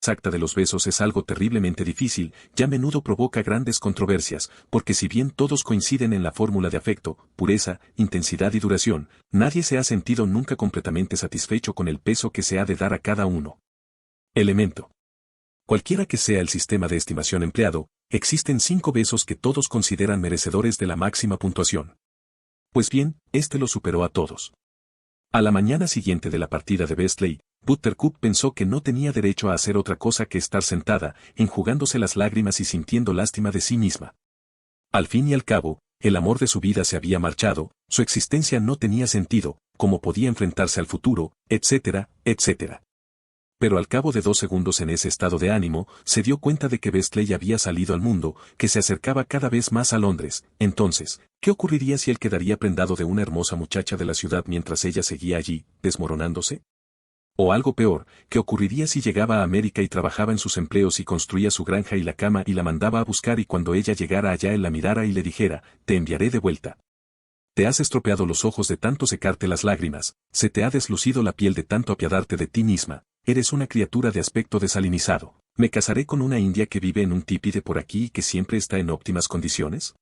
exacta de los besos es algo terriblemente difícil y a menudo provoca grandes controversias, porque si bien todos coinciden en la fórmula de afecto, pureza, intensidad y duración, nadie se ha sentido nunca completamente satisfecho con el peso que se ha de dar a cada uno. Elemento. Cualquiera que sea el sistema de estimación empleado, existen 5 besos que todos consideran merecedores de la máxima puntuación. Pues bien, este lo superó a todos. A la mañana siguiente de la partida de Beastly, Buttercup pensó que no tenía derecho a hacer otra cosa que estar sentada, enjugándose las lágrimas y sintiendo lástima de sí misma. Al fin y al cabo, el amor de su vida se había marchado, su existencia no tenía sentido, cómo podía enfrentarse al futuro, etcétera, etcétera. Pero al cabo de 2 segundos en ese estado de ánimo, se dio cuenta de que Beastly había salido al mundo, que se acercaba cada vez más a Londres. Entonces, ¿qué ocurriría si él quedaría prendado de una hermosa muchacha de la ciudad mientras ella seguía allí, desmoronándose? O algo peor, ¿qué ocurriría si llegaba a América y trabajaba en sus empleos y construía su granja y la cama y la mandaba a buscar y cuando ella llegara allá él la mirara y le dijera, te enviaré de vuelta? Te has estropeado los ojos de tanto secarte las lágrimas, se te ha deslucido la piel de tanto apiadarte de ti misma, eres una criatura de aspecto desalinizado. ¿Me casaré con una india que vive en un tipi de por aquí y que siempre está en óptimas condiciones?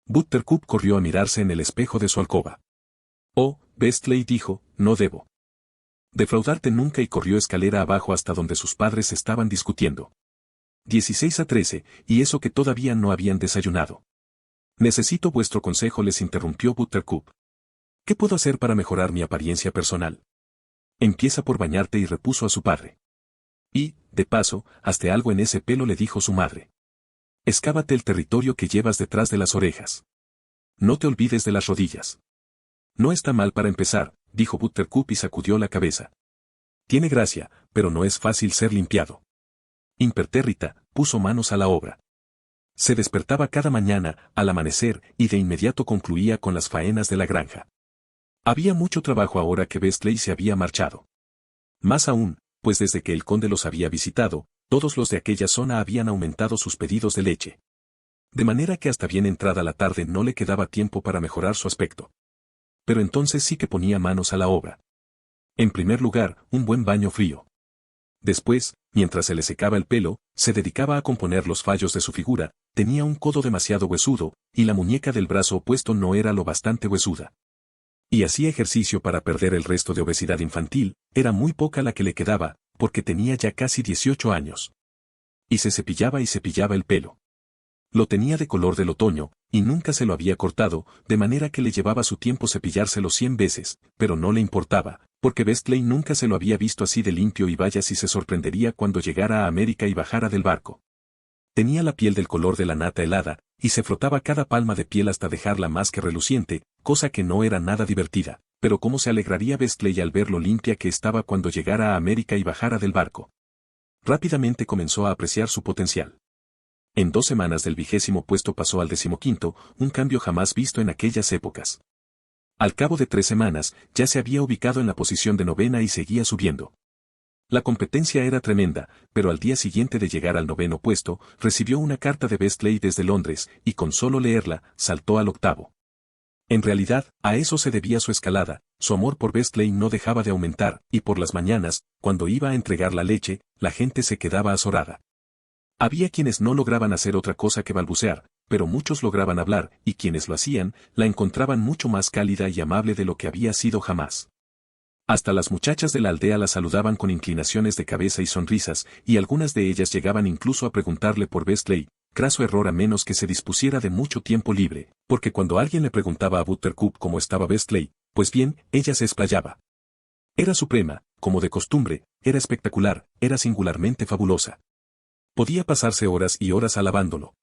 Buttercup corrió a mirarse en el espejo de su alcoba. Oh, Beastly dijo, no debo defraudarte nunca y corrió escalera abajo hasta donde sus padres estaban discutiendo. 16-13, y eso que todavía no habían desayunado. Necesito vuestro consejo, les interrumpió Buttercup. ¿Qué puedo hacer para mejorar mi apariencia personal? Empieza por bañarte y repuso a su padre. Y, de paso, hazte algo en ese pelo, le dijo su madre. Excávate el territorio que llevas detrás de las orejas. No te olvides de las rodillas. No está mal para empezar, dijo Buttercup y sacudió la cabeza. Tiene gracia, pero no es fácil ser limpiado. Impertérrita, puso manos a la obra. Se despertaba cada mañana, al amanecer, y de inmediato concluía con las faenas de la granja. Había mucho trabajo ahora que Beastly se había marchado. Más aún, pues desde que el conde los había visitado, todos los de aquella zona habían aumentado sus pedidos de leche. De manera que hasta bien entrada la tarde no le quedaba tiempo para mejorar su aspecto. Pero entonces sí que ponía manos a la obra. En primer lugar, un buen baño frío. Después, mientras se le secaba el pelo, se dedicaba a componer los fallos de su figura, tenía un codo demasiado huesudo, y la muñeca del brazo opuesto no era lo bastante huesuda. Y hacía ejercicio para perder el resto de obesidad infantil, era muy poca la que le quedaba, porque tenía ya casi 18 años. Y se cepillaba y cepillaba el pelo. Lo tenía de color del otoño, y nunca se lo había cortado, de manera que le llevaba su tiempo cepillárselo 100 veces, pero no le importaba, porque Beastly nunca se lo había visto así de limpio y vaya si se sorprendería cuando llegara a América y bajara del barco. Tenía la piel del color de la nata helada, y se frotaba cada palma de piel hasta dejarla más que reluciente, cosa que no era nada divertida, pero cómo se alegraría Beastly al ver lo limpia que estaba cuando llegara a América y bajara del barco. Rápidamente comenzó a apreciar su potencial. En 2 semanas del 20º puesto pasó al 15º, un cambio jamás visto en aquellas épocas. Al cabo de 3 semanas, ya se había ubicado en la posición de 9ª y seguía subiendo. La competencia era tremenda, pero al día siguiente de llegar al 9º puesto, recibió una carta de Beastly desde Londres, y con solo leerla, saltó al 8º. En realidad, a eso se debía su escalada, su amor por Beastly no dejaba de aumentar, y por las mañanas, cuando iba a entregar la leche, la gente se quedaba azorada. Había quienes no lograban hacer otra cosa que balbucear, pero muchos lograban hablar, y quienes lo hacían, la encontraban mucho más cálida y amable de lo que había sido jamás. Hasta las muchachas de la aldea la saludaban con inclinaciones de cabeza y sonrisas, y algunas de ellas llegaban incluso a preguntarle por Beastly, craso error a menos que se dispusiera de mucho tiempo libre, porque cuando alguien le preguntaba a Buttercup cómo estaba Beastly, pues bien, ella se explayaba. Era suprema, como de costumbre, era espectacular, era singularmente fabulosa. Podía pasarse horas y horas alabándolo.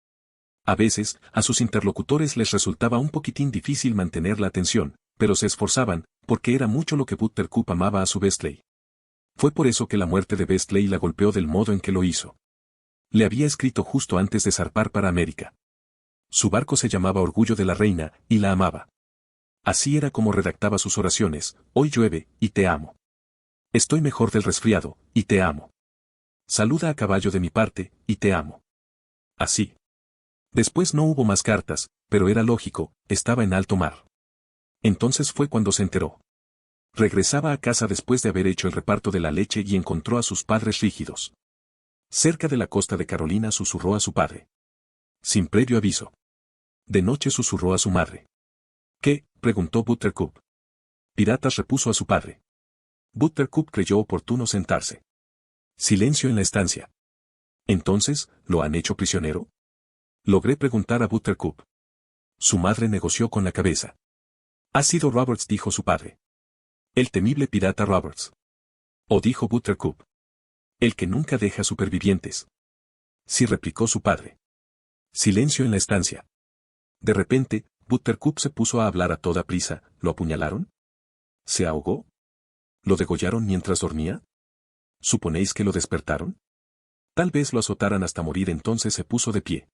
A veces, a sus interlocutores les resultaba un poquitín difícil mantener la atención, pero se esforzaban, porque era mucho lo que Buttercup amaba a su Beastly. Fue por eso que la muerte de Beastly la golpeó del modo en que lo hizo. Le había escrito justo antes de zarpar para América. Su barco se llamaba Orgullo de la Reina, y la amaba. Así era como redactaba sus oraciones: hoy llueve, y te amo. Estoy mejor del resfriado, y te amo. Saluda a caballo de mi parte, y te amo. Así. Después no hubo más cartas, pero era lógico, estaba en alto mar. Entonces fue cuando se enteró. Regresaba a casa después de haber hecho el reparto de la leche y encontró a sus padres rígidos. Cerca de la costa de Carolina susurró a su padre. Sin previo aviso. De noche susurró a su madre. ¿Qué? Preguntó Buttercup. Piratas, repuso a su padre. Buttercup creyó oportuno sentarse. Silencio en la estancia. Entonces, ¿lo han hecho prisionero? Logré preguntar a Buttercup. Su madre negoció con la cabeza. Ha sido Roberts, dijo su padre. El temible pirata Roberts. O dijo Buttercup. El que nunca deja supervivientes. Sí, replicó su padre. Silencio en la estancia. De repente, Buttercup se puso a hablar a toda prisa. ¿Lo apuñalaron? ¿Se ahogó? ¿Lo degollaron mientras dormía? ¿Suponéis que lo despertaron? Tal vez lo azotaran hasta morir. Entonces se puso de pie.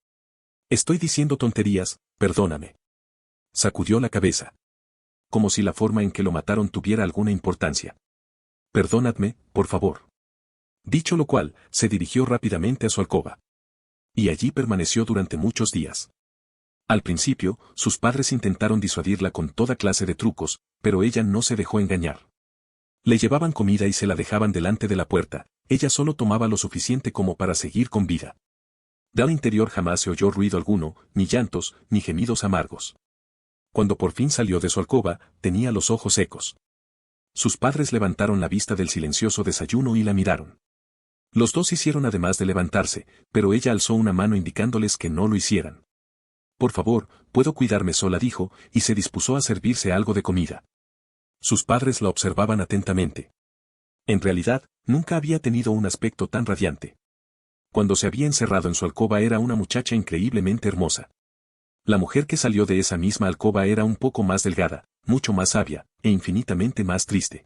Estoy diciendo tonterías, perdóname. Sacudió la cabeza. Como si la forma en que lo mataron tuviera alguna importancia. Perdonadme, por favor. Dicho lo cual, se dirigió rápidamente a su alcoba. Y allí permaneció durante muchos días. Al principio, sus padres intentaron disuadirla con toda clase de trucos, pero ella no se dejó engañar. Le llevaban comida y se la dejaban delante de la puerta, ella solo tomaba lo suficiente como para seguir con vida. Del interior jamás se oyó ruido alguno, ni llantos, ni gemidos amargos. Cuando por fin salió de su alcoba, tenía los ojos secos. Sus padres levantaron la vista del silencioso desayuno y la miraron. Los dos hicieron además de levantarse, pero ella alzó una mano indicándoles que no lo hicieran. Por favor, puedo cuidarme sola, dijo, y se dispuso a servirse algo de comida. Sus padres la observaban atentamente. En realidad, nunca había tenido un aspecto tan radiante. Cuando se había encerrado en su alcoba era una muchacha increíblemente hermosa. La mujer que salió de esa misma alcoba era un poco más delgada, mucho más sabia, e infinitamente más triste.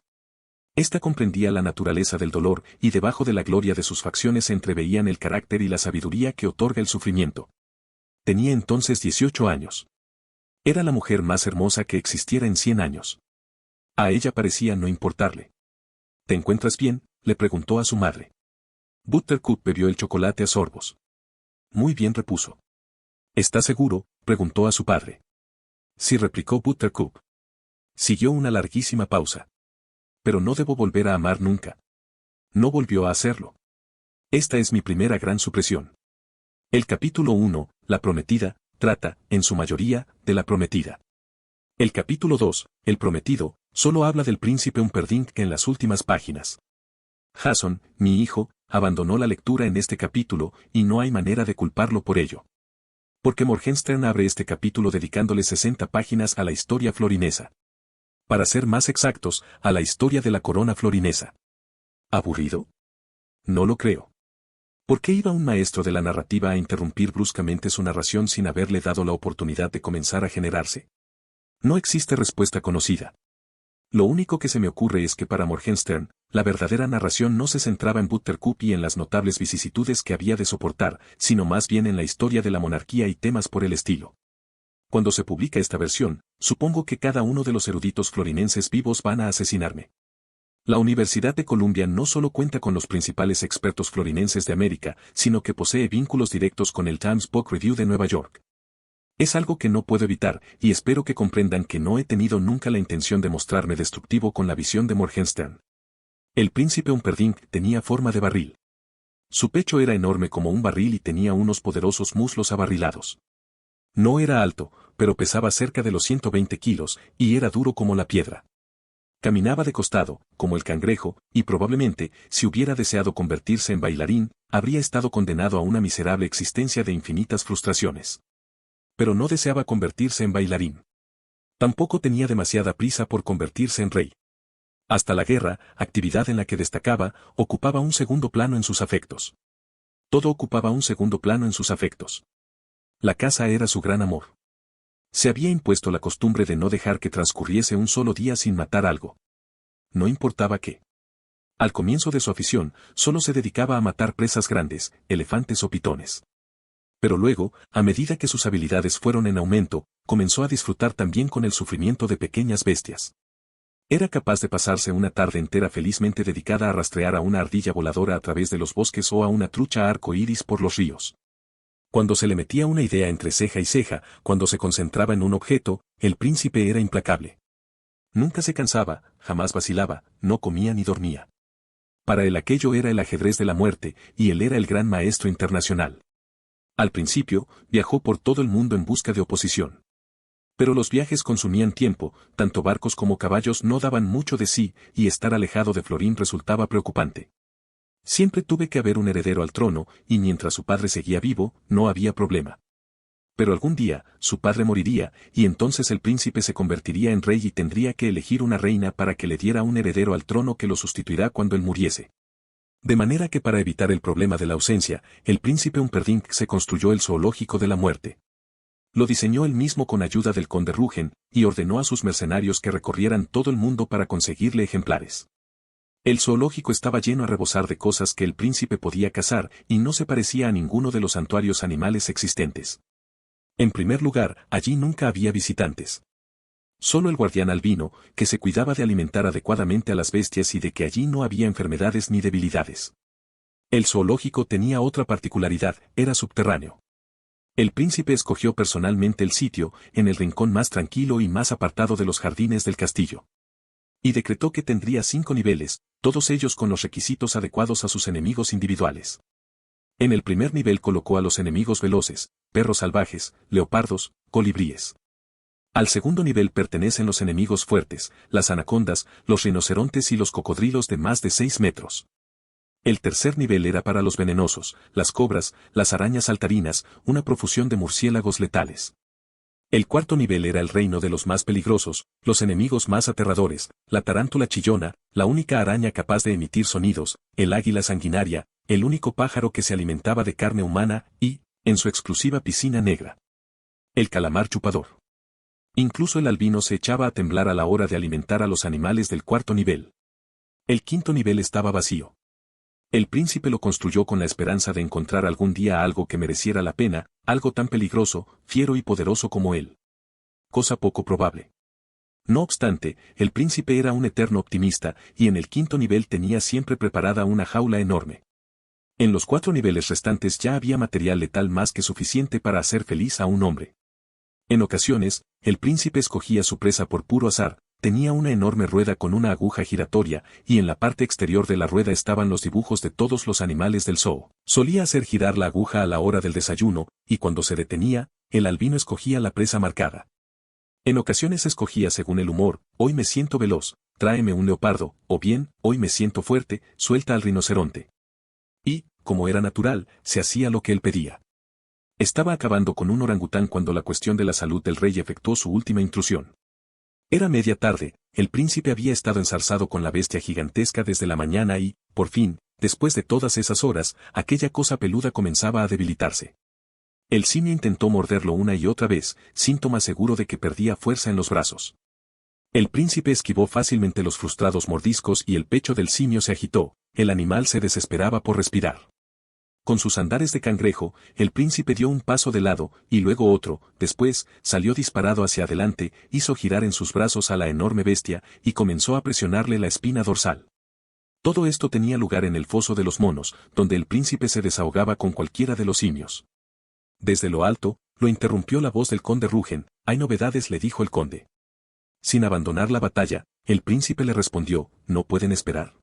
Esta comprendía la naturaleza del dolor, y debajo de la gloria de sus facciones se entreveían el carácter y la sabiduría que otorga el sufrimiento. Tenía entonces 18 años. Era la mujer más hermosa que existiera en 100 años. A ella parecía no importarle. ¿Te encuentras bien?, le preguntó a su madre. Buttercup bebió el chocolate a sorbos. Muy bien, repuso. ¿Estás seguro?, preguntó a su padre. Sí, replicó Buttercup. Siguió una larguísima pausa. Pero no debo volver a amar nunca. No volvió a hacerlo. Esta es mi primera gran supresión. El capítulo 1, La prometida, trata, en su mayoría, de la prometida. El capítulo 2, El prometido, solo habla del príncipe Humperdinck en las últimas páginas. Jason, mi hijo, abandonó la lectura en este capítulo, y no hay manera de culparlo por ello. Porque Morgenstern abre este capítulo dedicándole 60 páginas a la historia florinesa. Para ser más exactos, a la historia de la corona florinesa. ¿Aburrido? No lo creo. ¿Por qué iba un maestro de la narrativa a interrumpir bruscamente su narración sin haberle dado la oportunidad de comenzar a generarse? No existe respuesta conocida. Lo único que se me ocurre es que para Morgenstern, la verdadera narración no se centraba en Buttercup y en las notables vicisitudes que había de soportar, sino más bien en la historia de la monarquía y temas por el estilo. Cuando se publica esta versión, supongo que cada uno de los eruditos florinenses vivos van a asesinarme. La Universidad de Columbia no solo cuenta con los principales expertos florinenses de América, sino que posee vínculos directos con el Times Book Review de Nueva York. Es algo que no puedo evitar, y espero que comprendan que no he tenido nunca la intención de mostrarme destructivo con la visión de Morgenstern. El príncipe Humperdinck tenía forma de barril. Su pecho era enorme como un barril y tenía unos poderosos muslos abarrilados. No era alto, pero pesaba cerca de los 120 kilos, y era duro como la piedra. Caminaba de costado, como el cangrejo, y probablemente, si hubiera deseado convertirse en bailarín, habría estado condenado a una miserable existencia de infinitas frustraciones. Pero no deseaba convertirse en bailarín. Tampoco tenía demasiada prisa por convertirse en rey. Hasta la guerra, actividad en la que destacaba, ocupaba un segundo plano en sus afectos. Todo ocupaba un segundo plano en sus afectos. La caza era su gran amor. Se había impuesto la costumbre de no dejar que transcurriese un solo día sin matar algo. No importaba qué. Al comienzo de su afición, solo se dedicaba a matar presas grandes, elefantes o pitones. Pero luego, a medida que sus habilidades fueron en aumento, comenzó a disfrutar también con el sufrimiento de pequeñas bestias. Era capaz de pasarse una tarde entera felizmente dedicada a rastrear a una ardilla voladora a través de los bosques o a una trucha arco iris por los ríos. Cuando se le metía una idea entre ceja y ceja, cuando se concentraba en un objeto, el príncipe era implacable. Nunca se cansaba, jamás vacilaba, no comía ni dormía. Para él aquello era el ajedrez de la muerte, y él era el gran maestro internacional. Al principio, viajó por todo el mundo en busca de oposición. Pero los viajes consumían tiempo, tanto barcos como caballos no daban mucho de sí, y estar alejado de Florín resultaba preocupante. Siempre tuve que haber un heredero al trono, y mientras su padre seguía vivo, no había problema. Pero algún día, su padre moriría, y entonces el príncipe se convertiría en rey y tendría que elegir una reina para que le diera un heredero al trono que lo sustituirá cuando él muriese. De manera que para evitar el problema de la ausencia, el príncipe Humperdinck se construyó el zoológico de la muerte. Lo diseñó él mismo con ayuda del conde Rügen, y ordenó a sus mercenarios que recorrieran todo el mundo para conseguirle ejemplares. El zoológico estaba lleno a rebosar de cosas que el príncipe podía cazar, y no se parecía a ninguno de los santuarios animales existentes. En primer lugar, allí nunca había visitantes. Solo el guardián albino, que se cuidaba de alimentar adecuadamente a las bestias y de que allí no había enfermedades ni debilidades. El zoológico tenía otra particularidad, era subterráneo. El príncipe escogió personalmente el sitio, en el rincón más tranquilo y más apartado de los jardines del castillo. Y decretó que tendría 5 niveles, todos ellos con los requisitos adecuados a sus enemigos individuales. En el primer nivel colocó a los enemigos veloces, perros salvajes, leopardos, colibríes. Al segundo nivel pertenecen los enemigos fuertes, las anacondas, los rinocerontes y los cocodrilos de más de 6 metros. El tercer nivel era para los venenosos, las cobras, las arañas saltarinas, una profusión de murciélagos letales. El cuarto nivel era el reino de los más peligrosos, los enemigos más aterradores, la tarántula chillona, la única araña capaz de emitir sonidos, el águila sanguinaria, el único pájaro que se alimentaba de carne humana y, en su exclusiva piscina negra, el calamar chupador. Incluso el albino se echaba a temblar a la hora de alimentar a los animales del cuarto nivel. El quinto nivel estaba vacío. El príncipe lo construyó con la esperanza de encontrar algún día algo que mereciera la pena, algo tan peligroso, fiero y poderoso como él. Cosa poco probable. No obstante, el príncipe era un eterno optimista, y en el quinto nivel tenía siempre preparada una jaula enorme. En los 4 niveles restantes ya había material letal más que suficiente para hacer feliz a un hombre. En ocasiones, el príncipe escogía su presa por puro azar. Tenía una enorme rueda con una aguja giratoria, y en la parte exterior de la rueda estaban los dibujos de todos los animales del zoo. Solía hacer girar la aguja a la hora del desayuno, y cuando se detenía, el albino escogía la presa marcada. En ocasiones escogía según el humor: hoy me siento veloz, tráeme un leopardo, o bien, hoy me siento fuerte, suelta al rinoceronte. Y, como era natural, se hacía lo que él pedía. Estaba acabando con un orangután cuando la cuestión de la salud del rey efectuó su última intrusión. Era media tarde, el príncipe había estado enzarzado con la bestia gigantesca desde la mañana y, por fin, después de todas esas horas, aquella cosa peluda comenzaba a debilitarse. El simio intentó morderlo una y otra vez, síntoma seguro de que perdía fuerza en los brazos. El príncipe esquivó fácilmente los frustrados mordiscos y el pecho del simio se agitó, el animal se desesperaba por respirar. Con sus andares de cangrejo, el príncipe dio un paso de lado, y luego otro, después, salió disparado hacia adelante, hizo girar en sus brazos a la enorme bestia, y comenzó a presionarle la espina dorsal. Todo esto tenía lugar en el foso de los monos, donde el príncipe se desahogaba con cualquiera de los simios. Desde lo alto, lo interrumpió la voz del conde Rügen. «Hay novedades», le dijo el conde. Sin abandonar la batalla, el príncipe le respondió: «¿No pueden esperar?»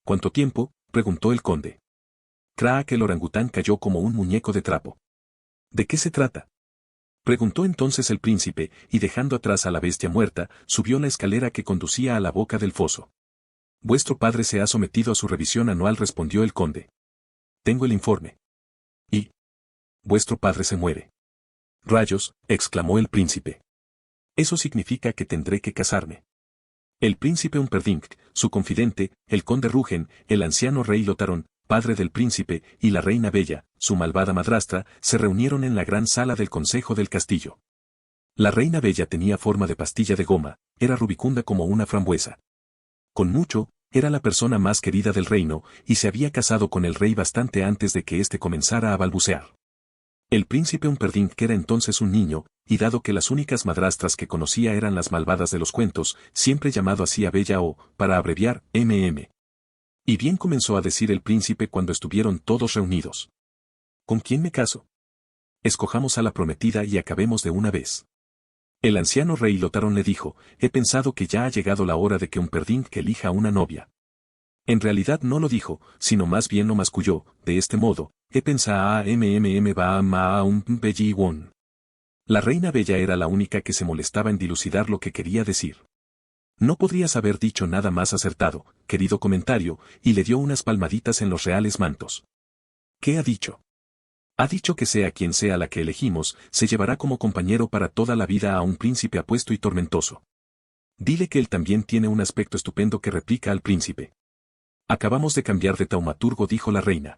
«¿Cuánto tiempo?», preguntó el conde. Crack, el orangután cayó como un muñeco de trapo. «¿De qué se trata?», preguntó entonces el príncipe, y dejando atrás a la bestia muerta, subió la escalera que conducía a la boca del foso. «Vuestro padre se ha sometido a su revisión anual», respondió el conde. «Tengo el informe». «¿Y? Vuestro padre se muere». «Rayos», exclamó el príncipe. «Eso significa que tendré que casarme». El príncipe Humperdinck, su confidente, el conde Rügen, el anciano rey Lotarón, padre del príncipe, y la reina Bella, su malvada madrastra, se reunieron en la gran sala del consejo del castillo. La reina Bella tenía forma de pastilla de goma, era rubicunda como una frambuesa. Con mucho, era la persona más querida del reino, y se había casado con el rey bastante antes de que éste comenzara a balbucear. El príncipe Humperdinck era entonces un niño, y dado que las únicas madrastras que conocía eran las malvadas de los cuentos, siempre llamado así a Bella o, para abreviar, MM. Y bien comenzó a decir el príncipe cuando estuvieron todos reunidos. ¿Con quién me caso? Escojamos a la prometida y acabemos de una vez. El anciano rey Lotarón le dijo: «He pensado que ya ha llegado la hora de que Humperdinck elija una novia». En realidad no lo dijo, sino más bien lo masculló, de este modo, he pensado a mmm va ma un belli won. La reina bella era la única que se molestaba en dilucidar lo que quería decir. No podrías haber dicho nada más acertado, querido comentario, y le dio unas palmaditas en los reales mantos. ¿Qué ha dicho? Ha dicho que sea quien sea la que elegimos, se llevará como compañero para toda la vida a un príncipe apuesto y tormentoso. Dile que él también tiene un aspecto estupendo que replica al príncipe. Acabamos de cambiar de taumaturgo, dijo la reina.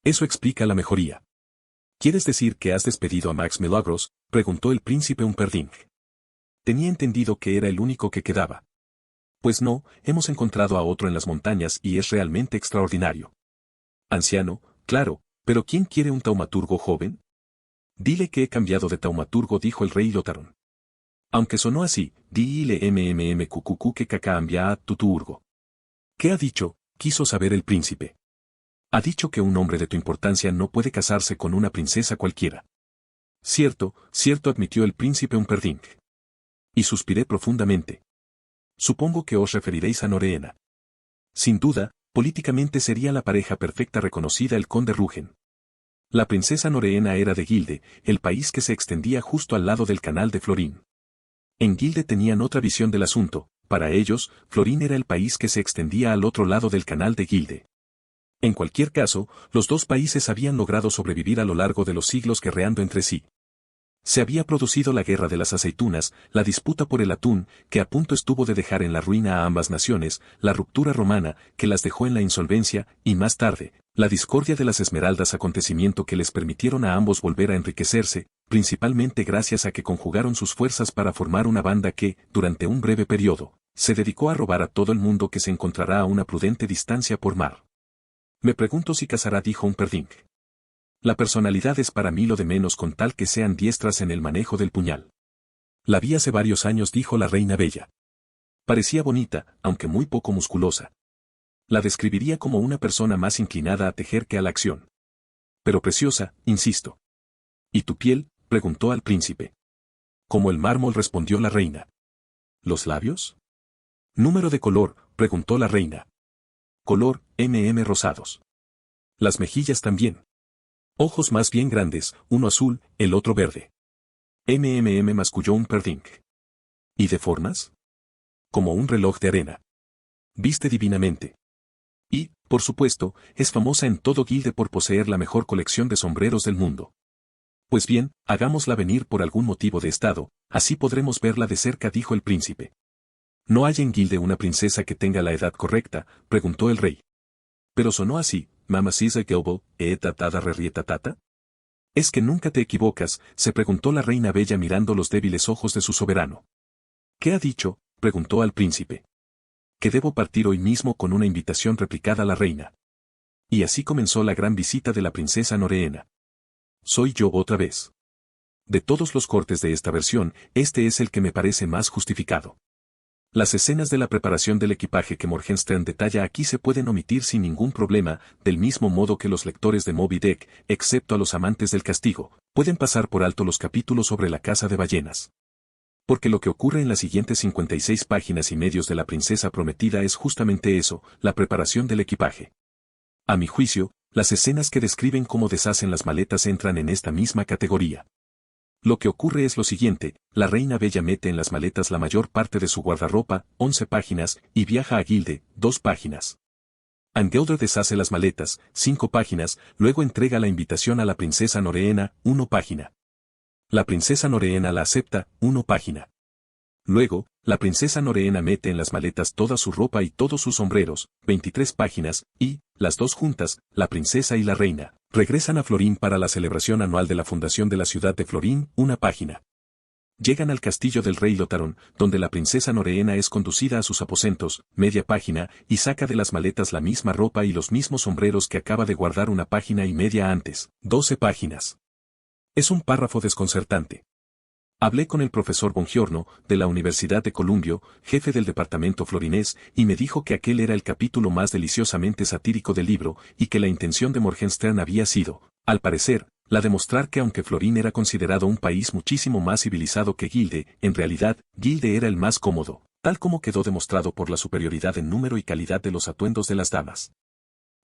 Eso explica la mejoría. ¿Quieres decir que has despedido a Max Milagros?, preguntó el príncipe Humperdinck. Tenía entendido que era el único que quedaba. Pues no, hemos encontrado a otro en las montañas y es realmente extraordinario. Anciano, claro, pero ¿quién quiere un taumaturgo joven? Dile que he cambiado de taumaturgo, dijo el rey Lotaron. Aunque sonó así, dile mmmqqq que cacambia a tuturgo. ¿Qué ha dicho?, quiso saber el príncipe. Ha dicho que un hombre de tu importancia no puede casarse con una princesa cualquiera. Cierto, cierto, admitió el príncipe Humperdinck. Y suspiré profundamente. Supongo que os referiréis a Noreena. Sin duda, políticamente sería la pareja perfecta, reconocida el conde Rugen. La princesa Noreena era de Gilde, el país que se extendía justo al lado del canal de Florín. En Gilde tenían otra visión del asunto, para ellos, Florín era el país que se extendía al otro lado del canal de Gilde. En cualquier caso, los dos países habían logrado sobrevivir a lo largo de los siglos guerreando entre sí. Se había producido la guerra de las aceitunas, la disputa por el atún, que a punto estuvo de dejar en la ruina a ambas naciones, la ruptura romana, que las dejó en la insolvencia, y más tarde, la discordia de las esmeraldas, acontecimiento que les permitieron a ambos volver a enriquecerse, principalmente gracias a que conjugaron sus fuerzas para formar una banda que, durante un breve periodo, se dedicó a robar a todo el mundo que se encontrará a una prudente distancia por mar. Me pregunto si casará, dijo Humperdinck. La personalidad es para mí lo de menos con tal que sean diestras en el manejo del puñal. La vi hace varios años, dijo la reina bella. Parecía bonita, aunque muy poco musculosa. La describiría como una persona más inclinada a tejer que a la acción. Pero preciosa, insisto. ¿Y tu piel?, preguntó al príncipe. Como el mármol, respondió la reina. ¿Los labios? ¿Número de color?, preguntó la reina. Color, rosados. Las mejillas también. Ojos más bien grandes, uno azul, el otro verde. Masculló Humperdinck. ¿Y de formas? Como un reloj de arena. Viste divinamente. Y, por supuesto, es famosa en todo Gilde por poseer la mejor colección de sombreros del mundo. Pues bien, hagámosla venir por algún motivo de estado, así podremos verla de cerca, dijo el príncipe. ¿No hay en Gilde una princesa que tenga la edad correcta?, preguntó el rey. Pero sonó así, Mama Sisa Gelbo, tatada rerietatata. ¿Es que nunca te equivocas?, se preguntó la reina bella mirando los débiles ojos de su soberano. ¿Qué ha dicho?, preguntó al príncipe. Que debo partir hoy mismo con una invitación, replicada la reina. Y así comenzó la gran visita de la princesa Noreena. Soy yo otra vez. De todos los cortes de esta versión, este es el que me parece más justificado. Las escenas de la preparación del equipaje que Morgenstern detalla aquí se pueden omitir sin ningún problema, del mismo modo que los lectores de Moby Dick, excepto a los amantes del castigo, pueden pasar por alto los capítulos sobre la caza de ballenas. Porque lo que ocurre en las siguientes 56 páginas y medios de La princesa prometida es justamente eso, la preparación del equipaje. A mi juicio, las escenas que describen cómo deshacen las maletas entran en esta misma categoría. Lo que ocurre es lo siguiente, la reina bella mete en las maletas la mayor parte de su guardarropa, 11 páginas, y viaja a Gilde, 2 páginas. Angelder deshace las maletas, 5 páginas, luego entrega la invitación a la princesa Noreena, 1 página. La princesa Noreena la acepta, 1 página. Luego, la princesa Noreena mete en las maletas toda su ropa y todos sus sombreros, 23 páginas, y, las dos juntas, la princesa y la reina, regresan a Florín para la celebración anual de la fundación de la ciudad de Florín, 1 página. Llegan al castillo del rey Lotaron, donde la princesa Noreena es conducida a sus aposentos, media página, y saca de las maletas la misma ropa y los mismos sombreros que acaba de guardar 1 página y media antes, 12 páginas. Es un párrafo desconcertante. Hablé con el profesor Bongiorno, de la Universidad de Columbia, jefe del departamento florinés, y me dijo que aquel era el capítulo más deliciosamente satírico del libro, y que la intención de Morgenstern había sido, al parecer, la de mostrar que aunque Florín era considerado un país muchísimo más civilizado que Gilde, en realidad, Gilde era el más cómodo, tal como quedó demostrado por la superioridad en número y calidad de los atuendos de las damas.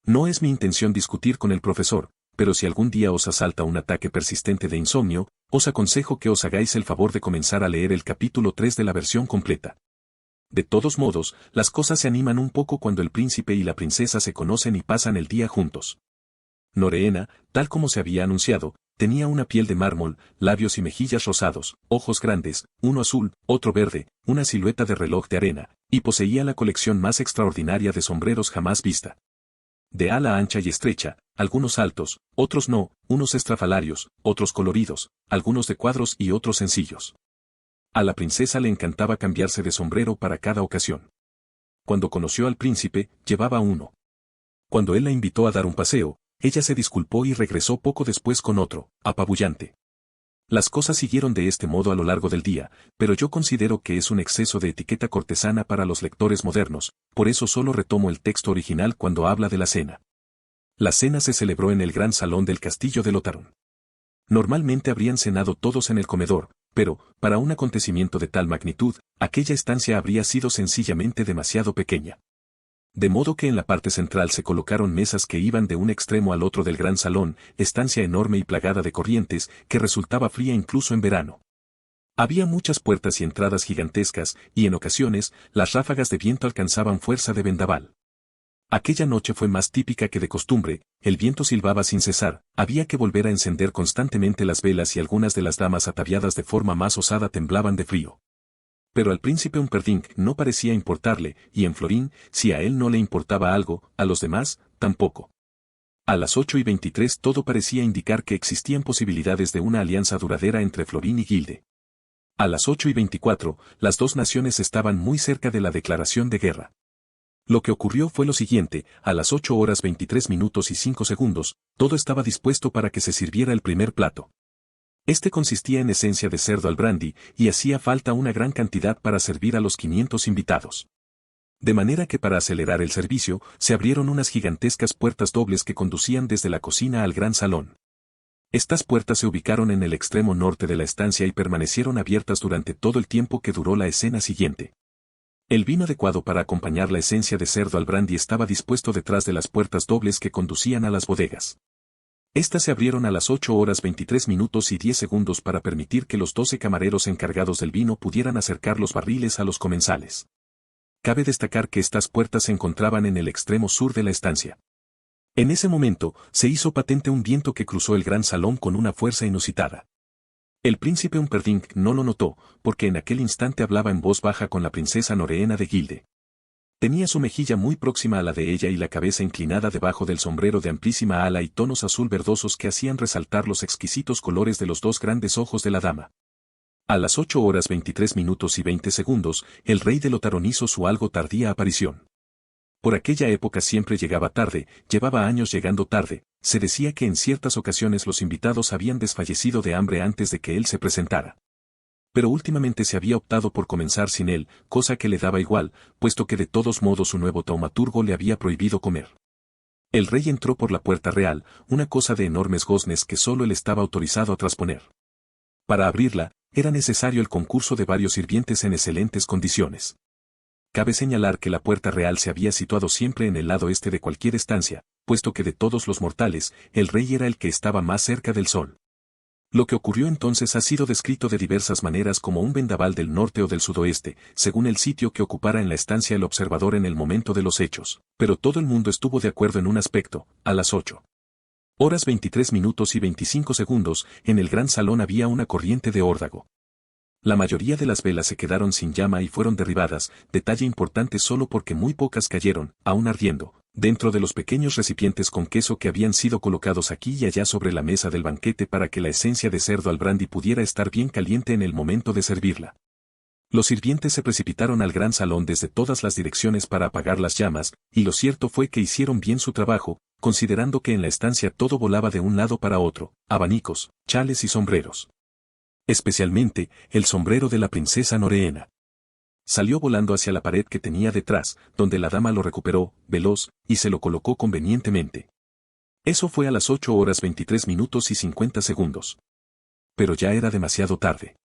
No es mi intención discutir con el profesor, pero si algún día os asalta un ataque persistente de insomnio, os aconsejo que os hagáis el favor de comenzar a leer el capítulo 3 de la versión completa. De todos modos, las cosas se animan un poco cuando el príncipe y la princesa se conocen y pasan el día juntos. Noreena, tal como se había anunciado, tenía una piel de mármol, labios y mejillas rosados, ojos grandes, uno azul, otro verde, una silueta de reloj de arena, y poseía la colección más extraordinaria de sombreros jamás vista. De ala ancha y estrecha, algunos altos, otros no, unos estrafalarios, otros coloridos, algunos de cuadros y otros sencillos. A la princesa le encantaba cambiarse de sombrero para cada ocasión. Cuando conoció al príncipe, llevaba uno. Cuando él la invitó a dar un paseo, ella se disculpó y regresó poco después con otro, apabullante. Las cosas siguieron de este modo a lo largo del día, pero yo considero que es un exceso de etiqueta cortesana para los lectores modernos, por eso solo retomo el texto original cuando habla de la cena. La cena se celebró en el gran salón del castillo de Lotaron. Normalmente habrían cenado todos en el comedor, pero, para un acontecimiento de tal magnitud, aquella estancia habría sido sencillamente demasiado pequeña. De modo que en la parte central se colocaron mesas que iban de un extremo al otro del gran salón, estancia enorme y plagada de corrientes, que resultaba fría incluso en verano. Había muchas puertas y entradas gigantescas, y en ocasiones, las ráfagas de viento alcanzaban fuerza de vendaval. Aquella noche fue más típica que de costumbre, el viento silbaba sin cesar, había que volver a encender constantemente las velas y algunas de las damas ataviadas de forma más osada temblaban de frío. Pero al príncipe Humperdinck no parecía importarle, y en Florín, si a él no le importaba algo, a los demás, tampoco. A las 8:23 todo parecía indicar que existían posibilidades de una alianza duradera entre Florín y Gilde. A las 8:24, las dos naciones estaban muy cerca de la declaración de guerra. Lo que ocurrió fue lo siguiente: a las 8:23:05, todo estaba dispuesto para que se sirviera el primer plato. Este consistía en esencia de cerdo al brandy, y hacía falta una gran cantidad para servir a los 500 invitados. De manera que para acelerar el servicio, se abrieron unas gigantescas puertas dobles que conducían desde la cocina al gran salón. Estas puertas se ubicaron en el extremo norte de la estancia y permanecieron abiertas durante todo el tiempo que duró la escena siguiente. El vino adecuado para acompañar la esencia de cerdo al brandy estaba dispuesto detrás de las puertas dobles que conducían a las bodegas. Estas se abrieron a las 8:23:10 para permitir que los 12 camareros encargados del vino pudieran acercar los barriles a los comensales. Cabe destacar que estas puertas se encontraban en el extremo sur de la estancia. En ese momento, se hizo patente un viento que cruzó el gran salón con una fuerza inusitada. El príncipe Humperdinck no lo notó, porque en aquel instante hablaba en voz baja con la princesa Noreena de Gilde. Tenía su mejilla muy próxima a la de ella y la cabeza inclinada debajo del sombrero de amplísima ala y tonos azul verdosos que hacían resaltar los exquisitos colores de los dos grandes ojos de la dama. A las 8:23:20, el rey de Lotaron hizo su algo tardía aparición. Por aquella época siempre llegaba tarde, llevaba años llegando tarde, se decía que en ciertas ocasiones los invitados habían desfallecido de hambre antes de que él se presentara. Pero últimamente se había optado por comenzar sin él, cosa que le daba igual, puesto que de todos modos su nuevo taumaturgo le había prohibido comer. El rey entró por la puerta real, una cosa de enormes goznes que solo él estaba autorizado a trasponer. Para abrirla, era necesario el concurso de varios sirvientes en excelentes condiciones. Cabe señalar que la puerta real se había situado siempre en el lado este de cualquier estancia, puesto que de todos los mortales, el rey era el que estaba más cerca del sol. Lo que ocurrió entonces ha sido descrito de diversas maneras como un vendaval del norte o del sudoeste, según el sitio que ocupara en la estancia el observador en el momento de los hechos, pero todo el mundo estuvo de acuerdo en un aspecto: a las 8:23:25, en el gran salón había una corriente de órdago. La mayoría de las velas se quedaron sin llama y fueron derribadas, detalle importante solo porque muy pocas cayeron, aún ardiendo, dentro de los pequeños recipientes con queso que habían sido colocados aquí y allá sobre la mesa del banquete para que la esencia de cerdo al brandy pudiera estar bien caliente en el momento de servirla. Los sirvientes se precipitaron al gran salón desde todas las direcciones para apagar las llamas, y lo cierto fue que hicieron bien su trabajo, considerando que en la estancia todo volaba de un lado para otro: abanicos, chales y sombreros. Especialmente, el sombrero de la princesa Noreena. Salió volando hacia la pared que tenía detrás, donde la dama lo recuperó, veloz, y se lo colocó convenientemente. Eso fue a las 8:23:50. Pero ya era demasiado tarde.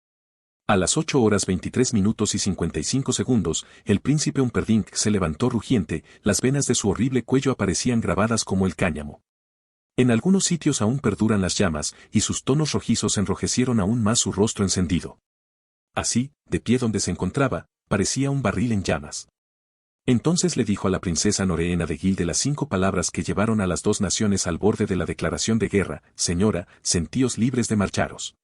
A las 8:23:55, el príncipe Humperdinck se levantó rugiente, las venas de su horrible cuello aparecían grabadas como el cáñamo. En algunos sitios aún perduran las llamas, y sus tonos rojizos enrojecieron aún más su rostro encendido. Así, de pie donde se encontraba, parecía un barril en llamas. Entonces le dijo a la princesa Noreena de Gilde las 5 palabras que llevaron a las 2 naciones al borde de la declaración de guerra: señora, sentíos libres de marcharos.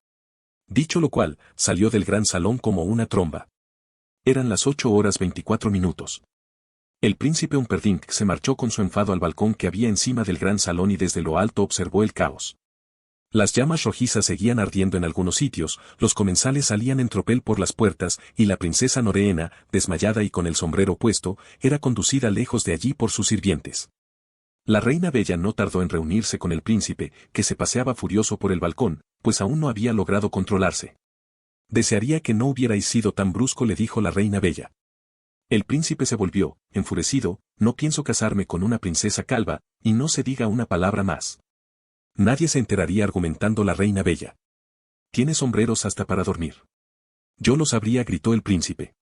Dicho lo cual, salió del gran salón como una tromba. Eran las 8:24. El príncipe Humperdinck se marchó con su enfado al balcón que había encima del gran salón y desde lo alto observó el caos. Las llamas rojizas seguían ardiendo en algunos sitios, los comensales salían en tropel por las puertas, y la princesa Noreena, desmayada y con el sombrero puesto, era conducida lejos de allí por sus sirvientes. La reina bella no tardó en reunirse con el príncipe, que se paseaba furioso por el balcón, pues aún no había logrado controlarse. Desearía que no hubierais sido tan brusco, le dijo la reina bella. El príncipe se volvió, enfurecido: no pienso casarme con una princesa calva, y no se diga una palabra más. Nadie se enteraría, argumentando la reina bella. Tiene sombreros hasta para dormir. Yo lo sabría, gritó el príncipe.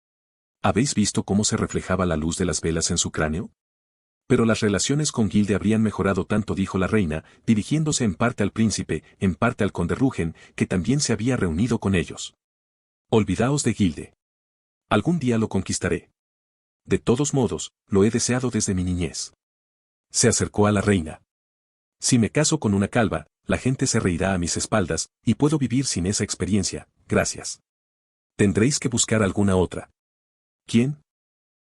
¿Habéis visto cómo se reflejaba la luz de las velas en su cráneo? Pero las relaciones con Gilde habrían mejorado tanto, dijo la reina, dirigiéndose en parte al príncipe, en parte al conde Rügen, que también se había reunido con ellos. Olvidaos de Gilde. Algún día lo conquistaré. De todos modos, lo he deseado desde mi niñez. Se acercó a la reina. Si me caso con una calva, la gente se reirá a mis espaldas, y puedo vivir sin esa experiencia, gracias. Tendréis que buscar alguna otra. ¿Quién?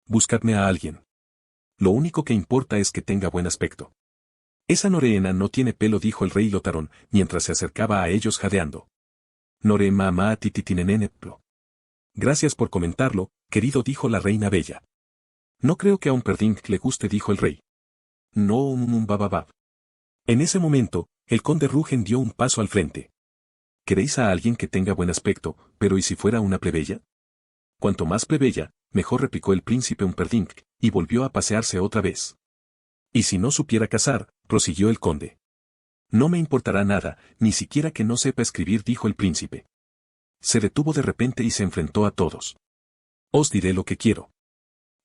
Buscadme a alguien. Lo único que importa es que tenga buen aspecto. Esa Noreena no tiene pelo, dijo el rey Lotarón, mientras se acercaba a ellos jadeando. Nore mamá tititineneneplo. Gracias por comentarlo, querido, dijo la reina bella. No creo que a Humperdinck le guste, dijo el rey. No, bababab. En ese momento, el conde Rügen dio un paso al frente. ¿Queréis a alguien que tenga buen aspecto, pero y si fuera una plebeya? Cuanto más plebeya, mejor, replicó el príncipe Humperdinck, y volvió a pasearse otra vez. Y si no supiera cazar, prosiguió el conde. No me importará nada, ni siquiera que no sepa escribir, dijo el príncipe. Se detuvo de repente y se enfrentó a todos. Os diré lo que quiero.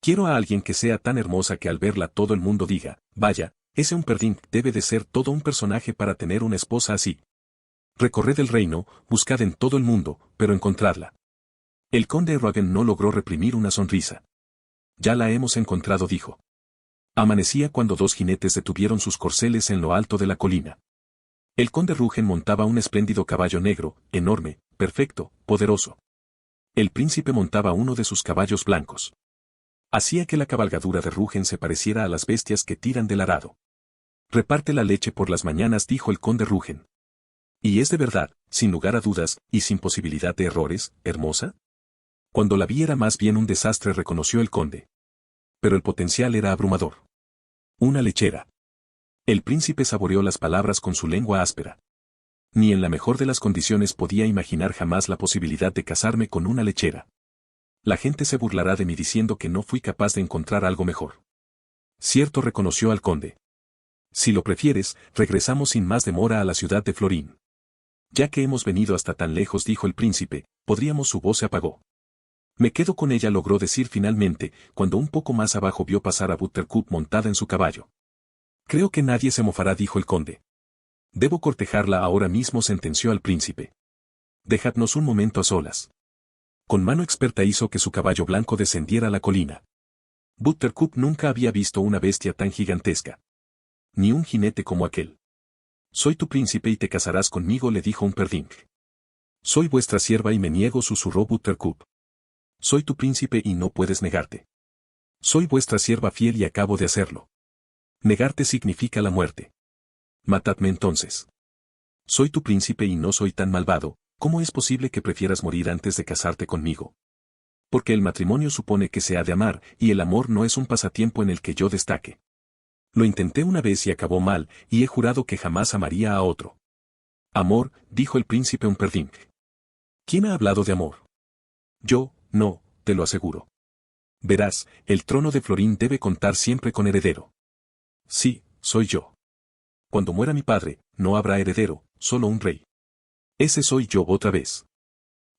Quiero a alguien que sea tan hermosa que al verla todo el mundo diga: vaya, ese Humperdinck debe de ser todo un personaje para tener una esposa así. Recorred el reino, buscad en todo el mundo, pero encontradla. El conde Rügen no logró reprimir una sonrisa. Ya la hemos encontrado, dijo. Amanecía cuando 2 jinetes detuvieron sus corceles en lo alto de la colina. El conde Rügen montaba un espléndido caballo negro, enorme, perfecto, poderoso. El príncipe montaba uno de sus caballos blancos. Hacía que la cabalgadura de Rügen se pareciera a las bestias que tiran del arado. Reparte la leche por las mañanas, dijo el conde Rügen. Y es de verdad, sin lugar a dudas, y sin posibilidad de errores, hermosa. Cuando la vi era más bien un desastre, reconoció el conde. Pero el potencial era abrumador. Una lechera. El príncipe saboreó las palabras con su lengua áspera. Ni en la mejor de las condiciones podía imaginar jamás la posibilidad de casarme con una lechera. La gente se burlará de mí diciendo que no fui capaz de encontrar algo mejor. Cierto, reconoció al conde. Si lo prefieres, regresamos sin más demora a la ciudad de Florín. Ya que hemos venido hasta tan lejos, dijo el príncipe, podríamos. Su voz se apagó. Me quedo con ella, logró decir finalmente, cuando un poco más abajo vio pasar a Buttercup montada en su caballo. Creo que nadie se mofará, dijo el conde. Debo cortejarla ahora mismo, sentenció al príncipe. Dejadnos un momento a solas. Con mano experta hizo que su caballo blanco descendiera la colina. Buttercup nunca había visto una bestia tan gigantesca. Ni un jinete como aquel. Soy tu príncipe y te casarás conmigo, le dijo Humperdinck. Soy vuestra sierva y me niego, susurró Buttercup. Soy tu príncipe y no puedes negarte. Soy vuestra sierva fiel y acabo de hacerlo. Negarte significa la muerte. Matadme entonces. Soy tu príncipe y no soy tan malvado. ¿Cómo es posible que prefieras morir antes de casarte conmigo? Porque el matrimonio supone que se ha de amar, y el amor no es un pasatiempo en el que yo destaque. Lo intenté una vez y acabó mal, y he jurado que jamás amaría a otro. Amor, dijo el príncipe Humperdinck. ¿Quién ha hablado de amor? Yo, no, te lo aseguro. Verás, el trono de Florín debe contar siempre con heredero. Sí, soy yo. Cuando muera mi padre, no habrá heredero, solo un rey. Ese soy yo otra vez.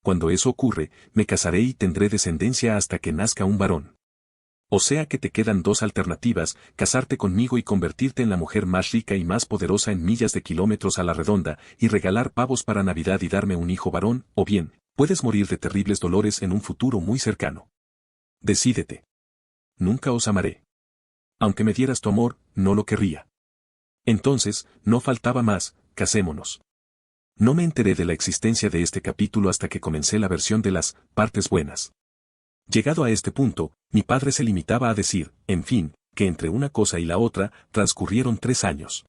cuando eso ocurre, me casaré y tendré descendencia hasta que nazca un varón. O sea que te quedan dos alternativas, casarte conmigo y convertirte en la mujer más rica y más poderosa en millas de kilómetros a la redonda, y regalar pavos para Navidad y darme un hijo varón, o bien, puedes morir de terribles dolores en un futuro muy cercano. Decídete. Nunca os amaré. Aunque me dieras tu amor, no lo querría. Entonces, no faltaba más, casémonos. No me enteré de la existencia de este capítulo hasta que comencé la versión de las partes buenas. Llegado a este punto, mi padre se limitaba a decir, en fin, que entre una cosa y la otra, transcurrieron 3 años.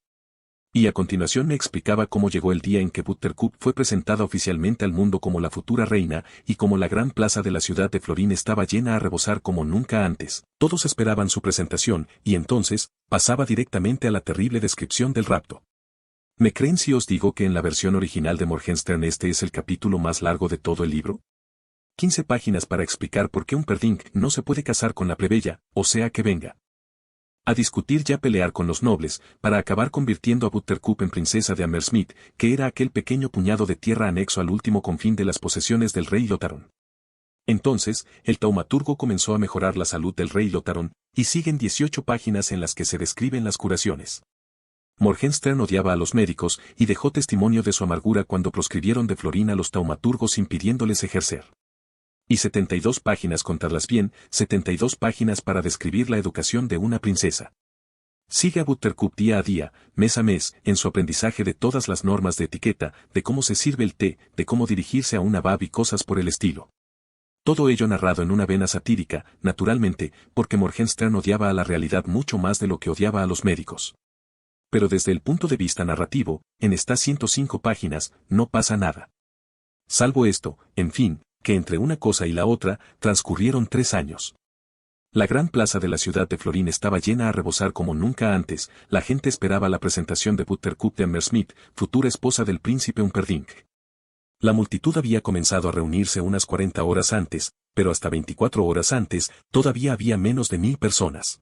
Y a continuación me explicaba cómo llegó el día en que Buttercup fue presentada oficialmente al mundo como la futura reina, y cómo la gran plaza de la ciudad de Florín estaba llena a rebosar como nunca antes. Todos esperaban su presentación, y entonces, pasaba directamente a la terrible descripción del rapto. ¿Me creen si os digo que en la versión original de Morgenstern este es el capítulo más largo de todo el libro? 15 páginas para explicar por qué un Perdink no se puede casar con la plebeya, o sea que venga a discutir ya pelear con los nobles, para acabar convirtiendo a Buttercup en princesa de Hammersmith, que era aquel pequeño puñado de tierra anexo al último confín de las posesiones del rey Lotaron. Entonces, el taumaturgo comenzó a mejorar la salud del rey Lotaron, y siguen 18 páginas en las que se describen las curaciones. Morgenstern odiaba a los médicos, y dejó testimonio de su amargura cuando proscribieron de Florín a los taumaturgos impidiéndoles ejercer. Y 72 páginas contarlas bien, 72 páginas para describir la educación de una princesa. Sigue a Buttercup día a día, mes a mes, en su aprendizaje de todas las normas de etiqueta, de cómo se sirve el té, de cómo dirigirse a una bab y cosas por el estilo. Todo ello narrado en una vena satírica, naturalmente, porque Morgenstern odiaba a la realidad mucho más de lo que odiaba a los médicos. Pero desde el punto de vista narrativo, en estas 105 páginas, no pasa nada. Salvo esto, en fin, que entre una cosa y la otra, transcurrieron 3 años. La gran plaza de la ciudad de Florín estaba llena a rebosar como nunca antes, la gente esperaba la presentación de Buttercup de Hammersmith, futura esposa del príncipe Humperdinck. La multitud había comenzado a reunirse unas 40 horas antes, pero hasta 24 horas antes, todavía había menos de 1000 personas.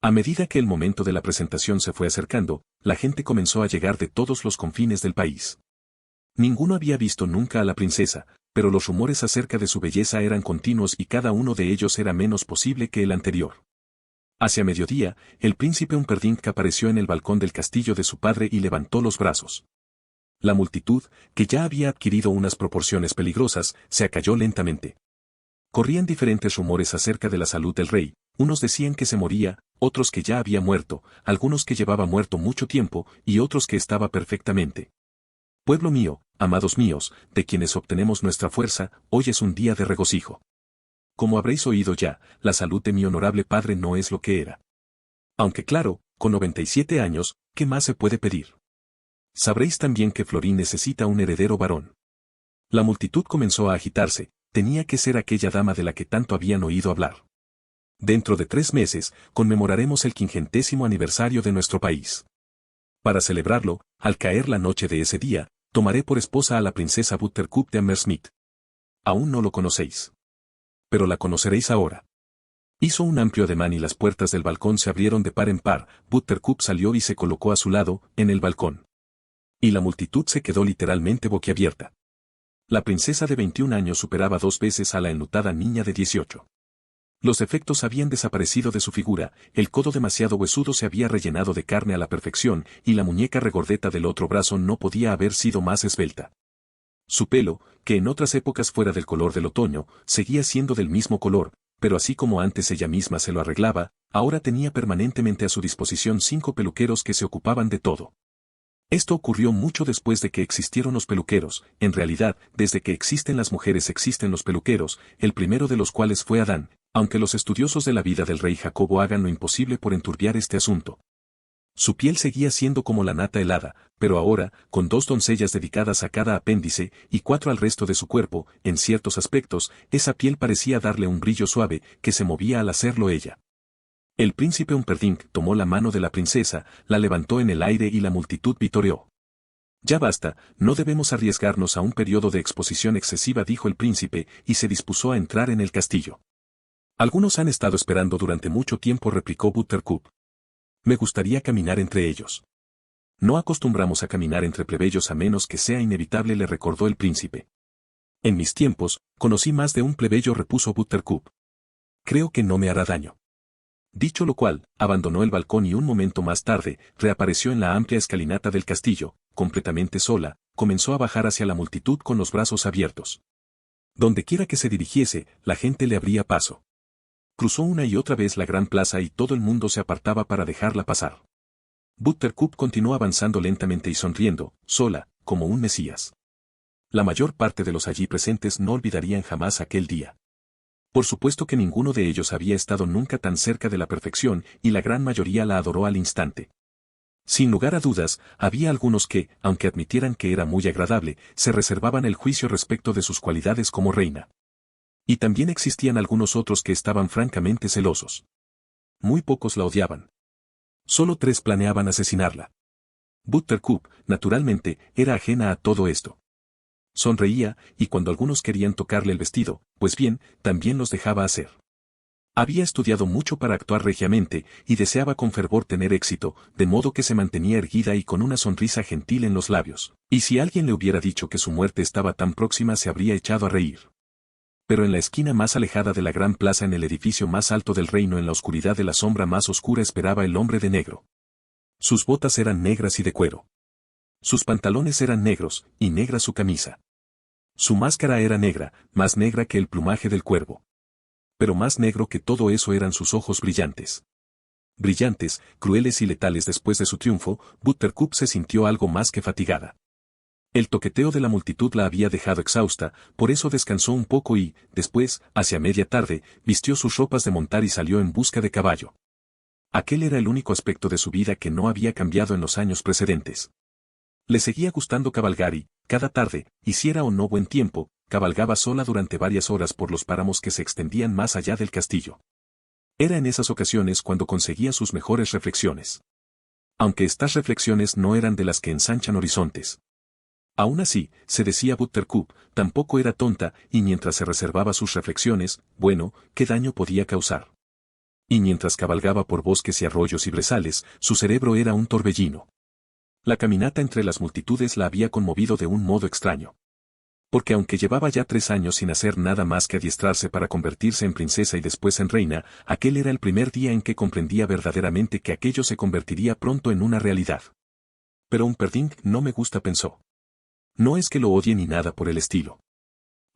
A medida que el momento de la presentación se fue acercando, la gente comenzó a llegar de todos los confines del país. Ninguno había visto nunca a la princesa, pero los rumores acerca de su belleza eran continuos y cada uno de ellos era menos posible que el anterior. Hacia mediodía, el príncipe Humperdinck apareció en el balcón del castillo de su padre y levantó los brazos. La multitud, que ya había adquirido unas proporciones peligrosas, se acalló lentamente. Corrían diferentes rumores acerca de la salud del rey, unos decían que se moría, otros que ya había muerto, algunos que llevaba muerto mucho tiempo y otros que estaba perfectamente. Pueblo mío, amados míos, de quienes obtenemos nuestra fuerza, hoy es un día de regocijo. Como habréis oído ya, la salud de mi honorable padre no es lo que era. Aunque claro, con 97 años, ¿qué más se puede pedir? Sabréis también que Florín necesita un heredero varón. La multitud comenzó a agitarse, tenía que ser aquella dama de la que tanto habían oído hablar. Dentro de 3 meses, conmemoraremos el 50º aniversario de nuestro país. Para celebrarlo, al caer la noche de ese día, tomaré por esposa a la princesa Buttercup de Hammersmith. Aún no lo conocéis. Pero la conoceréis ahora. Hizo un amplio ademán y las puertas del balcón se abrieron de par en par, Buttercup salió y se colocó a su lado, en el balcón. Y la multitud se quedó literalmente boquiabierta. La princesa de 21 años superaba 2 veces a la enlutada niña de 18. Los defectos habían desaparecido de su figura, el codo demasiado huesudo se había rellenado de carne a la perfección, y la muñeca regordeta del otro brazo no podía haber sido más esbelta. Su pelo, que en otras épocas fuera del color del otoño, seguía siendo del mismo color, pero así como antes ella misma se lo arreglaba, ahora tenía permanentemente a su disposición 5 peluqueros que se ocupaban de todo. Esto ocurrió mucho después de que existieron los peluqueros, en realidad, desde que existen las mujeres existen los peluqueros, el primero de los cuales fue Adán, aunque los estudiosos de la vida del rey Jacobo hagan lo imposible por enturbiar este asunto. Su piel seguía siendo como la nata helada, pero ahora, con 2 doncellas dedicadas a cada apéndice y 4 al resto de su cuerpo, en ciertos aspectos, esa piel parecía darle un brillo suave, que se movía al hacerlo ella. El príncipe Humperdinck tomó la mano de la princesa, la levantó en el aire y la multitud vitoreó. Ya basta, no debemos arriesgarnos a un periodo de exposición excesiva, dijo el príncipe, y se dispuso a entrar en el castillo. Algunos han estado esperando durante mucho tiempo, replicó Buttercup. Me gustaría caminar entre ellos. No acostumbramos a caminar entre plebeyos a menos que sea inevitable, le recordó el príncipe. En mis tiempos, conocí más de un plebeyo, repuso Buttercup. Creo que no me hará daño. Dicho lo cual, abandonó el balcón y un momento más tarde, reapareció en la amplia escalinata del castillo, completamente sola, comenzó a bajar hacia la multitud con los brazos abiertos. Dondequiera que se dirigiese, la gente le abría paso. Cruzó una y otra vez la gran plaza y todo el mundo se apartaba para dejarla pasar. Buttercup continuó avanzando lentamente y sonriendo, sola, como un mesías. La mayor parte de los allí presentes no olvidarían jamás aquel día. Por supuesto que ninguno de ellos había estado nunca tan cerca de la perfección y la gran mayoría la adoró al instante. Sin lugar a dudas, había algunos que, aunque admitieran que era muy agradable, se reservaban el juicio respecto de sus cualidades como reina. Y también existían algunos otros que estaban francamente celosos. Muy pocos la odiaban. Solo 3 planeaban asesinarla. Buttercup, naturalmente, era ajena a todo esto. Sonreía, y cuando algunos querían tocarle el vestido, pues bien, también los dejaba hacer. Había estudiado mucho para actuar regiamente, y deseaba con fervor tener éxito, de modo que se mantenía erguida y con una sonrisa gentil en los labios, y si alguien le hubiera dicho que su muerte estaba tan próxima se habría echado a reír. Pero en la esquina más alejada de la gran plaza, en el edificio más alto del reino, en la oscuridad de la sombra más oscura, esperaba el hombre de negro. Sus botas eran negras y de cuero. Sus pantalones eran negros, y negra su camisa. Su máscara era negra, más negra que el plumaje del cuervo. Pero más negro que todo eso eran sus ojos brillantes. Brillantes, crueles y letales. Después de su triunfo, Buttercup se sintió algo más que fatigada. El toqueteo de la multitud la había dejado exhausta, por eso descansó un poco y, después, hacia media tarde, vistió sus ropas de montar y salió en busca de caballo. Aquel era el único aspecto de su vida que no había cambiado en los años precedentes. Le seguía gustando cabalgar y, cada tarde, hiciera o no buen tiempo, cabalgaba sola durante varias horas por los páramos que se extendían más allá del castillo. Era en esas ocasiones cuando conseguía sus mejores reflexiones. Aunque estas reflexiones no eran de las que ensanchan horizontes. Aún así, se decía Buttercup, tampoco era tonta, y mientras se reservaba sus reflexiones, bueno, ¿qué daño podía causar? Y mientras cabalgaba por bosques y arroyos y brezales, su cerebro era un torbellino. La caminata entre las multitudes la había conmovido de un modo extraño. Porque aunque llevaba ya 3 años sin hacer nada más que adiestrarse para convertirse en princesa y después en reina, aquel era el primer día en que comprendía verdaderamente que aquello se convertiría pronto en una realidad. Pero Humperdinck no me gusta, pensó. No es que lo odie ni nada por el estilo.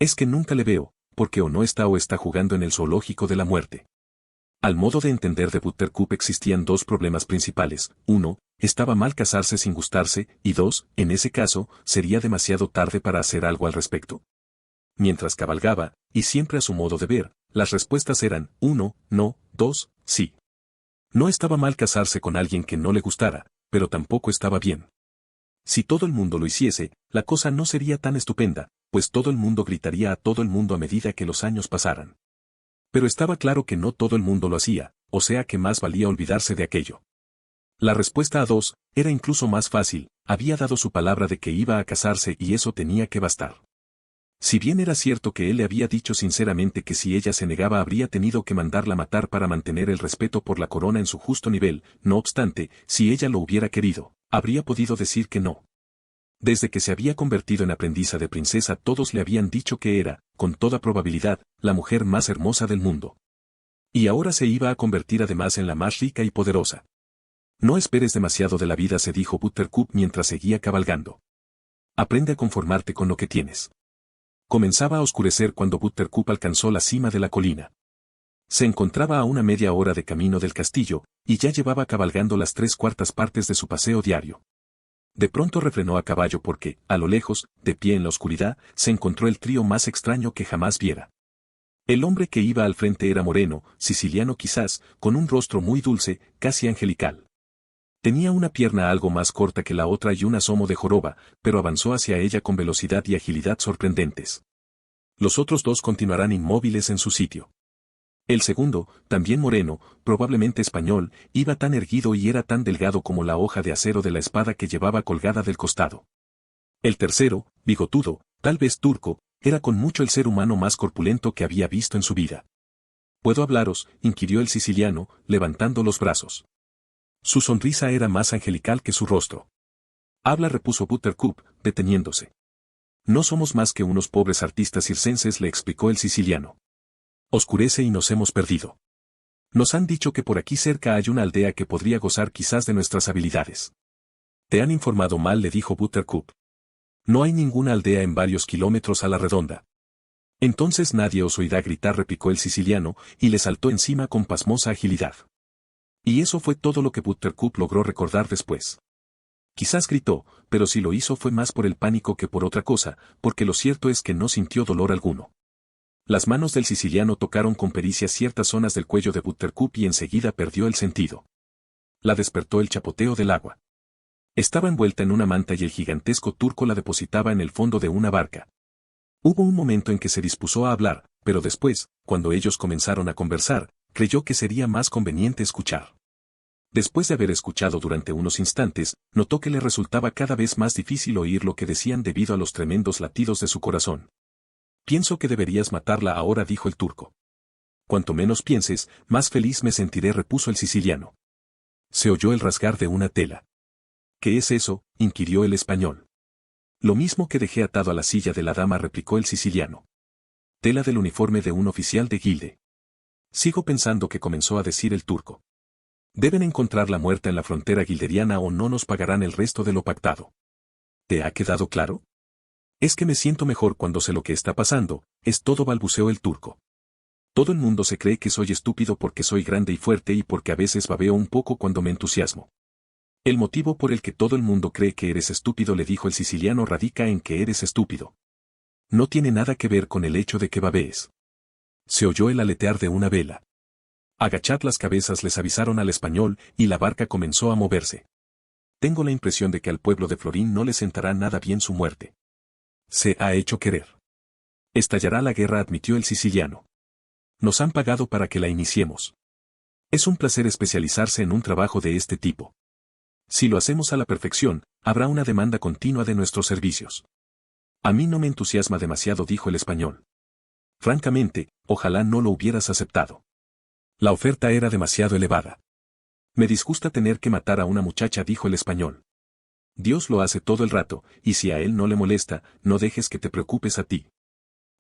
Es que nunca le veo, porque o no está o está jugando en el zoológico de la muerte. Al modo de entender de Buttercup existían 2 problemas principales. 1, estaba mal casarse sin gustarse, y 2, en ese caso, sería demasiado tarde para hacer algo al respecto. Mientras cabalgaba, y siempre a su modo de ver, las respuestas eran 1, no, 2, sí. No estaba mal casarse con alguien que no le gustara, pero tampoco estaba bien. Si todo el mundo lo hiciese, la cosa no sería tan estupenda, pues todo el mundo gritaría a todo el mundo a medida que los años pasaran. Pero estaba claro que no todo el mundo lo hacía, o sea que más valía olvidarse de aquello. La respuesta a 2, era incluso más fácil, había dado su palabra de que iba a casarse y eso tenía que bastar. Si bien era cierto que él le había dicho sinceramente que si ella se negaba habría tenido que mandarla matar para mantener el respeto por la corona en su justo nivel, no obstante, si ella lo hubiera querido, habría podido decir que no. Desde que se había convertido en aprendiza de princesa todos le habían dicho que era, con toda probabilidad, la mujer más hermosa del mundo. Y ahora se iba a convertir además en la más rica y poderosa. No esperes demasiado de la vida, se dijo Buttercup mientras seguía cabalgando. Aprende a conformarte con lo que tienes. Comenzaba a oscurecer cuando Buttercup alcanzó la cima de la colina. Se encontraba a una media hora de camino del castillo, y ya llevaba cabalgando las 3/4 partes de su paseo diario. De pronto refrenó a caballo porque, a lo lejos, de pie en la oscuridad, se encontró el trío más extraño que jamás viera. El hombre que iba al frente era moreno, siciliano quizás, con un rostro muy dulce, casi angelical. Tenía una pierna algo más corta que la otra y un asomo de joroba, pero avanzó hacia ella con velocidad y agilidad sorprendentes. Los otros 2 continuarán inmóviles en su sitio. El segundo, también moreno, probablemente español, iba tan erguido y era tan delgado como la hoja de acero de la espada que llevaba colgada del costado. El tercero, bigotudo, tal vez turco, era con mucho el ser humano más corpulento que había visto en su vida. ¿Puedo hablaros?, inquirió el siciliano, levantando los brazos. Su sonrisa era más angelical que su rostro. Habla, repuso Buttercup, deteniéndose. No somos más que unos pobres artistas circenses, le explicó el siciliano. Oscurece y nos hemos perdido. Nos han dicho que por aquí cerca hay una aldea que podría gozar quizás de nuestras habilidades. Te han informado mal, le dijo Buttercup. No hay ninguna aldea en varios kilómetros a la redonda. Entonces nadie os oirá gritar, replicó el siciliano, y le saltó encima con pasmosa agilidad. Y eso fue todo lo que Buttercup logró recordar después. Quizás gritó, pero si lo hizo fue más por el pánico que por otra cosa, porque lo cierto es que no sintió dolor alguno. Las manos del siciliano tocaron con pericia ciertas zonas del cuello de Buttercup y enseguida perdió el sentido. La despertó el chapoteo del agua. Estaba envuelta en una manta y el gigantesco turco la depositaba en el fondo de una barca. Hubo un momento en que se dispuso a hablar, pero después, cuando ellos comenzaron a conversar, creyó que sería más conveniente escuchar. Después de haber escuchado durante unos instantes, notó que le resultaba cada vez más difícil oír lo que decían debido a los tremendos latidos de su corazón. Pienso que deberías matarla ahora, dijo el turco. Cuanto menos pienses, más feliz me sentiré, repuso el siciliano. Se oyó el rasgar de una tela. ¿Qué es eso?, inquirió el español. Lo mismo que dejé atado a la silla de la dama, replicó el siciliano. Tela del uniforme de un oficial de Gilde. Sigo pensando que, comenzó a decir el turco. Deben encontrarla muerta en la frontera guilderiana o no nos pagarán el resto de lo pactado. ¿Te ha quedado claro? Es que me siento mejor cuando sé lo que está pasando, es todo, balbuceó el turco. Todo el mundo se cree que soy estúpido porque soy grande y fuerte y porque a veces babeo un poco cuando me entusiasmo. El motivo por el que todo el mundo cree que eres estúpido, le dijo el siciliano, radica en que eres estúpido. No tiene nada que ver con el hecho de que babees. Se oyó el aletear de una vela. Agachad las cabezas, les avisaron al español, y la barca comenzó a moverse. Tengo la impresión de que al pueblo de Florín no le sentará nada bien su muerte. Se ha hecho querer. Estallará la guerra, admitió el siciliano. Nos han pagado para que la iniciemos. Es un placer especializarse en un trabajo de este tipo. Si lo hacemos a la perfección, habrá una demanda continua de nuestros servicios. A mí no me entusiasma demasiado, dijo el español. Francamente, ojalá no lo hubieras aceptado. La oferta era demasiado elevada. Me disgusta tener que matar a una muchacha, dijo el español. Dios lo hace todo el rato, y si a él no le molesta, no dejes que te preocupes a ti.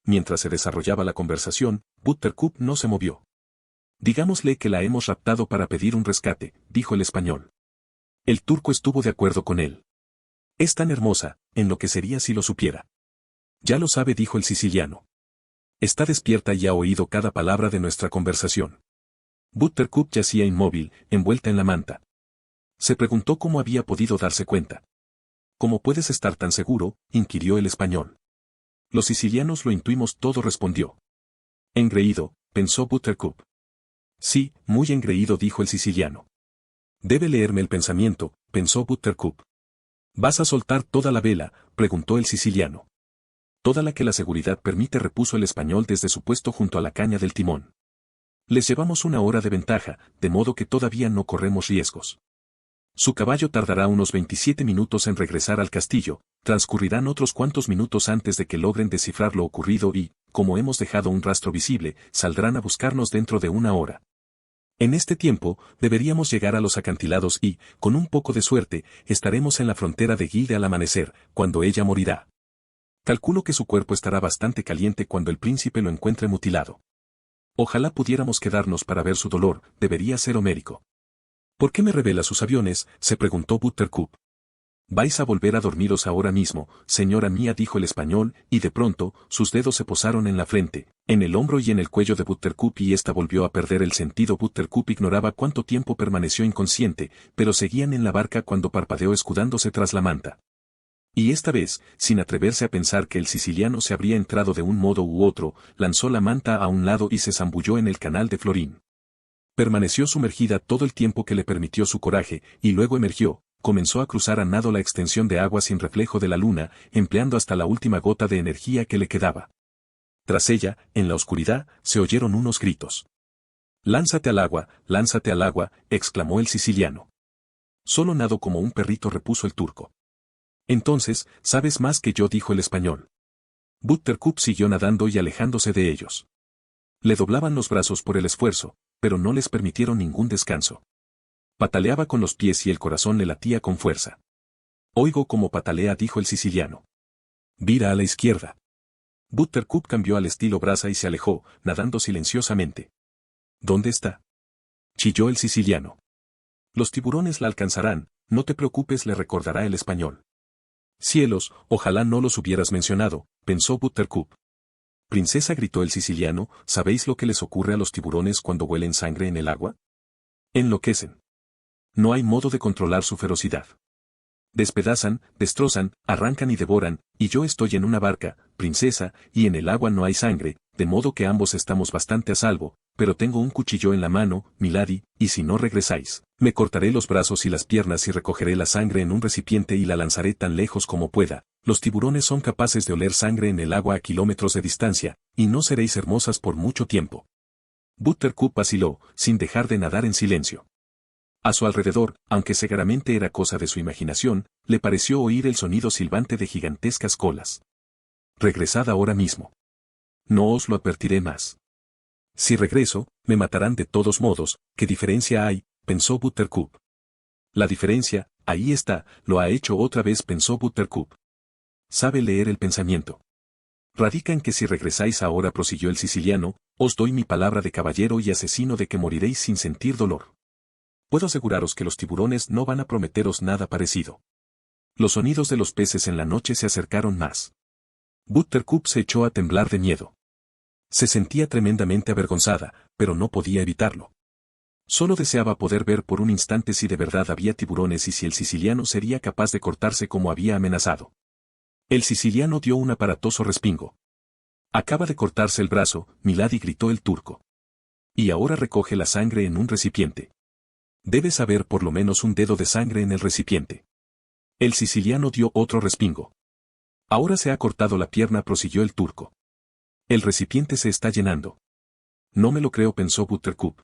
Mientras se desarrollaba la conversación, Buttercup no se movió. Digámosle que la hemos raptado para pedir un rescate, dijo el español. El turco estuvo de acuerdo con él. Es tan hermosa, enloquecería si lo supiera. Ya lo sabe, dijo el siciliano. Está despierta y ha oído cada palabra de nuestra conversación. Buttercup yacía inmóvil, envuelta en la manta. Se preguntó cómo había podido darse cuenta. ¿Cómo puedes estar tan seguro?, inquirió el español. Los sicilianos lo intuimos todo, respondió. Engreído, pensó Buttercup. Sí, muy engreído, dijo el siciliano. Debe leerme el pensamiento, pensó Buttercup. ¿Vas a soltar toda la vela?, preguntó el siciliano. Toda la que la seguridad permite, repuso el español desde su puesto junto a la caña del timón. Les llevamos una hora de ventaja, de modo que todavía no corremos riesgos. Su caballo tardará unos 27 minutos en regresar al castillo, transcurrirán otros cuantos minutos antes de que logren descifrar lo ocurrido y, como hemos dejado un rastro visible, saldrán a buscarnos dentro de una hora. En este tiempo, deberíamos llegar a los acantilados y, con un poco de suerte, estaremos en la frontera de Gilde al amanecer, cuando ella morirá. Calculo que su cuerpo estará bastante caliente cuando el príncipe lo encuentre mutilado. Ojalá pudiéramos quedarnos para ver su dolor, debería ser homérico. ¿Por qué me revela sus aviones?, se preguntó Buttercup. Vais a volver a dormiros ahora mismo, señora mía, dijo el español, y de pronto, sus dedos se posaron en la frente, en el hombro y en el cuello de Buttercup y ésta volvió a perder el sentido. Buttercup ignoraba cuánto tiempo permaneció inconsciente, pero seguían en la barca cuando parpadeó escudándose tras la manta. Y esta vez, sin atreverse a pensar que el siciliano se habría entrado de un modo u otro, lanzó la manta a un lado y se zambulló en el canal de Florín. Permaneció sumergida todo el tiempo que le permitió su coraje, y luego emergió, comenzó a cruzar a nado la extensión de agua sin reflejo de la luna, empleando hasta la última gota de energía que le quedaba. Tras ella, en la oscuridad, se oyeron unos gritos. lánzate al agua, exclamó el siciliano. Solo nado como un perrito, repuso el turco. Entonces, sabes más que yo, dijo el español. Buttercup siguió nadando y alejándose de ellos. Le doblaban los brazos por el esfuerzo, pero no les permitieron ningún descanso. Pataleaba con los pies y el corazón le latía con fuerza. Oigo cómo patalea, dijo el siciliano. Vira a la izquierda. Buttercup cambió al estilo brasa y se alejó, nadando silenciosamente. ¿Dónde está? Chilló el siciliano. Los tiburones la alcanzarán, no te preocupes, le recordará el español. Cielos, ojalá no los hubieras mencionado, pensó Buttercup. Princesa, gritó el siciliano, ¿sabéis lo que les ocurre a los tiburones cuando huelen sangre en el agua? Enloquecen. No hay modo de controlar su ferocidad. Despedazan, destrozan, arrancan y devoran, y yo estoy en una barca, princesa, y en el agua no hay sangre, de modo que ambos estamos bastante a salvo, pero tengo un cuchillo en la mano, milady, y si no regresáis, me cortaré los brazos y las piernas y recogeré la sangre en un recipiente y la lanzaré tan lejos como pueda. Los tiburones son capaces de oler sangre en el agua a kilómetros de distancia, y no seréis hermosas por mucho tiempo. Buttercup vaciló, sin dejar de nadar en silencio. A su alrededor, aunque seguramente era cosa de su imaginación, le pareció oír el sonido silbante de gigantescas colas. Regresad ahora mismo. No os lo advertiré más. Si regreso, me matarán de todos modos, ¿qué diferencia hay?, pensó Buttercup. La diferencia, ahí está, lo ha hecho otra vez, pensó Buttercup. Sabe leer el pensamiento. Radica en que si regresáis ahora, prosiguió el siciliano, os doy mi palabra de caballero y asesino de que moriréis sin sentir dolor. Puedo aseguraros que los tiburones no van a prometeros nada parecido. Los sonidos de los peces en la noche se acercaron más. Buttercup se echó a temblar de miedo. Se sentía tremendamente avergonzada, pero no podía evitarlo. Solo deseaba poder ver por un instante si de verdad había tiburones y si el siciliano sería capaz de cortarse como había amenazado. El siciliano dio un aparatoso respingo. Acaba de cortarse el brazo, milady, gritó el turco. Y ahora recoge la sangre en un recipiente. Debes haber por lo menos un dedo de sangre en el recipiente. El siciliano dio otro respingo. Ahora se ha cortado la pierna, prosiguió el turco. El recipiente se está llenando. No me lo creo, pensó Buttercup.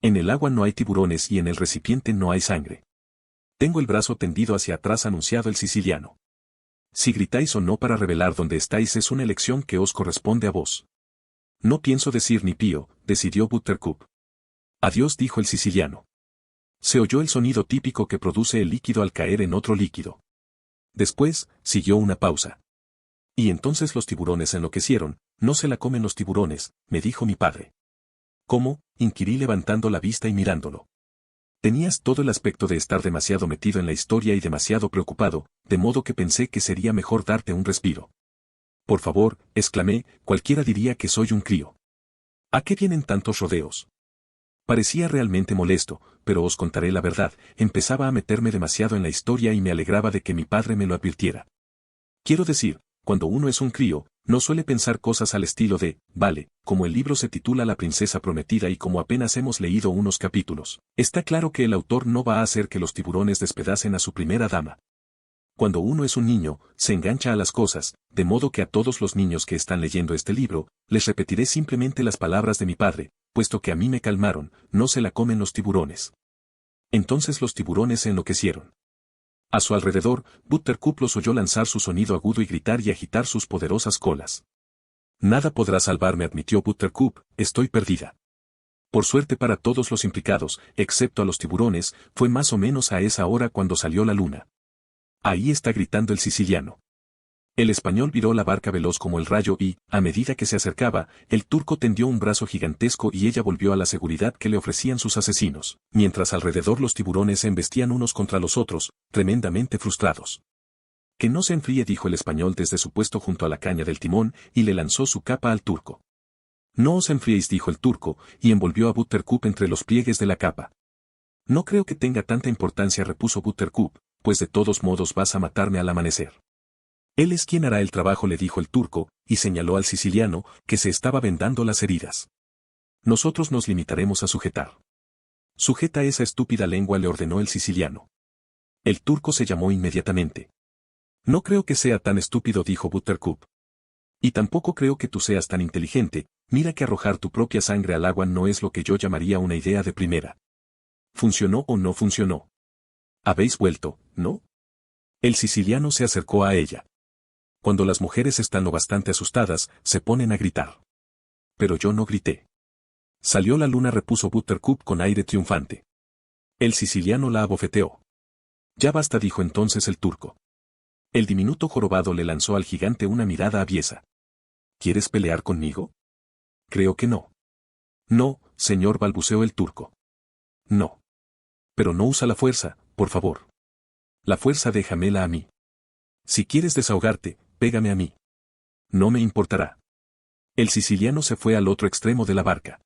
En el agua no hay tiburones y en el recipiente no hay sangre. Tengo el brazo tendido hacia atrás, anunciado el siciliano. Si gritáis o no para revelar dónde estáis es una elección que os corresponde a vos. No pienso decir ni pío, decidió Buttercup. Adiós, dijo el siciliano. Se oyó el sonido típico que produce el líquido al caer en otro líquido. Después, siguió una pausa. Y entonces los tiburones enloquecieron. No se la comen los tiburones, me dijo mi padre. ¿Cómo?, inquirí levantando la vista y mirándolo. Tenías todo el aspecto de estar demasiado metido en la historia y demasiado preocupado, de modo que pensé que sería mejor darte un respiro. Por favor, exclamé, cualquiera diría que soy un crío. ¿A qué vienen tantos rodeos? Parecía realmente molesto, pero os contaré la verdad, empezaba a meterme demasiado en la historia y me alegraba de que mi padre me lo advirtiera. Quiero decir, cuando uno es un crío, no suele pensar cosas al estilo de, vale, como el libro se titula La princesa prometida y como apenas hemos leído unos capítulos, está claro que el autor no va a hacer que los tiburones despedacen a su primera dama. Cuando uno es un niño, se engancha a las cosas, de modo que a todos los niños que están leyendo este libro, les repetiré simplemente las palabras de mi padre, puesto que a mí me calmaron, no se la comen los tiburones. Entonces los tiburones se enloquecieron. A su alrededor, Buttercup los oyó lanzar su sonido agudo y gritar y agitar sus poderosas colas. Nada podrá salvarme, admitió Buttercup, estoy perdida. Por suerte para todos los implicados, excepto a los tiburones, fue más o menos a esa hora cuando salió la luna. Ahí está, gritando el siciliano. El español viró la barca veloz como el rayo y, a medida que se acercaba, el turco tendió un brazo gigantesco y ella volvió a la seguridad que le ofrecían sus asesinos, mientras alrededor los tiburones se embestían unos contra los otros, tremendamente frustrados. Que no se enfríe, dijo el español desde su puesto junto a la caña del timón, y le lanzó su capa al turco. No os enfriéis, dijo el turco, y envolvió a Buttercup entre los pliegues de la capa. No creo que tenga tanta importancia, repuso Buttercup, pues de todos modos vas a matarme al amanecer. Él es quien hará el trabajo, le dijo el turco, y señaló al siciliano, que se estaba vendando las heridas. Nosotros nos limitaremos a sujetar. Sujeta esa estúpida lengua, le ordenó el siciliano. El turco se llamó inmediatamente. No creo que sea tan estúpido, dijo Buttercup. Y tampoco creo que tú seas tan inteligente, mira que arrojar tu propia sangre al agua no es lo que yo llamaría una idea de primera. ¿Funcionó o no funcionó? Habéis vuelto, ¿no? El siciliano se acercó a ella. Cuando las mujeres están lo bastante asustadas, se ponen a gritar. Pero yo no grité. Salió la luna, repuso Buttercup con aire triunfante. El siciliano la abofeteó. Ya basta, dijo entonces el turco. El diminuto jorobado le lanzó al gigante una mirada aviesa. ¿Quieres pelear conmigo? Creo que no. No, señor, balbuceó el turco. No. Pero no usa la fuerza, por favor. La fuerza déjamela a mí. Si quieres desahogarte, pégame a mí. No me importará. El siciliano se fue al otro extremo de la barca.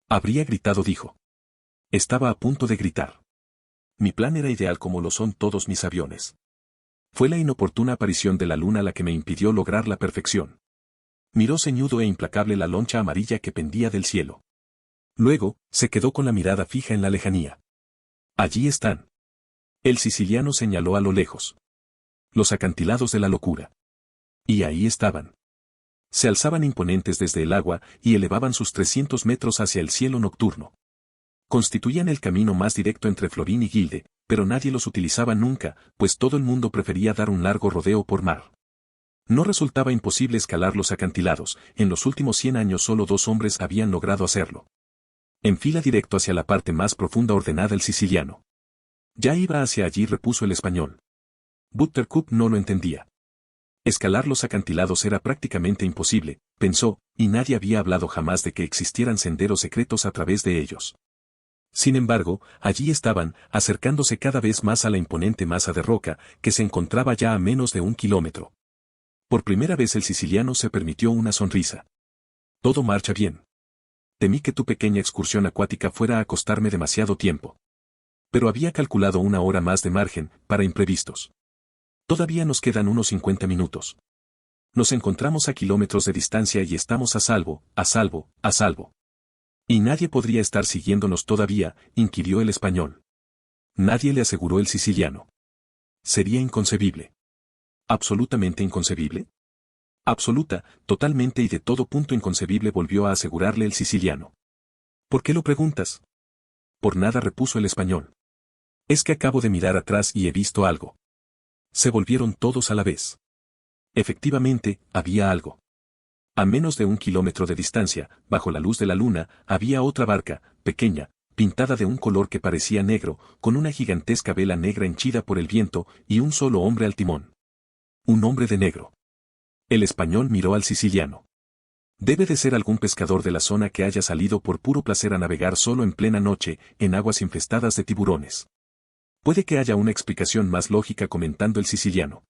Habría gritado, dijo. Estaba a punto de gritar. Mi plan era ideal como lo son todos mis aviones. Fue la inoportuna aparición de la luna la que me impidió lograr la perfección. Miró ceñudo e implacable la loncha amarilla que pendía del cielo. Luego, se quedó con la mirada fija en la lejanía. Allí están. El siciliano señaló a lo lejos. Los acantilados de la locura. Y ahí estaban. Se alzaban imponentes desde el agua y elevaban sus 300 metros hacia el cielo nocturno. Constituían el camino más directo entre Florín y Gilde, pero nadie los utilizaba nunca, pues todo el mundo prefería dar un largo rodeo por mar. No resultaba imposible escalar los acantilados, en los últimos 100 años solo 2 hombres habían logrado hacerlo. En fila directo hacia la parte más profunda ordenada el siciliano. Ya iba hacia allí, repuso el español. Buttercup no lo entendía. Escalar los acantilados era prácticamente imposible, pensó, y nadie había hablado jamás de que existieran senderos secretos a través de ellos. Sin embargo, allí estaban, acercándose cada vez más a la imponente masa de roca, que se encontraba ya a menos de 1 kilómetro. Por primera vez el siciliano se permitió una sonrisa. Todo marcha bien. Temí que tu pequeña excursión acuática fuera a costarme demasiado tiempo. Pero había calculado 1 hora más de margen, para imprevistos. Todavía nos quedan unos 50 minutos. Nos encontramos a kilómetros de distancia y estamos a salvo, a salvo, a salvo. ¿Y nadie podría estar siguiéndonos todavía?, inquirió el español. Nadie, le aseguró el siciliano. Sería inconcebible. ¿Absolutamente inconcebible? Absoluta, totalmente y de todo punto inconcebible, volvió a asegurarle el siciliano. ¿Por qué lo preguntas? Por nada, repuso el español. Es que acabo de mirar atrás y he visto algo. Se volvieron todos a la vez. Efectivamente, había algo. A menos de 1 kilómetro de distancia, bajo la luz de la luna, había otra barca, pequeña, pintada de un color que parecía negro, con una gigantesca vela negra henchida por el viento, y un solo hombre al timón. Un hombre de negro. El español miró al siciliano. Debe de ser algún pescador de la zona que haya salido por puro placer a navegar solo en plena noche, en aguas infestadas de tiburones. Puede que haya una explicación más lógica, comentando el siciliano.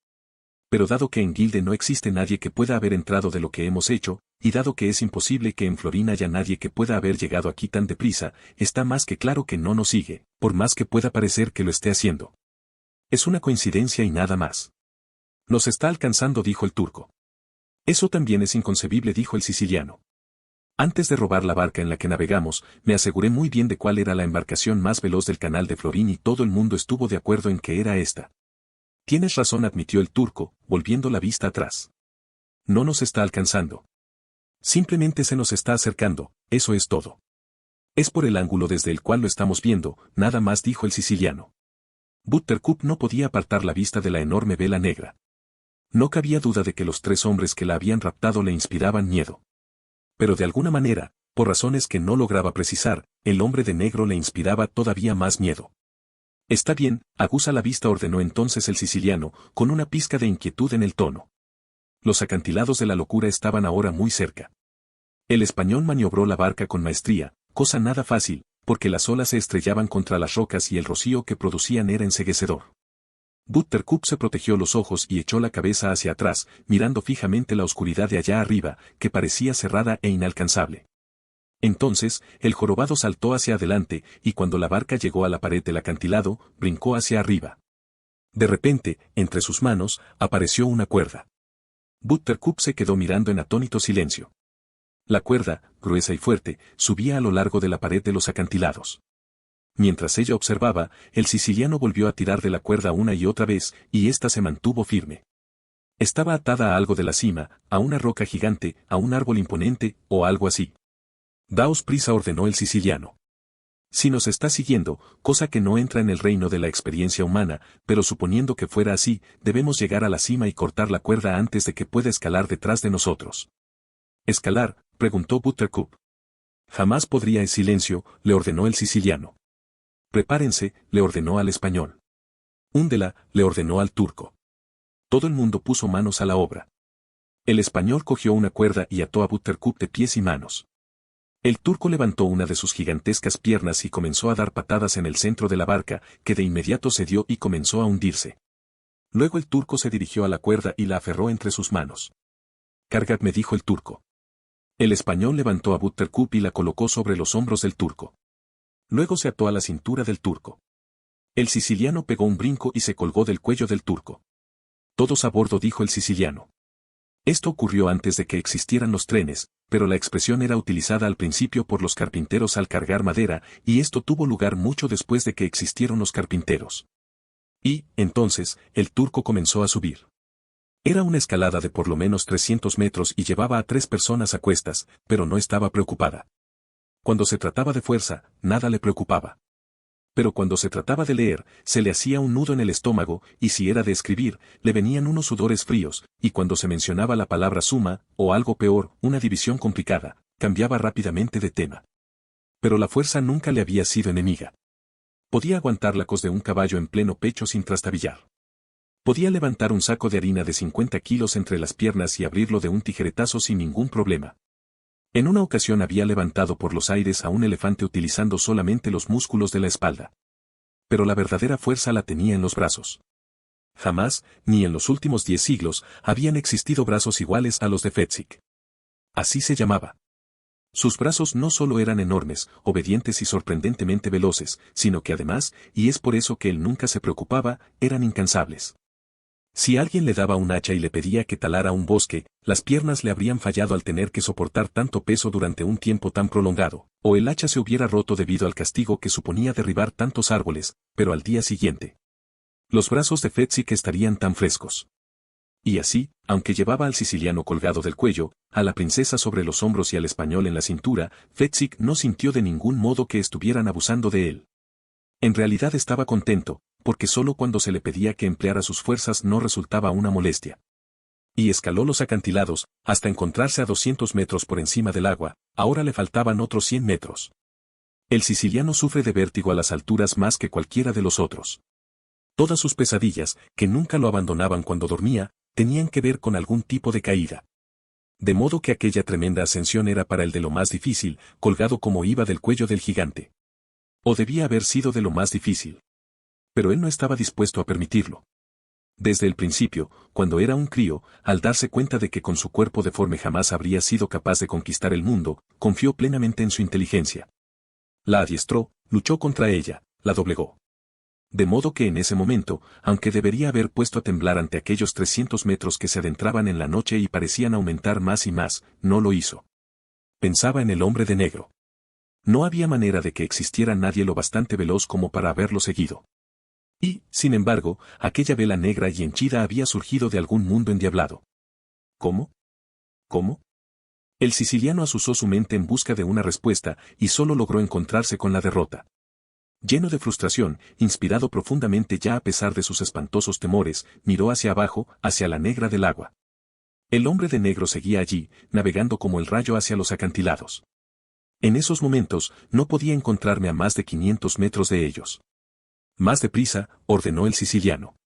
Pero dado que en Gilde no existe nadie que pueda haber entrado de lo que hemos hecho, y dado que es imposible que en Florín haya nadie que pueda haber llegado aquí tan deprisa, está más que claro que no nos sigue, por más que pueda parecer que lo esté haciendo. Es una coincidencia y nada más. Nos está alcanzando, dijo el turco. Eso también es inconcebible, dijo el siciliano. Antes de robar la barca en la que navegamos, me aseguré muy bien de cuál era la embarcación más veloz del canal de Florín y todo el mundo estuvo de acuerdo en que era esta. Tienes razón, admitió el turco, volviendo la vista atrás. No nos está alcanzando. Simplemente se nos está acercando, eso es todo. Es por el ángulo desde el cual lo estamos viendo, nada más, dijo el siciliano. Buttercup no podía apartar la vista de la enorme vela negra. No cabía duda de que los 3 hombres que la habían raptado le inspiraban miedo. Pero de alguna manera, por razones que no lograba precisar, el hombre de negro le inspiraba todavía más miedo. Está bien, aguza la vista, ordenó entonces el siciliano, con una pizca de inquietud en el tono. Los acantilados de la locura estaban ahora muy cerca. El español maniobró la barca con maestría, cosa nada fácil, porque las olas se estrellaban contra las rocas y el rocío que producían era enceguecedor. Buttercup se protegió los ojos y echó la cabeza hacia atrás, mirando fijamente la oscuridad de allá arriba, que parecía cerrada e inalcanzable. Entonces, el jorobado saltó hacia adelante, y cuando la barca llegó a la pared del acantilado, brincó hacia arriba. De repente, entre sus manos, apareció una cuerda. Buttercup se quedó mirando en atónito silencio. La cuerda, gruesa y fuerte, subía a lo largo de la pared de los acantilados. Mientras ella observaba, el siciliano volvió a tirar de la cuerda una y otra vez, y ésta se mantuvo firme. Estaba atada a algo de la cima, a una roca gigante, a un árbol imponente, o algo así. Daos prisa, ordenó el siciliano. Si nos está siguiendo, cosa que no entra en el reino de la experiencia humana, pero suponiendo que fuera así, debemos llegar a la cima y cortar la cuerda antes de que pueda escalar detrás de nosotros. ¿Escalar?, preguntó Buttercup. Jamás podría, en silencio, le ordenó el siciliano. Prepárense, le ordenó al español. Húndela, le ordenó al turco. Todo el mundo puso manos a la obra. El español cogió una cuerda y ató a Buttercup de pies y manos. El turco levantó una de sus gigantescas piernas y comenzó a dar patadas en el centro de la barca, que de inmediato cedió y comenzó a hundirse. Luego el turco se dirigió a la cuerda y la aferró entre sus manos. «Cargad», me dijo el turco. El español levantó a Buttercup y la colocó sobre los hombros del turco. Luego se ató a la cintura del turco. El siciliano pegó un brinco y se colgó del cuello del turco. «Todos a bordo», dijo el siciliano. Esto ocurrió antes de que existieran los trenes, pero la expresión era utilizada al principio por los carpinteros al cargar madera, y esto tuvo lugar mucho después de que existieron los carpinteros. Y, entonces, el turco comenzó a subir. Era una escalada de por lo menos 300 metros y llevaba a 3 personas a cuestas, pero no estaba preocupada. Cuando se trataba de fuerza, nada le preocupaba. Pero cuando se trataba de leer, se le hacía un nudo en el estómago, y si era de escribir, le venían unos sudores fríos, y cuando se mencionaba la palabra suma, o algo peor, una división complicada, cambiaba rápidamente de tema. Pero la fuerza nunca le había sido enemiga. Podía aguantar la cos de un caballo en pleno pecho sin trastabillar. Podía levantar un saco de harina de 50 kilos entre las piernas y abrirlo de un tijeretazo sin ningún problema. En una ocasión había levantado por los aires a un elefante utilizando solamente los músculos de la espalda. Pero la verdadera fuerza la tenía en los brazos. Jamás, ni en los últimos 10 siglos, habían existido brazos iguales a los de Fetzik. Así se llamaba. Sus brazos no solo eran enormes, obedientes y sorprendentemente veloces, sino que además, y es por eso que él nunca se preocupaba, eran incansables. Si alguien le daba un hacha y le pedía que talara un bosque, las piernas le habrían fallado al tener que soportar tanto peso durante un tiempo tan prolongado, o el hacha se hubiera roto debido al castigo que suponía derribar tantos árboles, pero al día siguiente, los brazos de Fetzik estarían tan frescos. Y así, aunque llevaba al siciliano colgado del cuello, a la princesa sobre los hombros y al español en la cintura, Fetzik no sintió de ningún modo que estuvieran abusando de él. En realidad estaba contento, porque solo cuando se le pedía que empleara sus fuerzas no resultaba una molestia. Y escaló los acantilados, hasta encontrarse a 200 metros por encima del agua, ahora le faltaban otros 100 metros. El siciliano sufre de vértigo a las alturas más que cualquiera de los otros. Todas sus pesadillas, que nunca lo abandonaban cuando dormía, tenían que ver con algún tipo de caída. De modo que aquella tremenda ascensión era para él de lo más difícil, colgado como iba del cuello del gigante. O debía haber sido de lo más difícil. Pero él no estaba dispuesto a permitirlo. Desde el principio, cuando era un crío, al darse cuenta de que con su cuerpo deforme jamás habría sido capaz de conquistar el mundo, confió plenamente en su inteligencia. La adiestró, luchó contra ella, la doblegó. De modo que en ese momento, aunque debería haber puesto a temblar ante aquellos 300 metros que se adentraban en la noche y parecían aumentar más y más, no lo hizo. Pensaba en el hombre de negro. No había manera de que existiera nadie lo bastante veloz como para haberlo seguido. Y, sin embargo, aquella vela negra y henchida había surgido de algún mundo endiablado. ¿Cómo? ¿Cómo? El siciliano azuzó su mente en busca de una respuesta y solo logró encontrarse con la derrota. Lleno de frustración, inspirado profundamente ya a pesar de sus espantosos temores, miró hacia abajo, hacia la negra del agua. El hombre de negro seguía allí, navegando como el rayo hacia los acantilados. En esos momentos, no podía encontrarme a más de 500 metros de ellos. Más deprisa, ordenó el siciliano.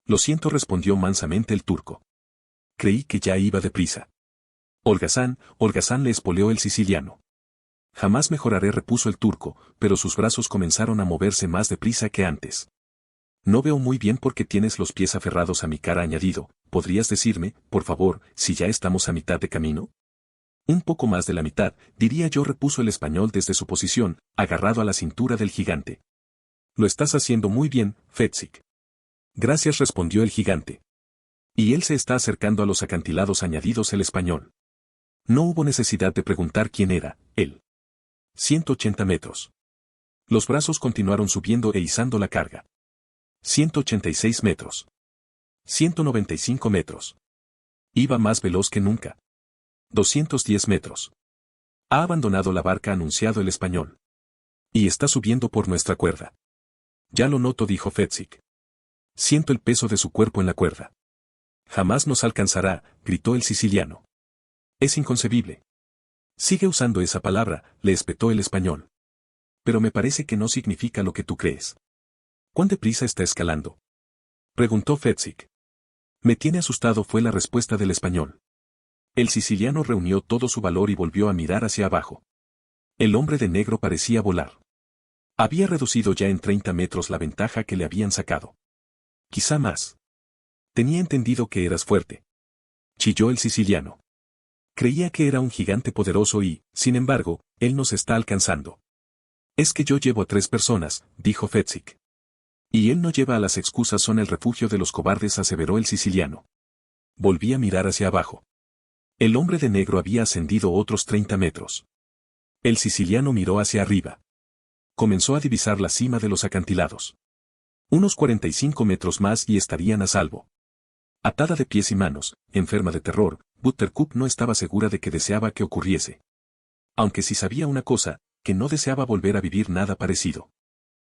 Lo siento, respondió mansamente el turco. Creí que ya iba deprisa. Holgazán, holgazán, le espoleó el siciliano. Jamás mejoraré, repuso el turco, pero sus brazos comenzaron a moverse más deprisa que antes. No veo muy bien por qué tienes los pies aferrados a mi cara, añadido. ¿Podrías decirme, por favor, si ya estamos a mitad de camino? Un poco más de la mitad, diría yo, repuso el español desde su posición, agarrado a la cintura del gigante. Lo estás haciendo muy bien, Fetzik. Gracias, respondió el gigante. Y él se está acercando a los acantilados, añadidos el español. No hubo necesidad de preguntar quién era, él. 180 metros. Los brazos continuaron subiendo e izando la carga. 186 metros. 195 metros. Iba más veloz que nunca. 210 metros. Ha abandonado la barca, anunciado el español. Y está subiendo por nuestra cuerda. Ya lo noto, dijo Fetzik. Siento el peso de su cuerpo en la cuerda. Jamás nos alcanzará, gritó el siciliano. Es inconcebible. Sigue usando esa palabra, le espetó el español. Pero me parece que no significa lo que tú crees. ¿Cuán deprisa está escalando? Preguntó Fetzik. Me tiene asustado, fue la respuesta del español. El siciliano reunió todo su valor y volvió a mirar hacia abajo. El hombre de negro parecía volar. Había reducido ya en 30 metros la ventaja que le habían sacado. Quizá más. Tenía entendido que eras fuerte. Chilló el siciliano. Creía que era un gigante poderoso y, sin embargo, él nos está alcanzando. Es que yo llevo a 3 personas, dijo Fetzik. Y él no lleva a las excusas, son el refugio de los cobardes, aseveró el siciliano. Volví a mirar hacia abajo. El hombre de negro había ascendido otros 30 metros. El siciliano miró hacia arriba. Comenzó a divisar la cima de los acantilados. Unos 45 metros más y estarían a salvo. Atada de pies y manos, enferma de terror, Buttercup no estaba segura de que deseaba que ocurriese. Aunque sí sabía una cosa, que no deseaba volver a vivir nada parecido.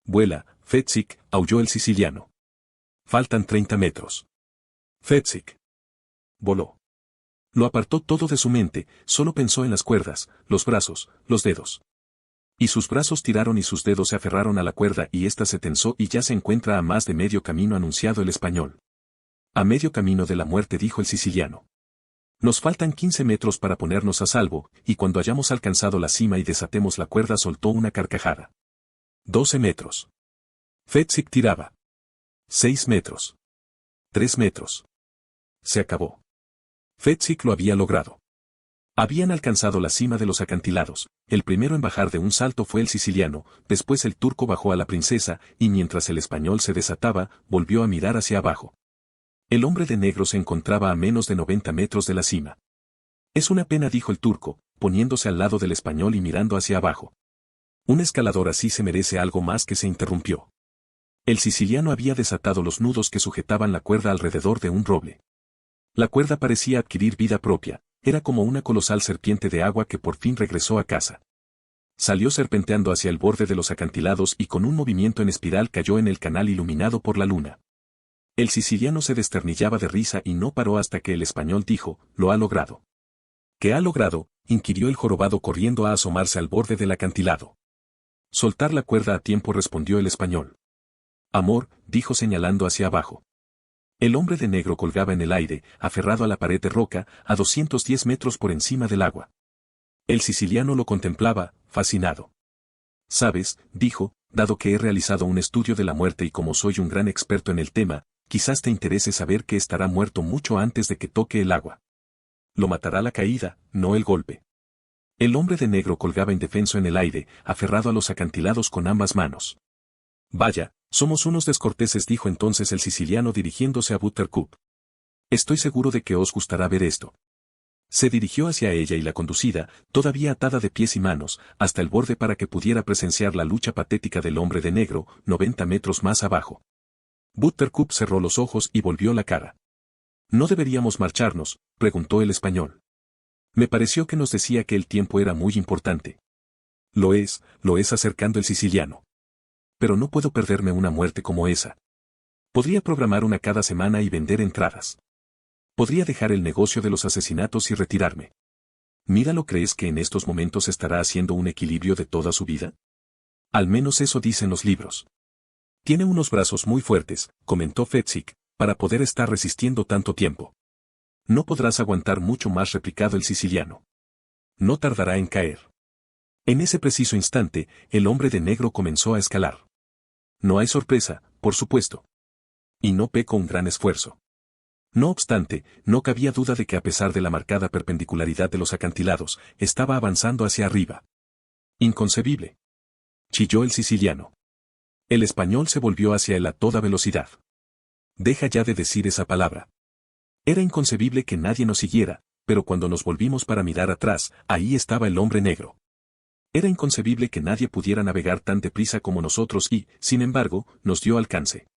Vuela, Fetzik, aulló el siciliano. Faltan 30 metros. Fetzik. Voló. Lo apartó todo de su mente, solo pensó en las cuerdas, los brazos, los dedos. Y sus brazos tiraron y sus dedos se aferraron a la cuerda y ésta se tensó y ya se encuentra a más de medio camino, anunciado el español. A medio camino de la muerte, dijo el siciliano. Nos faltan 15 metros para ponernos a salvo, y cuando hayamos alcanzado la cima y desatemos la cuerda, soltó una carcajada. 12 metros. Fetzik tiraba. 6 metros. 3 metros. Se acabó. Fetzik lo había logrado. Habían alcanzado la cima de los acantilados. El primero en bajar de un salto fue el siciliano, después el turco bajó a la princesa, y mientras el español se desataba, volvió a mirar hacia abajo. El hombre de negro se encontraba a menos de 90 metros de la cima. Es una pena, dijo el turco, poniéndose al lado del español y mirando hacia abajo. Un escalador así se merece algo más. Que se interrumpió. El siciliano había desatado los nudos que sujetaban la cuerda alrededor de un roble. La cuerda parecía adquirir vida propia, era como una colosal serpiente de agua que por fin regresó a casa. Salió serpenteando hacia el borde de los acantilados y con un movimiento en espiral cayó en el canal iluminado por la luna. El siciliano se desternillaba de risa y no paró hasta que el español dijo, lo ha logrado. ¿Qué ha logrado?, inquirió el jorobado corriendo a asomarse al borde del acantilado. Soltar la cuerda a tiempo, respondió el español. Amor, dijo señalando hacia abajo. El hombre de negro colgaba en el aire, aferrado a la pared de roca, a 210 metros por encima del agua. El siciliano lo contemplaba, fascinado. Sabes, dijo, dado que he realizado un estudio de la muerte y como soy un gran experto en el tema, quizás te interese saber que estará muerto mucho antes de que toque el agua. Lo matará la caída, no el golpe. El hombre de negro colgaba indefenso en el aire, aferrado a los acantilados con ambas manos. Vaya, somos unos descorteses, dijo entonces el siciliano dirigiéndose a Buttercup. Estoy seguro de que os gustará ver esto. Se dirigió hacia ella y la conducida, todavía atada de pies y manos, hasta el borde para que pudiera presenciar la lucha patética del hombre de negro, 90 metros más abajo. Buttercup cerró los ojos y volvió la cara. ¿No deberíamos marcharnos?, preguntó el español. Me pareció que nos decía que el tiempo era muy importante. Lo es, acercando el siciliano. Pero no puedo perderme una muerte como esa. Podría programar una cada semana y vender entradas. Podría dejar el negocio de los asesinatos y retirarme. Míralo, ¿crees que en estos momentos estará haciendo un equilibrio de toda su vida? Al menos eso dicen los libros. Tiene unos brazos muy fuertes, comentó Fetzik, para poder estar resistiendo tanto tiempo. No podrás aguantar mucho más, replicado el siciliano. No tardará en caer. En ese preciso instante, el hombre de negro comenzó a escalar. No hay sorpresa, por supuesto. Y no pecó un gran esfuerzo. No obstante, no cabía duda de que a pesar de la marcada perpendicularidad de los acantilados, estaba avanzando hacia arriba. Inconcebible. Chilló el siciliano. El español se volvió hacia él a toda velocidad. Deja ya de decir esa palabra. Era inconcebible que nadie nos siguiera, pero cuando nos volvimos para mirar atrás, ahí estaba el hombre negro. Era inconcebible que nadie pudiera navegar tan deprisa como nosotros y, sin embargo, nos dio alcance.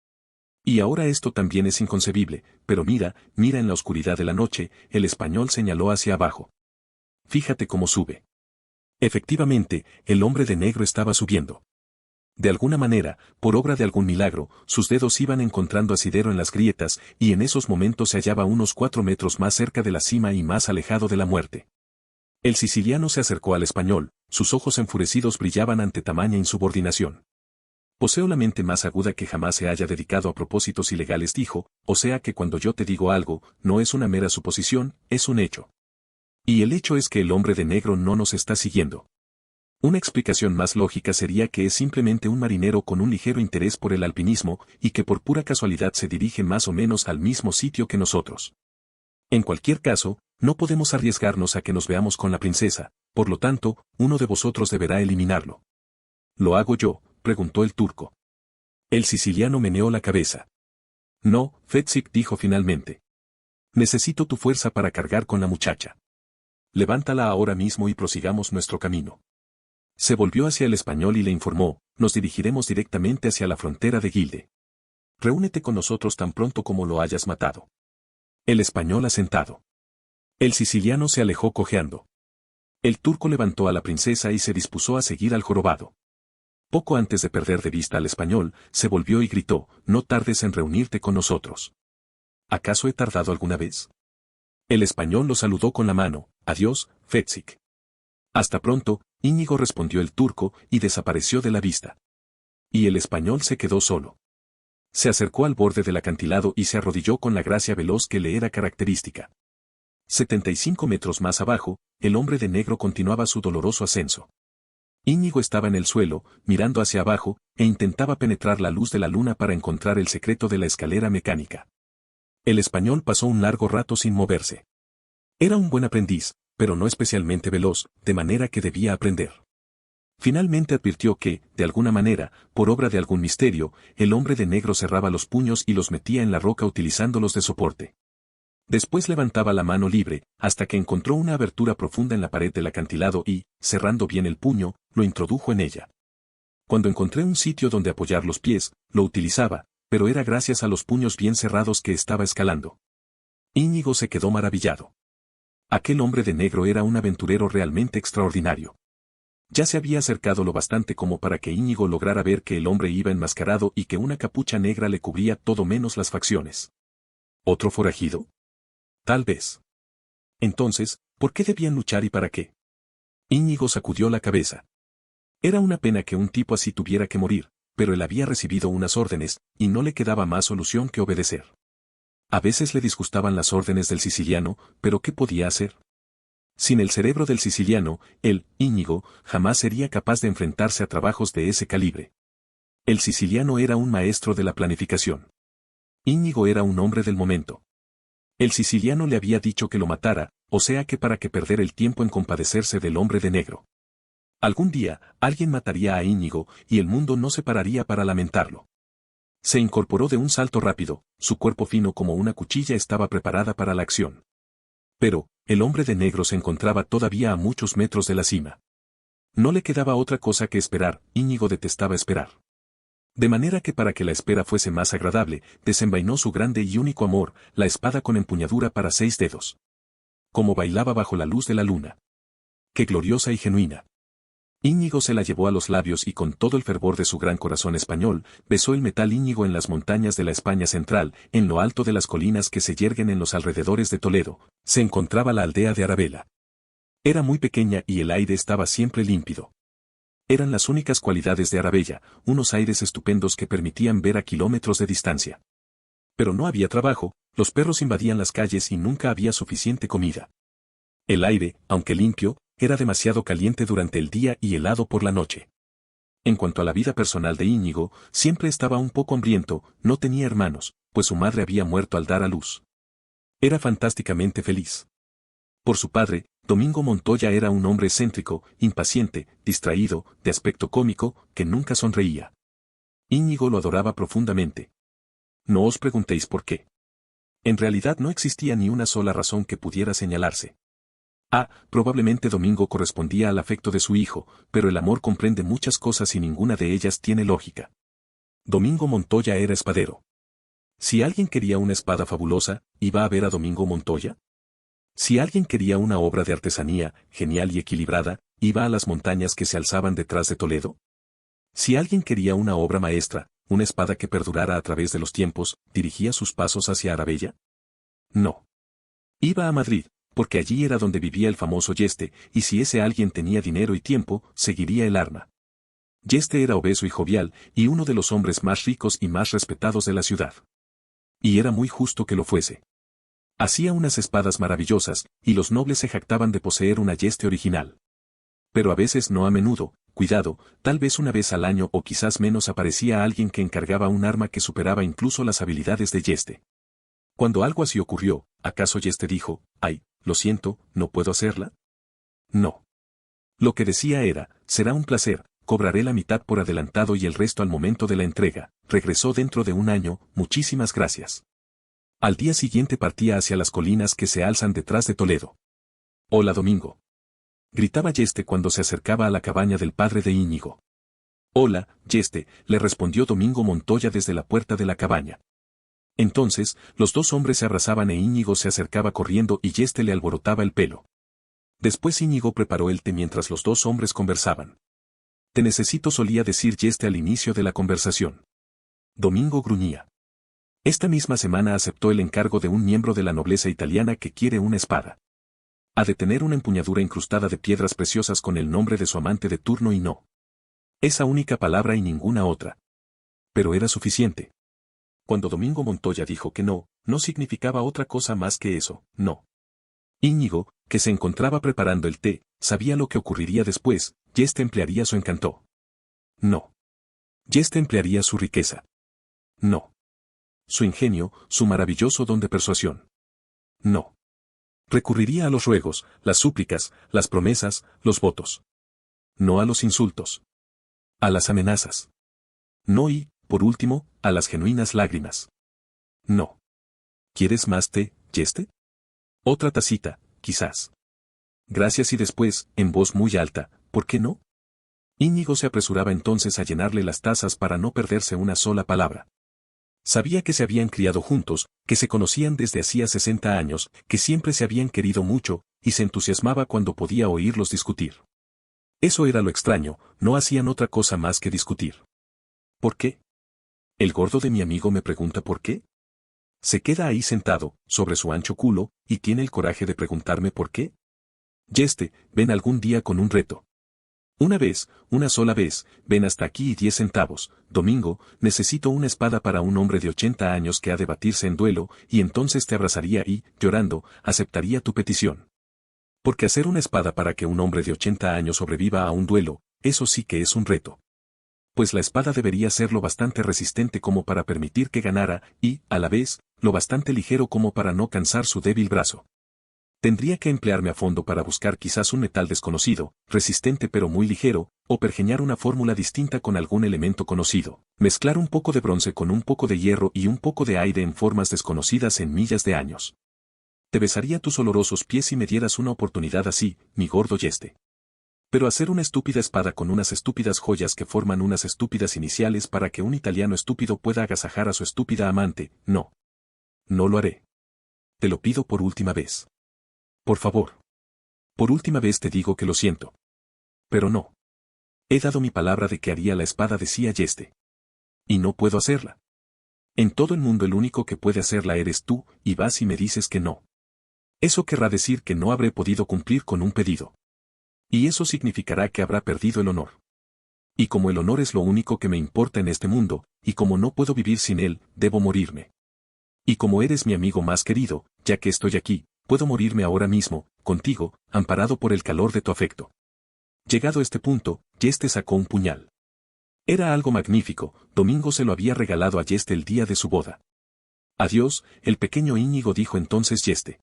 Y ahora esto también es inconcebible, pero mira en la oscuridad de la noche, el español señaló hacia abajo. Fíjate cómo sube. Efectivamente, el hombre de negro estaba subiendo. De alguna manera, por obra de algún milagro, sus dedos iban encontrando asidero en las grietas, y en esos momentos se hallaba unos 4 metros más cerca de la cima y más alejado de la muerte. El siciliano se acercó al español, sus ojos enfurecidos brillaban ante tamaña insubordinación. Poseo la mente más aguda que jamás se haya dedicado a propósitos ilegales, dijo, o sea que cuando yo te digo algo, no es una mera suposición, es un hecho. Y el hecho es que el hombre de negro no nos está siguiendo. Una explicación más lógica sería que es simplemente un marinero con un ligero interés por el alpinismo y que por pura casualidad se dirige más o menos al mismo sitio que nosotros. En cualquier caso, no podemos arriesgarnos a que nos veamos con la princesa, por lo tanto, uno de vosotros deberá eliminarlo. ¿Lo hago yo?, preguntó el turco. El siciliano meneó la cabeza. No, Fetzik dijo finalmente. Necesito tu fuerza para cargar con la muchacha. Levántala ahora mismo y prosigamos nuestro camino. Se volvió hacia el español y le informó, nos dirigiremos directamente hacia la frontera de Gilde. Reúnete con nosotros tan pronto como lo hayas matado. El español asentado. El siciliano se alejó cojeando. El turco levantó a la princesa y se dispuso a seguir al jorobado. Poco antes de perder de vista al español, se volvió y gritó, no tardes en reunirte con nosotros. ¿Acaso he tardado alguna vez? El español lo saludó con la mano, adiós, Fetzik. Hasta pronto, Íñigo, respondió el turco, y desapareció de la vista. Y el español se quedó solo. Se acercó al borde del acantilado y se arrodilló con la gracia veloz que le era característica. 75 metros más abajo, el hombre de negro continuaba su doloroso ascenso. Íñigo estaba en el suelo, mirando hacia abajo, e intentaba penetrar la luz de la luna para encontrar el secreto de la escalera mecánica. El español pasó un largo rato sin moverse. Era un buen aprendiz, pero no especialmente veloz, de manera que debía aprender. Finalmente advirtió que, de alguna manera, por obra de algún misterio, el hombre de negro cerraba los puños y los metía en la roca utilizándolos de soporte. Después levantaba la mano libre, hasta que encontró una abertura profunda en la pared del acantilado y, cerrando bien el puño, lo introdujo en ella. Cuando encontré un sitio donde apoyar los pies, lo utilizaba, pero era gracias a los puños bien cerrados que estaba escalando. Íñigo se quedó maravillado. Aquel hombre de negro era un aventurero realmente extraordinario. Ya se había acercado lo bastante como para que Íñigo lograra ver que el hombre iba enmascarado y que una capucha negra le cubría todo menos las facciones. ¿Otro forajido? Tal vez. Entonces, ¿por qué debían luchar y para qué? Íñigo sacudió la cabeza. Era una pena que un tipo así tuviera que morir, pero él había recibido unas órdenes, y no le quedaba más solución que obedecer. A veces le disgustaban las órdenes del siciliano, pero ¿qué podía hacer? Sin el cerebro del siciliano, él, Íñigo, jamás sería capaz de enfrentarse a trabajos de ese calibre. El siciliano era un maestro de la planificación. Íñigo era un hombre del momento. El siciliano le había dicho que lo matara, o sea que para qué perder el tiempo en compadecerse del hombre de negro. Algún día, alguien mataría a Íñigo, y el mundo no se pararía para lamentarlo. Se incorporó de un salto rápido, su cuerpo fino como una cuchilla estaba preparada para la acción. Pero, el hombre de negro se encontraba todavía a muchos metros de la cima. No le quedaba otra cosa que esperar, Íñigo detestaba esperar. De manera que para que la espera fuese más agradable, desenvainó su grande y único amor, la espada con empuñadura para 6 dedos. Como bailaba bajo la luz de la luna. ¡Qué gloriosa y genuina! Íñigo se la llevó a los labios y con todo el fervor de su gran corazón español, besó el metal. Íñigo en las montañas de la España central, en lo alto de las colinas que se yerguen en los alrededores de Toledo, se encontraba la aldea de Arabela. Era muy pequeña y el aire estaba siempre límpido. Eran las únicas cualidades de Arabella, unos aires estupendos que permitían ver a kilómetros de distancia. Pero no había trabajo, los perros invadían las calles y nunca había suficiente comida. El aire, aunque limpio, era demasiado caliente durante el día y helado por la noche. En cuanto a la vida personal de Íñigo, siempre estaba un poco hambriento, no tenía hermanos, pues su madre había muerto al dar a luz. Era fantásticamente feliz. Por su padre, Domingo Montoya era un hombre excéntrico, impaciente, distraído, de aspecto cómico, que nunca sonreía. Íñigo lo adoraba profundamente. No os preguntéis por qué. En realidad no existía ni una sola razón que pudiera señalarse. Probablemente Domingo correspondía al afecto de su hijo, pero el amor comprende muchas cosas y ninguna de ellas tiene lógica. Domingo Montoya era espadero. Si alguien quería una espada fabulosa, ¿iba a ver a Domingo Montoya? Si alguien quería una obra de artesanía, genial y equilibrada, ¿iba a las montañas que se alzaban detrás de Toledo? Si alguien quería una obra maestra, una espada que perdurara a través de los tiempos, ¿dirigía sus pasos hacia Arabella? No. Iba a Madrid, porque allí era donde vivía el famoso Yeste, y si ese alguien tenía dinero y tiempo, seguiría el arma. Yeste era obeso y jovial, y uno de los hombres más ricos y más respetados de la ciudad. Y era muy justo que lo fuese. Hacía unas espadas maravillosas, y los nobles se jactaban de poseer una Yeste original. Pero a veces no a menudo, cuidado, tal vez una vez al año o quizás menos aparecía alguien que encargaba un arma que superaba incluso las habilidades de Yeste. Cuando algo así ocurrió, ¿acaso Yeste dijo, ay, lo siento, no puedo hacerla? No. Lo que decía era, será un placer, cobraré la mitad por adelantado y el resto al momento de la entrega, regresó dentro de un año, muchísimas gracias. Al día siguiente partía hacia las colinas que se alzan detrás de Toledo. Hola Domingo. Gritaba Yeste cuando se acercaba a la cabaña del padre de Íñigo. Hola, Yeste, le respondió Domingo Montoya desde la puerta de la cabaña. Entonces, los dos hombres se abrazaban e Íñigo se acercaba corriendo y Yeste le alborotaba el pelo. Después Íñigo preparó el té mientras los dos hombres conversaban. Te necesito, solía decir Yeste al inicio de la conversación. Domingo gruñía. Esta misma semana aceptó el encargo de un miembro de la nobleza italiana que quiere una espada. Ha de tener una empuñadura incrustada de piedras preciosas con el nombre de su amante de turno y no. Esa única palabra y ninguna otra. Pero era suficiente. Cuando Domingo Montoya dijo que no, no significaba otra cosa más que eso, no. Íñigo, que se encontraba preparando el té, sabía lo que ocurriría después, Yeste emplearía su encanto. No. Yeste emplearía su riqueza. No. Su ingenio, su maravilloso don de persuasión. No. Recurriría a los ruegos, las súplicas, las promesas, los votos. No a los insultos. A las amenazas. No y, por último, a las genuinas lágrimas. No. ¿Quieres más té, Yeste? Otra tacita, quizás. Gracias y después, en voz muy alta, ¿por qué no? Íñigo se apresuraba entonces a llenarle las tazas para no perderse una sola palabra. Sabía que se habían criado juntos, que se conocían desde hacía 60 años, que siempre se habían querido mucho, y se entusiasmaba cuando podía oírlos discutir. Eso era lo extraño, no hacían otra cosa más que discutir. ¿Por qué? El gordo de mi amigo me pregunta por qué. Se queda ahí sentado, sobre su ancho culo, y tiene el coraje de preguntarme por qué. Yeste, ven algún día con un reto. Una vez, una sola vez, ven hasta aquí y 10 centavos, Domingo, necesito una espada para un hombre de 80 años que ha de batirse en duelo, y entonces te abrazaría y, llorando, aceptaría tu petición. Porque hacer una espada para que un hombre de 80 años sobreviva a un duelo, eso sí que es un reto. Pues la espada debería ser lo bastante resistente como para permitir que ganara, y, a la vez, lo bastante ligero como para no cansar su débil brazo. Tendría que emplearme a fondo para buscar quizás un metal desconocido, resistente pero muy ligero, o pergeñar una fórmula distinta con algún elemento conocido, mezclar un poco de bronce con un poco de hierro y un poco de aire en formas desconocidas en millas de años. Te besaría tus olorosos pies si me dieras una oportunidad así, mi gordo Yeste. Pero hacer una estúpida espada con unas estúpidas joyas que forman unas estúpidas iniciales para que un italiano estúpido pueda agasajar a su estúpida amante, no. No lo haré. Te lo pido por última vez. Por favor. Por última vez te digo que lo siento. Pero no. He dado mi palabra de que haría la espada, decía Yeste. Y no puedo hacerla. En todo el mundo el único que puede hacerla eres tú, y vas y me dices que no. Eso querrá decir que no habré podido cumplir con un pedido. Y eso significará que habrá perdido el honor. Y como el honor es lo único que me importa en este mundo, y como no puedo vivir sin él, debo morirme. Y como eres mi amigo más querido, ya que estoy aquí, puedo morirme ahora mismo, contigo, amparado por el calor de tu afecto. Llegado este punto, Yeste sacó un puñal. Era algo magnífico, Domingo se lo había regalado a Yeste el día de su boda. Adiós, el pequeño Íñigo, dijo entonces Yeste.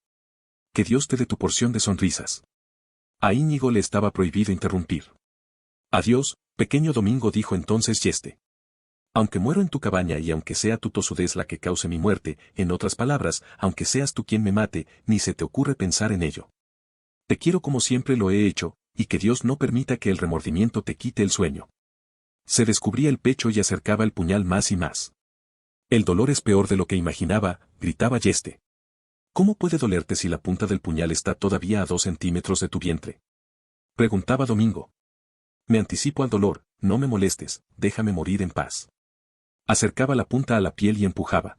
Que Dios te dé tu porción de sonrisas. A Íñigo le estaba prohibido interrumpir. Adiós, pequeño Domingo, dijo entonces Yeste. Aunque muero en tu cabaña y aunque sea tu tosudez la que cause mi muerte, en otras palabras, aunque seas tú quien me mate, ni se te ocurre pensar en ello. Te quiero como siempre lo he hecho, y que Dios no permita que el remordimiento te quite el sueño. Se descubría el pecho y acercaba el puñal más y más. El dolor es peor de lo que imaginaba, gritaba Yeste. ¿Cómo puede dolerte si la punta del puñal está todavía a 2 centímetros de tu vientre? Preguntaba Domingo. Me anticipo al dolor, no me molestes, déjame morir en paz. Acercaba la punta a la piel y empujaba.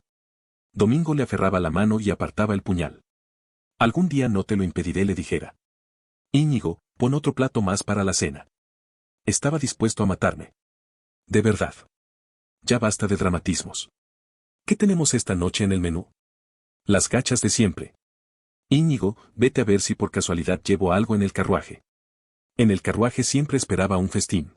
Domingo le aferraba la mano y apartaba el puñal. Algún día no te lo impediré, le dijera. Íñigo, pon otro plato más para la cena. Estaba dispuesto a matarme. De verdad. Ya basta de dramatismos. ¿Qué tenemos esta noche en el menú? Las gachas de siempre. Íñigo, vete a ver si por casualidad llevo algo en el carruaje. En el carruaje siempre esperaba un festín.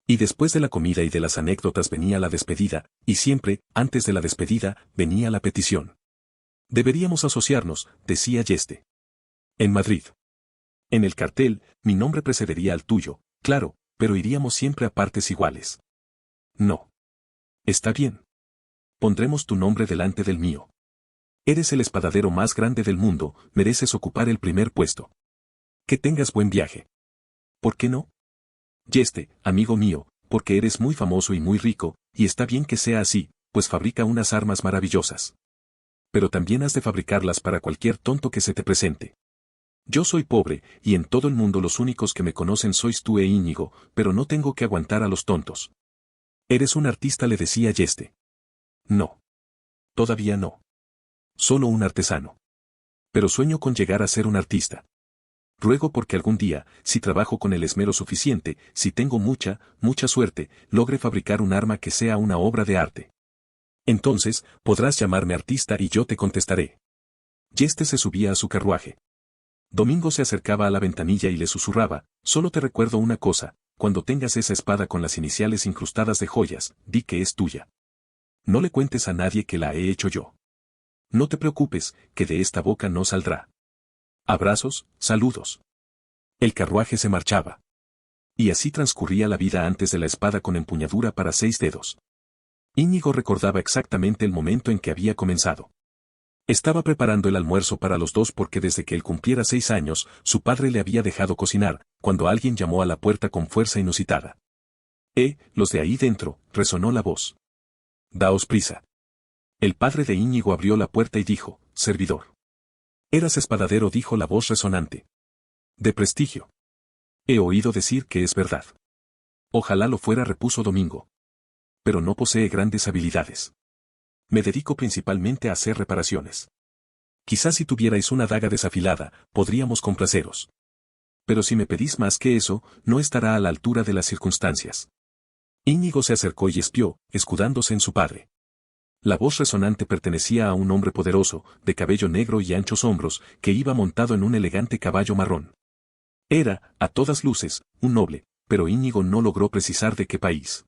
Y después de la comida y de las anécdotas venía la despedida, y siempre, antes de la despedida, venía la petición. Deberíamos asociarnos, decía Yeste. En Madrid. En el cartel, mi nombre precedería al tuyo, claro, pero iríamos siempre a partes iguales. No. Está bien. Pondremos tu nombre delante del mío. Eres el espadadero más grande del mundo, mereces ocupar el primer puesto. Que tengas buen viaje. ¿Por qué no? Yeste, amigo mío, porque eres muy famoso y muy rico, y está bien que sea así, pues fabrica unas armas maravillosas. Pero también has de fabricarlas para cualquier tonto que se te presente. Yo soy pobre, y en todo el mundo los únicos que me conocen sois tú e Íñigo, pero no tengo que aguantar a los tontos. Eres un artista, le decía Yeste. No. Todavía no. Solo un artesano. Pero sueño con llegar a ser un artista. Ruego porque algún día, si trabajo con el esmero suficiente, si tengo mucha, mucha suerte, logre fabricar un arma que sea una obra de arte. Entonces, podrás llamarme artista y yo te contestaré. Yeste se subía a su carruaje. Domingo se acercaba a la ventanilla y le susurraba, solo te recuerdo una cosa, cuando tengas esa espada con las iniciales incrustadas de joyas, di que es tuya. No le cuentes a nadie que la he hecho yo. No te preocupes, que de esta boca no saldrá. Abrazos, saludos. El carruaje se marchaba. Y así transcurría la vida antes de la espada con empuñadura para 6 dedos. Íñigo recordaba exactamente el momento en que había comenzado. Estaba preparando el almuerzo para los dos porque desde que él cumpliera 6 años, su padre le había dejado cocinar, cuando alguien llamó a la puerta con fuerza inusitada. Los de ahí dentro, resonó la voz. Daos prisa. El padre de Íñigo abrió la puerta y dijo, servidor. Eras espadadero, dijo la voz resonante. De prestigio. He oído decir que es verdad. Ojalá lo fuera, repuso Domingo. Pero no posee grandes habilidades. Me dedico principalmente a hacer reparaciones. Quizás si tuvierais una daga desafilada, podríamos complaceros. Pero si me pedís más que eso, no estará a la altura de las circunstancias. Íñigo se acercó y espió, escudándose en su padre. La voz resonante pertenecía a un hombre poderoso, de cabello negro y anchos hombros, que iba montado en un elegante caballo marrón. Era, a todas luces, un noble, pero Íñigo no logró precisar de qué país.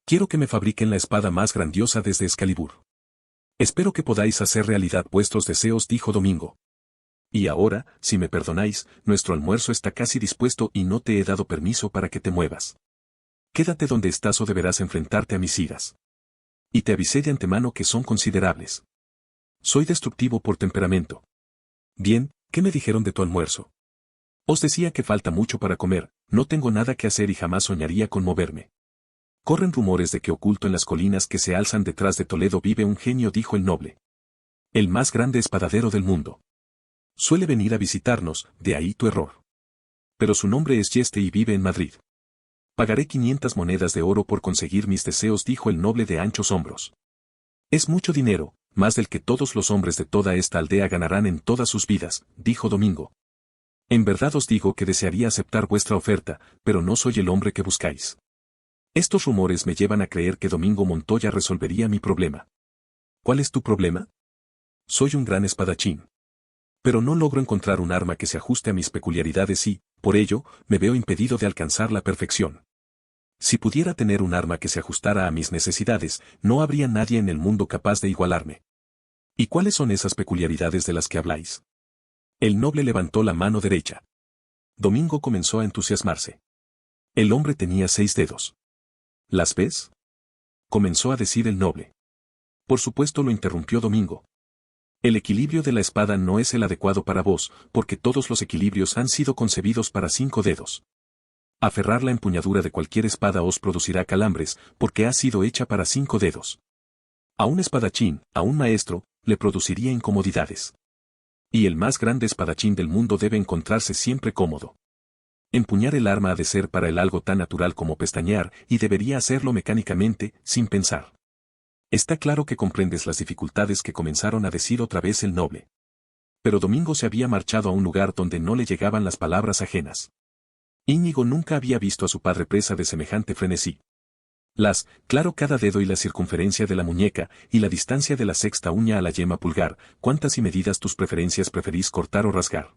Quiero que me fabriquen la espada más grandiosa desde Excalibur. Espero que podáis hacer realidad vuestros deseos, dijo Domingo. Y ahora, si me perdonáis, nuestro almuerzo está casi dispuesto y no te he dado permiso para que te muevas. Quédate donde estás o deberás enfrentarte a mis iras. Y te avisé de antemano que son considerables. Soy destructivo por temperamento. Bien, ¿qué me dijeron de tu almuerzo? Os decía que falta mucho para comer, no tengo nada que hacer y jamás soñaría con moverme. Corren rumores de que oculto en las colinas que se alzan detrás de Toledo vive un genio, dijo el noble. El más grande espadadero del mundo. Suele venir a visitarnos, de ahí tu error. Pero su nombre es Yeste y vive en Madrid. Pagaré 500 monedas de oro por conseguir mis deseos, dijo el noble de anchos hombros. Es mucho dinero, más del que todos los hombres de toda esta aldea ganarán en todas sus vidas, dijo Domingo. En verdad os digo que desearía aceptar vuestra oferta, pero no soy el hombre que buscáis. Estos rumores me llevan a creer que Domingo Montoya resolvería mi problema. ¿Cuál es tu problema? Soy un gran espadachín. Pero no logro encontrar un arma que se ajuste a mis peculiaridades y, por ello, me veo impedido de alcanzar la perfección. Si pudiera tener un arma que se ajustara a mis necesidades, no habría nadie en el mundo capaz de igualarme. ¿Y cuáles son esas peculiaridades de las que habláis? El noble levantó la mano derecha. Domingo comenzó a entusiasmarse. El hombre tenía 6 dedos. ¿Las ves? Comenzó a decir el noble. Por supuesto, lo interrumpió Domingo. El equilibrio de la espada no es el adecuado para vos, porque todos los equilibrios han sido concebidos para 5 dedos. Aferrar la empuñadura de cualquier espada os producirá calambres, porque ha sido hecha para 5 dedos. A un espadachín, a un maestro, le produciría incomodidades. Y el más grande espadachín del mundo debe encontrarse siempre cómodo. Empuñar el arma ha de ser para él algo tan natural como pestañear, y debería hacerlo mecánicamente, sin pensar. Está claro que comprendes las dificultades que comenzaron a decir otra vez el noble. Pero Domingo se había marchado a un lugar donde no le llegaban las palabras ajenas. Íñigo nunca había visto a su padre presa de semejante frenesí. Claro cada dedo y la circunferencia de la muñeca, y la distancia de la sexta uña a la yema pulgar, cuántas y medidas tus preferencias preferís cortar o rasgar.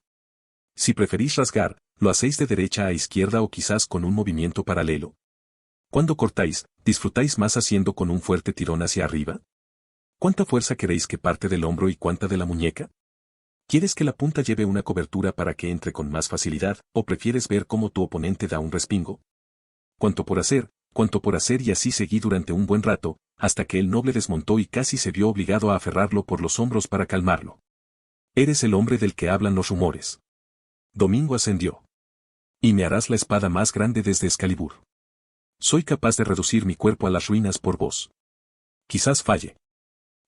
Si preferís rasgar, lo hacéis de derecha a izquierda o quizás con un movimiento paralelo. Cuando cortáis, ¿disfrutáis más haciendo con un fuerte tirón hacia arriba? ¿Cuánta fuerza queréis que parte del hombro y cuánta de la muñeca? ¿Quieres que la punta lleve una cobertura para que entre con más facilidad, o prefieres ver cómo tu oponente da un respingo? Cuánto por hacer y así seguí durante un buen rato, hasta que el noble desmontó y casi se vio obligado a aferrarlo por los hombros para calmarlo. Eres el hombre del que hablan los rumores. Domingo ascendió. Y me harás la espada más grande desde Excalibur. Soy capaz de reducir mi cuerpo a las ruinas por vos. Quizás falle.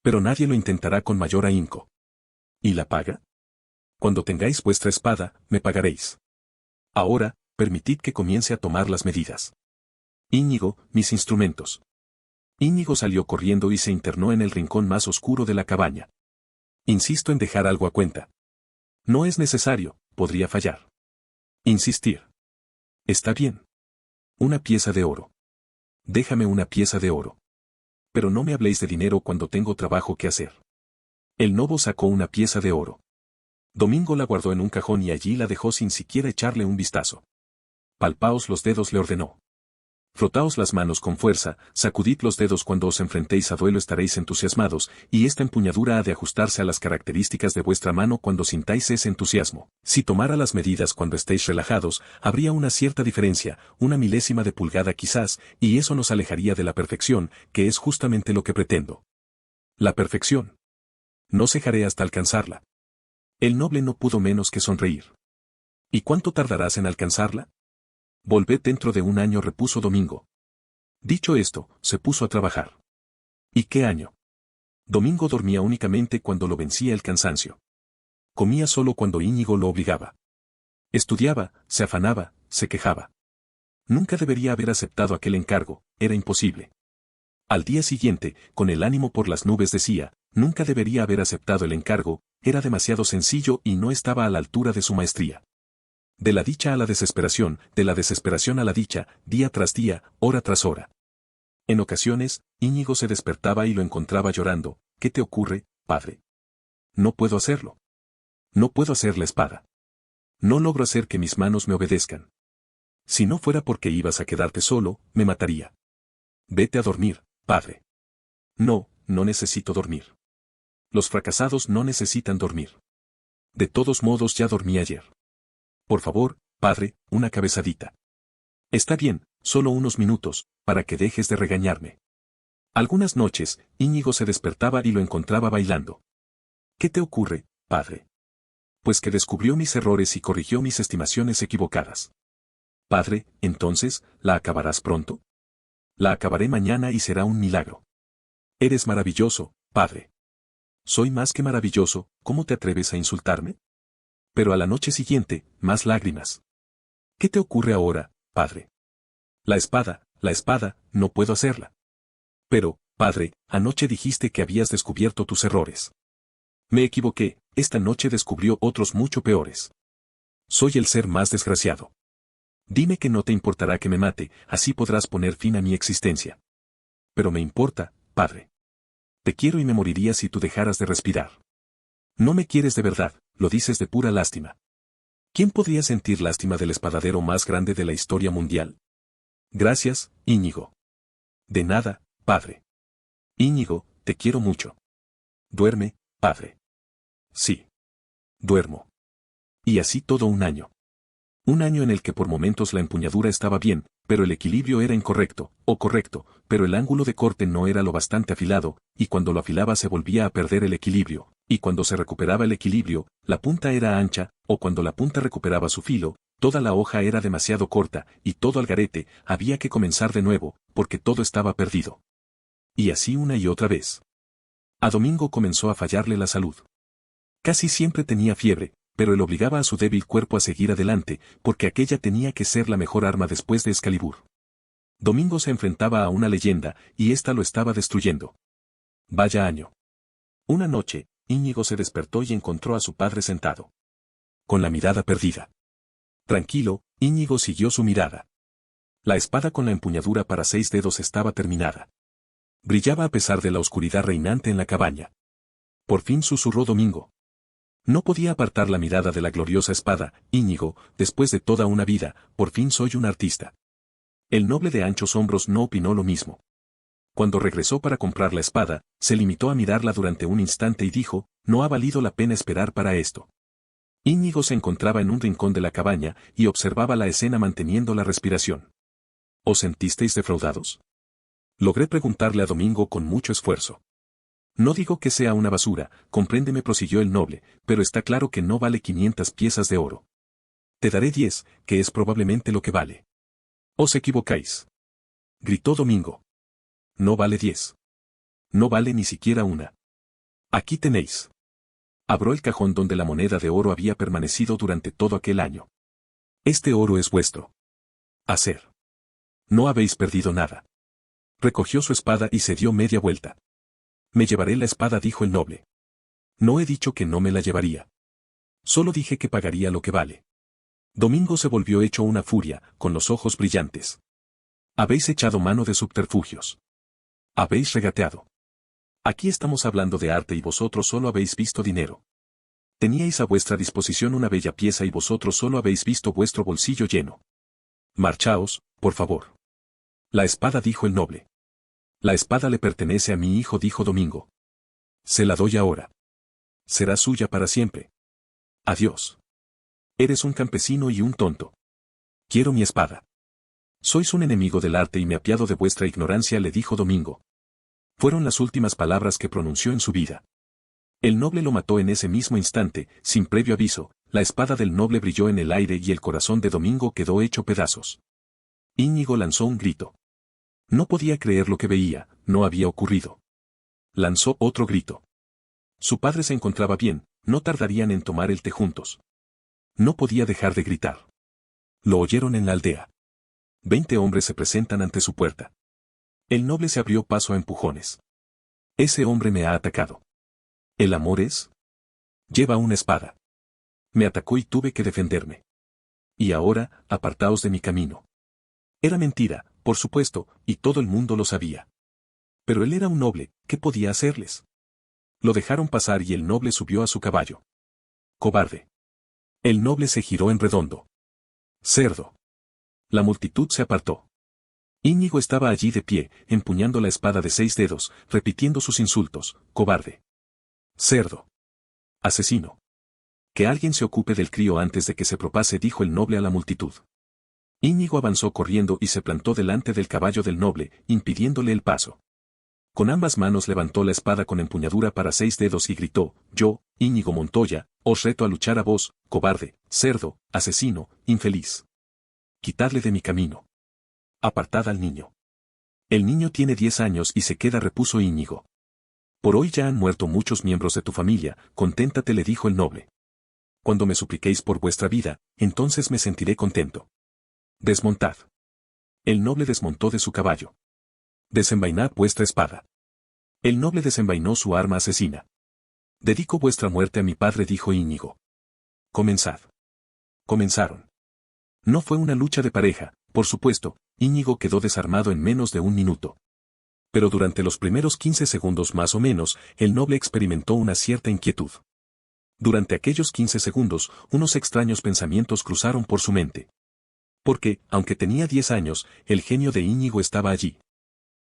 Pero nadie lo intentará con mayor ahínco. ¿Y la paga? Cuando tengáis vuestra espada, me pagaréis. Ahora, permitid que comience a tomar las medidas. Íñigo, mis instrumentos. Íñigo salió corriendo y se internó en el rincón más oscuro de la cabaña. Insisto en dejar algo a cuenta. No es necesario, podría fallar. Insistir. Está bien. Una pieza de oro. Déjame una pieza de oro. Pero no me habléis de dinero cuando tengo trabajo que hacer. El nobo sacó una pieza de oro. Domingo la guardó en un cajón y allí la dejó sin siquiera echarle un vistazo. Palpaos los dedos, le ordenó. Frotaos las manos con fuerza, sacudid los dedos cuando os enfrentéis a duelo, estaréis entusiasmados, y esta empuñadura ha de ajustarse a las características de vuestra mano cuando sintáis ese entusiasmo. Si tomara las medidas cuando estéis relajados, habría una cierta diferencia, una milésima de pulgada quizás, y eso nos alejaría de la perfección, que es justamente lo que pretendo. La perfección. No cejaré hasta alcanzarla. El noble no pudo menos que sonreír. ¿Y cuánto tardarás en alcanzarla? Volved dentro de un año, repuso Domingo. Dicho esto, se puso a trabajar. ¿Y qué año? Domingo dormía únicamente cuando lo vencía el cansancio. Comía solo cuando Íñigo lo obligaba. Estudiaba, se afanaba, se quejaba. Nunca debería haber aceptado aquel encargo, era imposible. Al día siguiente, con el ánimo por las nubes, decía, nunca debería haber aceptado el encargo, era demasiado sencillo y no estaba a la altura de su maestría. De la dicha a la desesperación, de la desesperación a la dicha, día tras día, hora tras hora. En ocasiones, Íñigo se despertaba y lo encontraba llorando. ¿Qué te ocurre, padre? No puedo hacerlo. No puedo hacer la espada. No logro hacer que mis manos me obedezcan. Si no fuera porque ibas a quedarte solo, me mataría. Vete a dormir, padre. No, no necesito dormir. Los fracasados no necesitan dormir. De todos modos ya dormí ayer. Por favor, padre, una cabezadita. Está bien, solo unos minutos, para que dejes de regañarme. Algunas noches, Íñigo se despertaba y lo encontraba bailando. ¿Qué te ocurre, padre? Pues que descubrió mis errores y corrigió mis estimaciones equivocadas. Padre, entonces, ¿la acabarás pronto? La acabaré mañana y será un milagro. Eres maravilloso, padre. Soy más que maravilloso, ¿cómo te atreves a insultarme? Pero a la noche siguiente, más lágrimas. ¿Qué te ocurre ahora, padre? La espada, no puedo hacerla. Pero, padre, anoche dijiste que habías descubierto tus errores. Me equivoqué, esta noche descubrió otros mucho peores. Soy el ser más desgraciado. Dime que no te importará que me mate, así podrás poner fin a mi existencia. Pero me importa, padre. Te quiero y me moriría si tú dejaras de respirar. No me quieres de verdad, lo dices de pura lástima. ¿Quién podría sentir lástima del espadadero más grande de la historia mundial? Gracias, Íñigo. De nada, padre. Íñigo, te quiero mucho. Duerme, padre. Sí. Duermo. Y así todo un año. Un año en el que por momentos la empuñadura estaba bien, pero el equilibrio era incorrecto, o correcto, pero el ángulo de corte no era lo bastante afilado, y cuando lo afilaba se volvía a perder el equilibrio, y cuando se recuperaba el equilibrio, la punta era ancha, o cuando la punta recuperaba su filo, toda la hoja era demasiado corta, y todo al garete, había que comenzar de nuevo, porque todo estaba perdido. Y así una y otra vez. A Domingo comenzó a fallarle la salud. Casi siempre tenía fiebre, pero él obligaba a su débil cuerpo a seguir adelante, porque aquella tenía que ser la mejor arma después de Excalibur. Domingo se enfrentaba a una leyenda, y ésta lo estaba destruyendo. Vaya año. Una noche, Íñigo se despertó y encontró a su padre sentado. Con la mirada perdida. Tranquilo, Íñigo siguió su mirada. La espada con la empuñadura para 6 dedos estaba terminada. Brillaba a pesar de la oscuridad reinante en la cabaña. Por fin susurró Domingo. No podía apartar la mirada de la gloriosa espada. Íñigo, después de toda una vida, por fin soy un artista. El noble de anchos hombros no opinó lo mismo. Cuando regresó para comprar la espada, se limitó a mirarla durante un instante y dijo, no ha valido la pena esperar para esto. Íñigo se encontraba en un rincón de la cabaña y observaba la escena manteniendo la respiración. ¿Os sentisteis defraudados? Logré preguntarle a Domingo con mucho esfuerzo. No digo que sea una basura, compréndeme, prosiguió el noble, pero está claro que no vale 500 piezas de oro. Te daré 10, que es probablemente lo que vale. Os equivocáis. Gritó Domingo. No vale 10. No vale ni siquiera una. Aquí tenéis. Abrió el cajón donde la moneda de oro había permanecido durante todo aquel año. Este oro es vuestro. Hacer. No habéis perdido nada. Recogió su espada y se dio media vuelta. Me llevaré la espada, dijo el noble. No he dicho que no me la llevaría. Solo dije que pagaría lo que vale. Domingo se volvió hecho una furia, con los ojos brillantes. Habéis echado mano de subterfugios. Habéis regateado. Aquí estamos hablando de arte y vosotros solo habéis visto dinero. Teníais a vuestra disposición una bella pieza y vosotros solo habéis visto vuestro bolsillo lleno. Marchaos, por favor. La espada, dijo el noble. La espada le pertenece a mi hijo, dijo Domingo. Se la doy ahora. Será suya para siempre. Adiós. Eres un campesino y un tonto. Quiero mi espada. Sois un enemigo del arte y me apiado de vuestra ignorancia, le dijo Domingo. Fueron las últimas palabras que pronunció en su vida. El noble lo mató en ese mismo instante, sin previo aviso. La espada del noble brilló en el aire y el corazón de Domingo quedó hecho pedazos. Íñigo lanzó un grito. No podía creer lo que veía, no había ocurrido. Lanzó otro grito. Su padre se encontraba bien, no tardarían en tomar el té juntos. No podía dejar de gritar. Lo oyeron en la aldea. 20 hombres se presentan ante su puerta. El noble se abrió paso a empujones. Ese hombre me ha atacado. ¿El amor es? Lleva una espada. Me atacó y tuve que defenderme. Y ahora, apartaos de mi camino. Era mentira, por supuesto, y todo el mundo lo sabía. Pero él era un noble, ¿qué podía hacerles? Lo dejaron pasar y el noble subió a su caballo. Cobarde. El noble se giró en redondo. Cerdo. La multitud se apartó. Íñigo estaba allí de pie, empuñando la espada de 6 dedos, repitiendo sus insultos, cobarde. Cerdo. Asesino. Que alguien se ocupe del crío antes de que se propase, dijo el noble a la multitud. Íñigo avanzó corriendo y se plantó delante del caballo del noble, impidiéndole el paso. Con ambas manos levantó la espada con empuñadura para 6 dedos y gritó, yo, Íñigo Montoya, os reto a luchar a vos, cobarde, cerdo, asesino, infeliz. Quitadle de mi camino. Apartad al niño. El niño tiene 10 años y se queda, repuso Íñigo. Por hoy ya han muerto muchos miembros de tu familia, conténtate, le dijo el noble. Cuando me supliquéis por vuestra vida, entonces me sentiré contento. Desmontad. El noble desmontó de su caballo. Desenvainad vuestra espada. El noble desenvainó su arma asesina. Dedico vuestra muerte a mi padre, dijo Íñigo. Comenzad. Comenzaron. No fue una lucha de pareja, por supuesto, Íñigo quedó desarmado en menos de un minuto. Pero durante los primeros 15 segundos más o menos, el noble experimentó una cierta inquietud. Durante aquellos 15 segundos, unos extraños pensamientos cruzaron por su mente. Porque, aunque tenía 10 años, el genio de Íñigo estaba allí.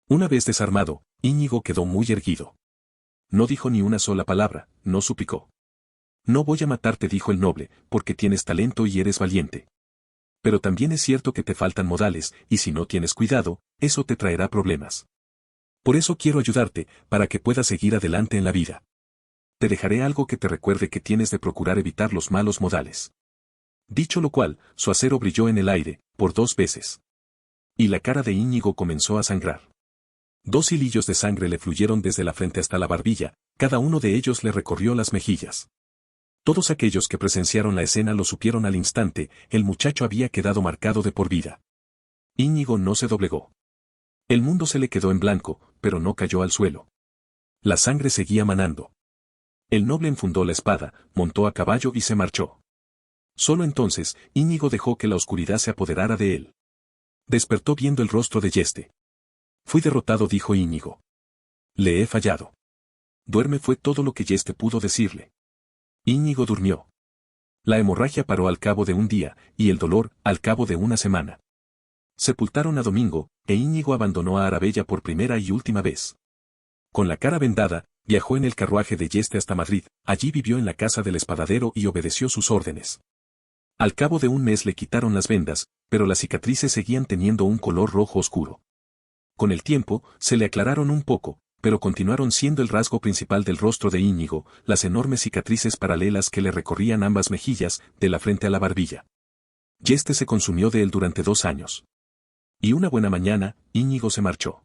Una vez desarmado, Íñigo quedó muy erguido. No dijo ni una sola palabra, no suplicó. No voy a matarte, dijo el noble, porque tienes talento y eres valiente. Pero también es cierto que te faltan modales, y si no tienes cuidado, eso te traerá problemas. Por eso quiero ayudarte, para que puedas seguir adelante en la vida. Te dejaré algo que te recuerde que tienes de procurar evitar los malos modales. Dicho lo cual, su acero brilló en el aire, por 2 veces. Y la cara de Íñigo comenzó a sangrar. 2 hilillos de sangre le fluyeron desde la frente hasta la barbilla, cada uno de ellos le recorrió las mejillas. Todos aquellos que presenciaron la escena lo supieron al instante, el muchacho había quedado marcado de por vida. Íñigo no se doblegó. El mundo se le quedó en blanco, pero no cayó al suelo. La sangre seguía manando. El noble enfundó la espada, montó a caballo y se marchó. Solo entonces, Íñigo dejó que la oscuridad se apoderara de él. Despertó viendo el rostro de Yeste. Fui derrotado, dijo Íñigo. Le he fallado. Duerme, fue todo lo que Yeste pudo decirle. Íñigo durmió. La hemorragia paró al cabo de un día, y el dolor, al cabo de una semana. Sepultaron a Domingo, e Íñigo abandonó a Arabella por primera y última vez. Con la cara vendada, viajó en el carruaje de Yeste hasta Madrid, allí vivió en la casa del espadadero y obedeció sus órdenes. Al cabo de un mes le quitaron las vendas, pero las cicatrices seguían teniendo un color rojo oscuro. Con el tiempo, se le aclararon un poco, pero continuaron siendo el rasgo principal del rostro de Íñigo, las enormes cicatrices paralelas que le recorrían ambas mejillas, de la frente a la barbilla. Yeste se consumió de él durante 2 años. Y una buena mañana, Íñigo se marchó.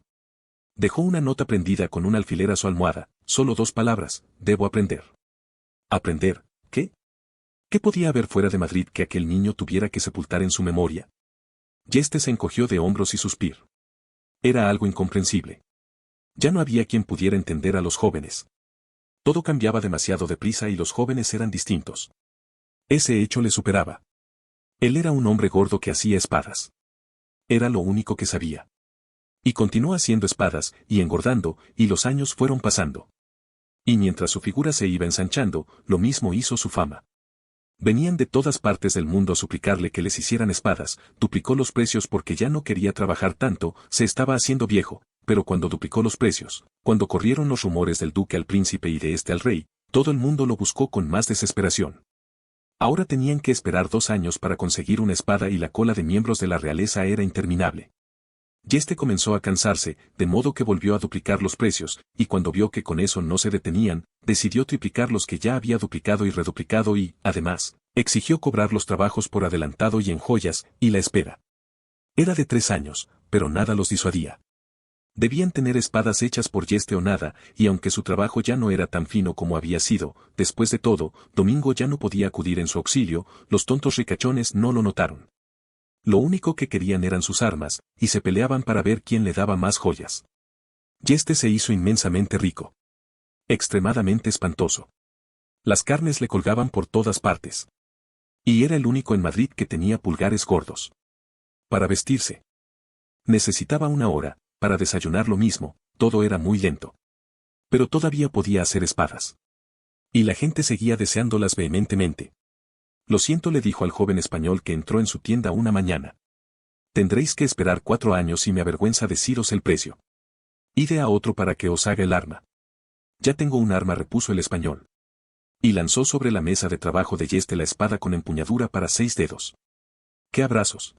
Dejó una nota prendida con un alfiler a su almohada, solo 2 palabras: debo aprender. ¿Aprender? ¿Qué? ¿Qué podía haber fuera de Madrid que aquel niño tuviera que sepultar en su memoria? Yeste se encogió de hombros y suspiró. Era algo incomprensible. Ya no había quien pudiera entender a los jóvenes. Todo cambiaba demasiado deprisa y los jóvenes eran distintos. Ese hecho le superaba. Él era un hombre gordo que hacía espadas. Era lo único que sabía. Y continuó haciendo espadas, y engordando, y los años fueron pasando. Y mientras su figura se iba ensanchando, lo mismo hizo su fama. Venían de todas partes del mundo a suplicarle que les hicieran espadas, duplicó los precios porque ya no quería trabajar tanto, se estaba haciendo viejo, pero cuando duplicó los precios, cuando corrieron los rumores del duque al príncipe y de este al rey, todo el mundo lo buscó con más desesperación. Ahora tenían que esperar 2 años para conseguir una espada y la cola de miembros de la realeza era interminable. Yeste comenzó a cansarse, de modo que volvió a duplicar los precios, y cuando vio que con eso no se detenían, decidió triplicar los que ya había duplicado y reduplicado y, además, exigió cobrar los trabajos por adelantado y en joyas, y la espera. Era de 3 años, pero nada los disuadía. Debían tener espadas hechas por Yeste o nada, y aunque su trabajo ya no era tan fino como había sido, después de todo, Domingo ya no podía acudir en su auxilio, los tontos ricachones no lo notaron. Lo único que querían eran sus armas, y se peleaban para ver quién le daba más joyas. Yeste se hizo inmensamente rico. Extremadamente espantoso. Las carnes le colgaban por todas partes. Y era el único en Madrid que tenía pulgares gordos. Para vestirse. Necesitaba 1 hora, para desayunar lo mismo, todo era muy lento. Pero todavía podía hacer espadas. Y la gente seguía deseándolas vehementemente. Lo siento, le dijo al joven español que entró en su tienda una mañana. Tendréis que esperar 4 años y me avergüenza deciros el precio. Ide a otro para que os haga el arma. Ya tengo un arma, repuso el español. Y lanzó sobre la mesa de trabajo de Yeste la espada con empuñadura para 6 dedos. ¡Qué abrazos!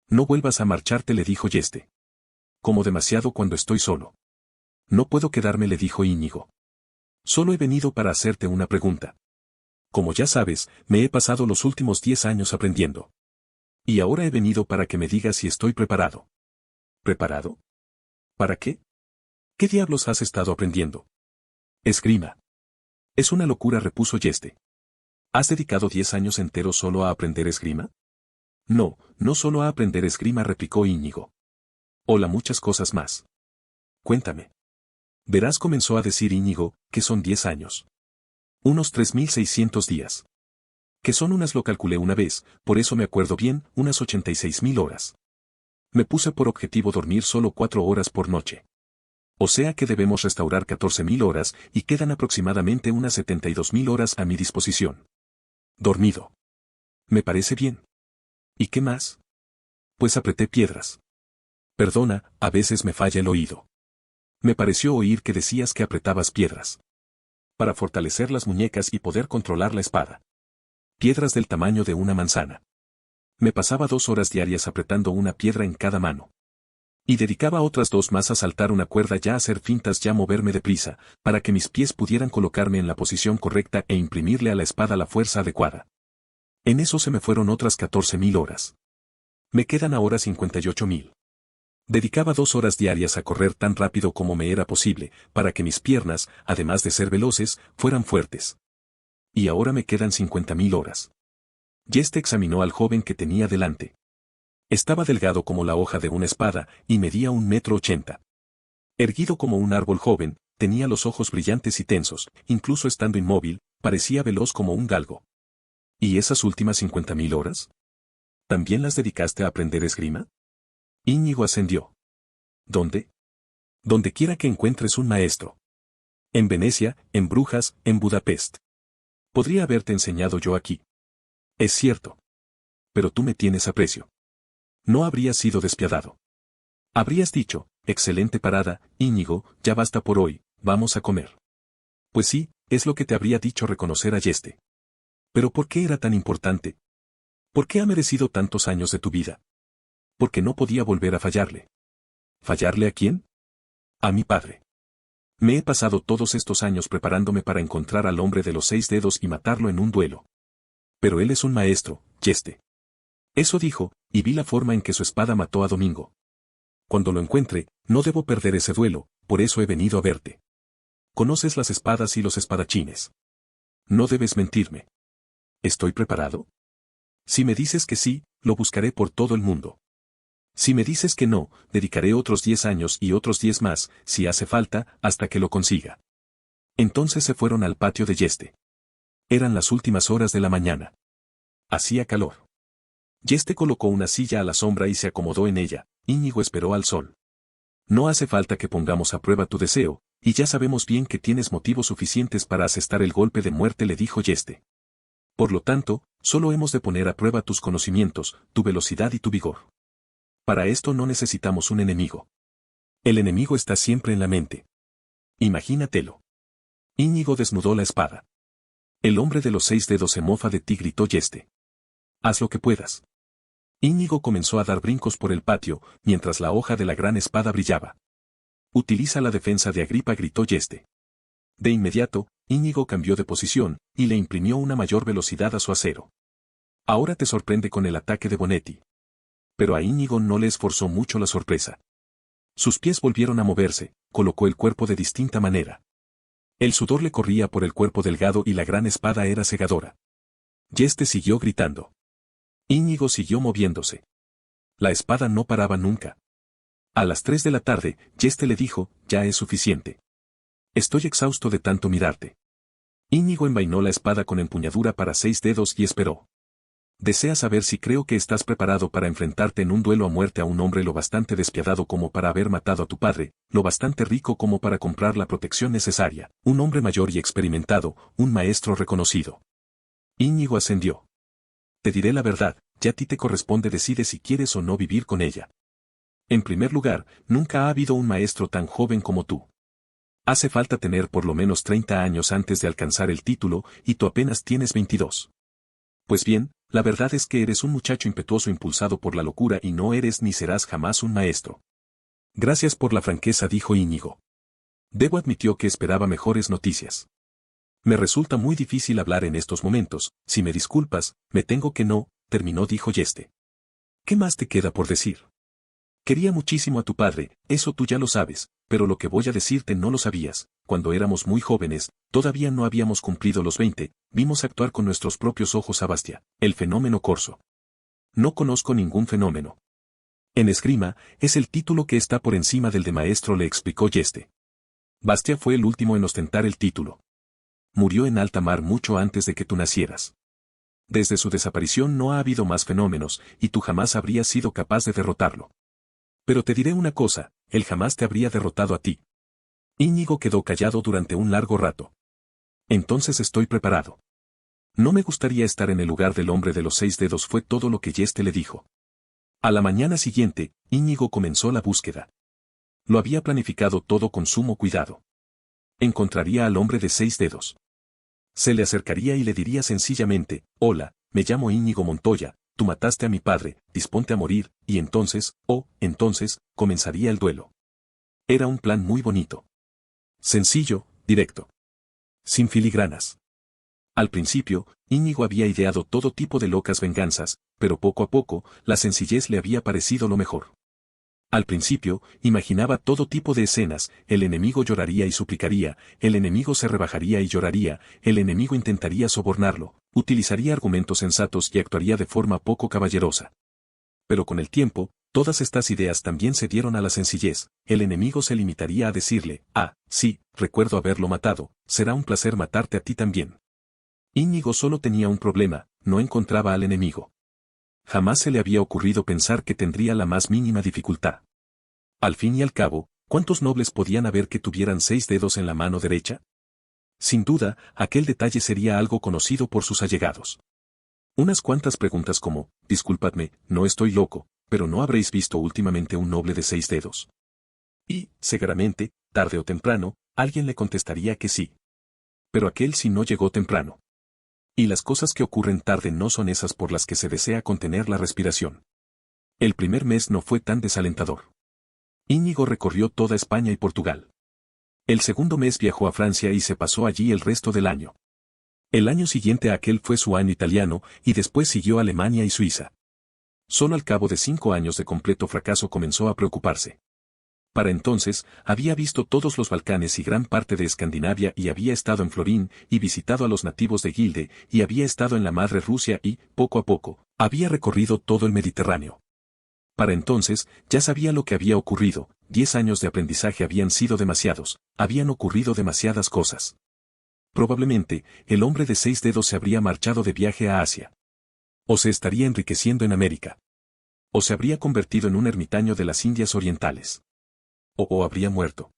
No vuelvas a marcharte, le dijo Yeste. Como demasiado cuando estoy solo. No puedo quedarme, le dijo Íñigo. Solo he venido para hacerte una pregunta. Como ya sabes, me he pasado los últimos 10 años aprendiendo. Y ahora he venido para que me digas si estoy preparado. ¿Preparado? ¿Para qué? ¿Qué diablos has estado aprendiendo? Esgrima. Es una locura, repuso Yeste. ¿Has dedicado 10 años enteros solo a aprender esgrima? No, no solo a aprender esgrima, replicó Íñigo. Hola, muchas cosas más. Cuéntame. Verás, comenzó a decir Íñigo, que son 10 años. Unos 3.600 días. Que son unas, lo calculé una vez, por eso me acuerdo bien, unas 86.000 horas. Me puse por objetivo dormir solo 4 horas por noche. O sea que debemos restaurar 14.000 horas y quedan aproximadamente unas 72.000 horas a mi disposición. Dormido. Me parece bien. ¿Y qué más? Pues apreté piedras. Perdona, a veces me falla el oído. Me pareció oír que decías que apretabas piedras. Para fortalecer las muñecas y poder controlar la espada. Piedras del tamaño de una manzana. Me pasaba 2 horas diarias apretando una piedra en cada mano. Y dedicaba otras 2 más a saltar una cuerda, ya a hacer fintas, ya a moverme deprisa, para que mis pies pudieran colocarme en la posición correcta e imprimirle a la espada la fuerza adecuada. En eso se me fueron otras 14.000 horas. Me quedan ahora 58.000. Dedicaba 2 horas diarias a correr tan rápido como me era posible, para que mis piernas, además de ser veloces, fueran fuertes. Y ahora me quedan 50.000 horas. Yeste examinó al joven que tenía delante. Estaba delgado como la hoja de una espada, y medía 1,80 m. Erguido como un árbol joven, tenía los ojos brillantes y tensos, incluso estando inmóvil, parecía veloz como un galgo. ¿Y esas últimas 50.000 horas? ¿También las dedicaste a aprender esgrima? Íñigo ascendió. ¿Dónde? Donde quiera que encuentres un maestro. En Venecia, en Brujas, en Budapest. Podría haberte enseñado yo aquí. Es cierto. Pero tú me tienes aprecio. No habrías sido despiadado. Habrías dicho, excelente parada, Íñigo, ya basta por hoy, vamos a comer. Pues sí, es lo que te habría dicho reconocer a Yeste. Pero ¿por qué era tan importante? ¿Por qué ha merecido tantos años de tu vida? Porque no podía volver a fallarle. ¿Fallarle a quién? A mi padre. Me he pasado todos estos años preparándome para encontrar al hombre de los 6 dedos y matarlo en un duelo. Pero él es un maestro, Yeste. Eso dijo, y vi la forma en que su espada mató a Domingo. Cuando lo encuentre, no debo perder ese duelo, por eso he venido a verte. Conoces las espadas y los espadachines. No debes mentirme. ¿Estoy preparado? Si me dices que sí, lo buscaré por todo el mundo. Si me dices que no, dedicaré otros 10 años y otros 10 más, si hace falta, hasta que lo consiga. Entonces se fueron al patio de Yeste. Eran las últimas horas de la mañana. Hacía calor. Yeste colocó una silla a la sombra y se acomodó en ella. Íñigo esperó al sol. No hace falta que pongamos a prueba tu deseo, y ya sabemos bien que tienes motivos suficientes para asestar el golpe de muerte, le dijo Yeste. Por lo tanto, solo hemos de poner a prueba tus conocimientos, tu velocidad y tu vigor. Para esto no necesitamos un enemigo. El enemigo está siempre en la mente. Imagínatelo. Íñigo desnudó la espada. El hombre de los 6 dedos se mofa de ti, gritó Yeste. Haz lo que puedas. Íñigo comenzó a dar brincos por el patio, mientras la hoja de la gran espada brillaba. Utiliza la defensa de Agripa, gritó Yeste. De inmediato, Íñigo cambió de posición, y le imprimió una mayor velocidad a su acero. Ahora te sorprende con el ataque de Bonetti. Pero a Íñigo no le esforzó mucho la sorpresa. Sus pies volvieron a moverse, colocó el cuerpo de distinta manera. El sudor le corría por el cuerpo delgado y la gran espada era cegadora. Yeste siguió gritando. Íñigo siguió moviéndose. La espada no paraba nunca. A las 3 de la tarde, Yeste le dijo, ya es suficiente. Estoy exhausto de tanto mirarte. Íñigo envainó la espada con empuñadura para 6 dedos y esperó. Desea saber si creo que estás preparado para enfrentarte en un duelo a muerte a un hombre lo bastante despiadado como para haber matado a tu padre, lo bastante rico como para comprar la protección necesaria, un hombre mayor y experimentado, un maestro reconocido. Íñigo ascendió. Te diré la verdad, ya a ti te corresponde, decide si quieres o no vivir con ella. En primer lugar, nunca ha habido un maestro tan joven como tú. Hace falta tener por lo menos 30 años antes de alcanzar el título, y tú apenas tienes 22. Pues bien, la verdad es que eres un muchacho impetuoso impulsado por la locura y no eres ni serás jamás un maestro. Gracias por la franqueza, dijo Íñigo. Debo admitió que esperaba mejores noticias. Me resulta muy difícil hablar en estos momentos, si me disculpas, me tengo que no, terminó, dijo Yeste. ¿Qué más te queda por decir? Quería muchísimo a tu padre, eso tú ya lo sabes, pero lo que voy a decirte no lo sabías. Cuando éramos muy jóvenes, todavía no habíamos cumplido los 20, vimos actuar con nuestros propios ojos a Bastia, el fenómeno corso. No conozco ningún fenómeno. En esgrima, es el título que está por encima del de maestro, le explicó Yeste. Bastia fue el último en ostentar el título. Murió en alta mar mucho antes de que tú nacieras. Desde su desaparición no ha habido más fenómenos, y tú jamás habrías sido capaz de derrotarlo. Pero te diré una cosa, él jamás te habría derrotado a ti. Íñigo quedó callado durante un largo rato. Entonces estoy preparado. No me gustaría estar en el lugar del hombre de los 6 dedos, fue todo lo que Yeste le dijo. A la mañana siguiente, Íñigo comenzó la búsqueda. Lo había planificado todo con sumo cuidado. Encontraría al hombre de 6 dedos. Se le acercaría y le diría sencillamente, hola, me llamo Íñigo Montoya, tú mataste a mi padre, disponte a morir, y entonces, comenzaría el duelo. Era un plan muy bonito. Sencillo, directo. Sin filigranas. Al principio, Íñigo había ideado todo tipo de locas venganzas, pero poco a poco, la sencillez le había parecido lo mejor. Al principio, imaginaba todo tipo de escenas, el enemigo lloraría y suplicaría, el enemigo se rebajaría y lloraría, el enemigo intentaría sobornarlo, utilizaría argumentos sensatos y actuaría de forma poco caballerosa. Pero con el tiempo, todas estas ideas también se dieron a la sencillez, el enemigo se limitaría a decirle, sí, recuerdo haberlo matado, será un placer matarte a ti también. Íñigo solo tenía un problema, no encontraba al enemigo. jamás se le había ocurrido pensar que tendría la más mínima dificultad. Al fin y al cabo, ¿cuántos nobles podían haber que tuvieran 6 dedos en la mano derecha? Sin duda, aquel detalle sería algo conocido por sus allegados. Unas cuantas preguntas como, disculpadme, no estoy loco, pero ¿no habréis visto últimamente un noble de 6 dedos? Y, seguramente, tarde o temprano, alguien le contestaría que sí. Pero aquel sí no llegó temprano. Y las cosas que ocurren tarde no son esas por las que se desea contener la respiración. El primer mes no fue tan desalentador. Íñigo recorrió toda España y Portugal. El segundo mes viajó a Francia y se pasó allí el resto del año. El año siguiente a aquel fue su año italiano y después siguió Alemania y Suiza. Solo al cabo de 5 años de completo fracaso comenzó a preocuparse. Para entonces, había visto todos los Balcanes y gran parte de Escandinavia y había estado en Florín y visitado a los nativos de Gilde y había estado en la madre Rusia y, poco a poco, había recorrido todo el Mediterráneo. Para entonces, ya sabía lo que había ocurrido, 10 años de aprendizaje habían sido demasiados, habían ocurrido demasiadas cosas. Probablemente, el hombre de 6 dedos se habría marchado de viaje a Asia. O se estaría enriqueciendo en América. O se habría convertido en un ermitaño de las Indias Orientales. O habría muerto.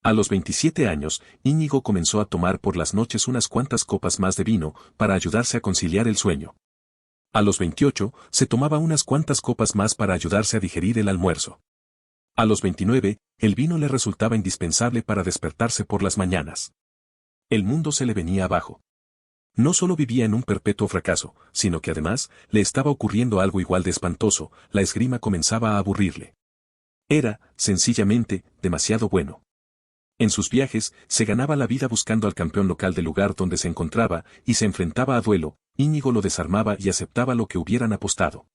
A los 27 años, Íñigo comenzó a tomar por las noches unas cuantas copas más de vino, para ayudarse a conciliar el sueño. A los 28, se tomaba unas cuantas copas más para ayudarse a digerir el almuerzo. A los 29, el vino le resultaba indispensable para despertarse por las mañanas. El mundo se le venía abajo. No solo vivía en un perpetuo fracaso, sino que además, le estaba ocurriendo algo igual de espantoso, la esgrima comenzaba a aburrirle. Era, sencillamente, demasiado bueno. En sus viajes, se ganaba la vida buscando al campeón local del lugar donde se encontraba, y se enfrentaba a duelo, Íñigo lo desarmaba y aceptaba lo que hubieran apostado.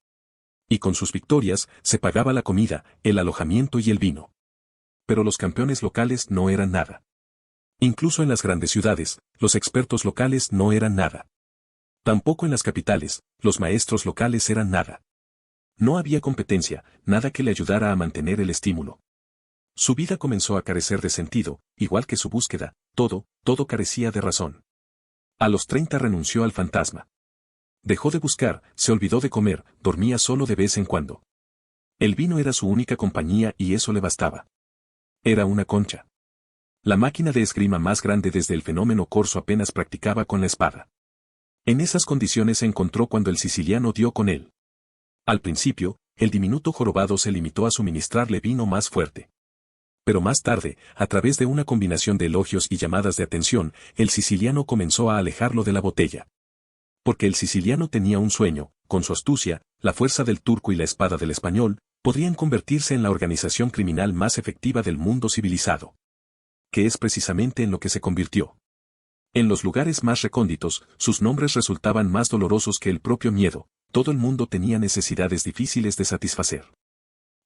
Y con sus victorias, se pagaba la comida, el alojamiento y el vino. Pero los campeones locales no eran nada. Incluso en las grandes ciudades, los expertos locales no eran nada. Tampoco en las capitales, los maestros locales eran nada. No había competencia, nada que le ayudara a mantener el estímulo. Su vida comenzó a carecer de sentido, igual que su búsqueda, todo carecía de razón. A los 30 renunció al fantasma. Dejó de buscar, se olvidó de comer, dormía solo de vez en cuando. El vino era su única compañía y eso le bastaba. Era una concha. La máquina de esgrima más grande desde el fenómeno corso apenas practicaba con la espada. En esas condiciones se encontró cuando el siciliano dio con él. Al principio, el diminuto jorobado se limitó a suministrarle vino más fuerte. Pero más tarde, a través de una combinación de elogios y llamadas de atención, el siciliano comenzó a alejarlo de la botella. Porque el siciliano tenía un sueño, con su astucia, la fuerza del turco y la espada del español, podrían convertirse en la organización criminal más efectiva del mundo civilizado. Que es precisamente en lo que se convirtió. En los lugares más recónditos, sus nombres resultaban más dolorosos que el propio miedo, todo el mundo tenía necesidades difíciles de satisfacer.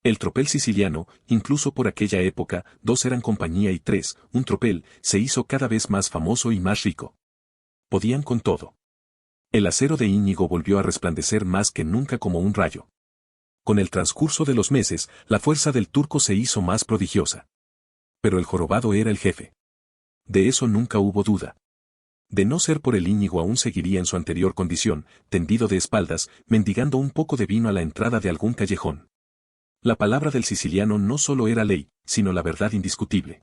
El tropel siciliano, incluso por aquella época, 2 eran compañía y 3, un tropel, se hizo cada vez más famoso y más rico. Podían con todo. El acero de Íñigo volvió a resplandecer más que nunca como un rayo. Con el transcurso de los meses, la fuerza del turco se hizo más prodigiosa. Pero el jorobado era el jefe. De eso nunca hubo duda. De no ser por el Íñigo aún seguiría en su anterior condición, tendido de espaldas, mendigando un poco de vino a la entrada de algún callejón. La palabra del siciliano no solo era ley, sino la verdad indiscutible.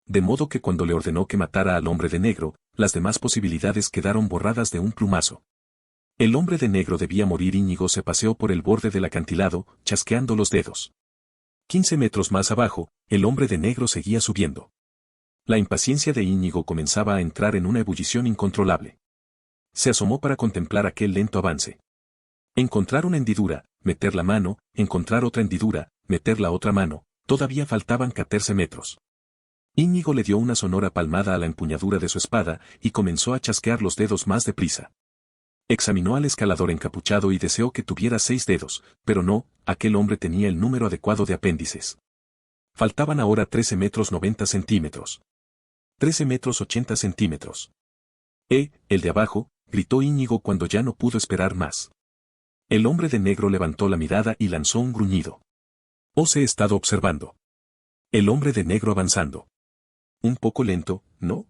De modo que cuando le ordenó que matara al hombre de negro, las demás posibilidades quedaron borradas de un plumazo. El hombre de negro debía morir. Íñigo se paseó por el borde del acantilado, chasqueando los dedos. 15 metros más abajo, el hombre de negro seguía subiendo. La impaciencia de Íñigo comenzaba a entrar en una ebullición incontrolable. Se asomó para contemplar aquel lento avance. Encontrar una hendidura, meter la mano, encontrar otra hendidura, meter la otra mano, todavía faltaban 14 metros. Íñigo le dio una sonora palmada a la empuñadura de su espada y comenzó a chasquear los dedos más deprisa. Examinó al escalador encapuchado y deseó que tuviera 6 dedos, pero no, aquel hombre tenía el número adecuado de apéndices. Faltaban ahora 13 metros 90 centímetros. 13 metros 80 centímetros. El de abajo, gritó Íñigo cuando ya no pudo esperar más. El hombre de negro levantó la mirada y lanzó un gruñido. Os he estado observando. El hombre de negro avanzando. Un poco lento, ¿no?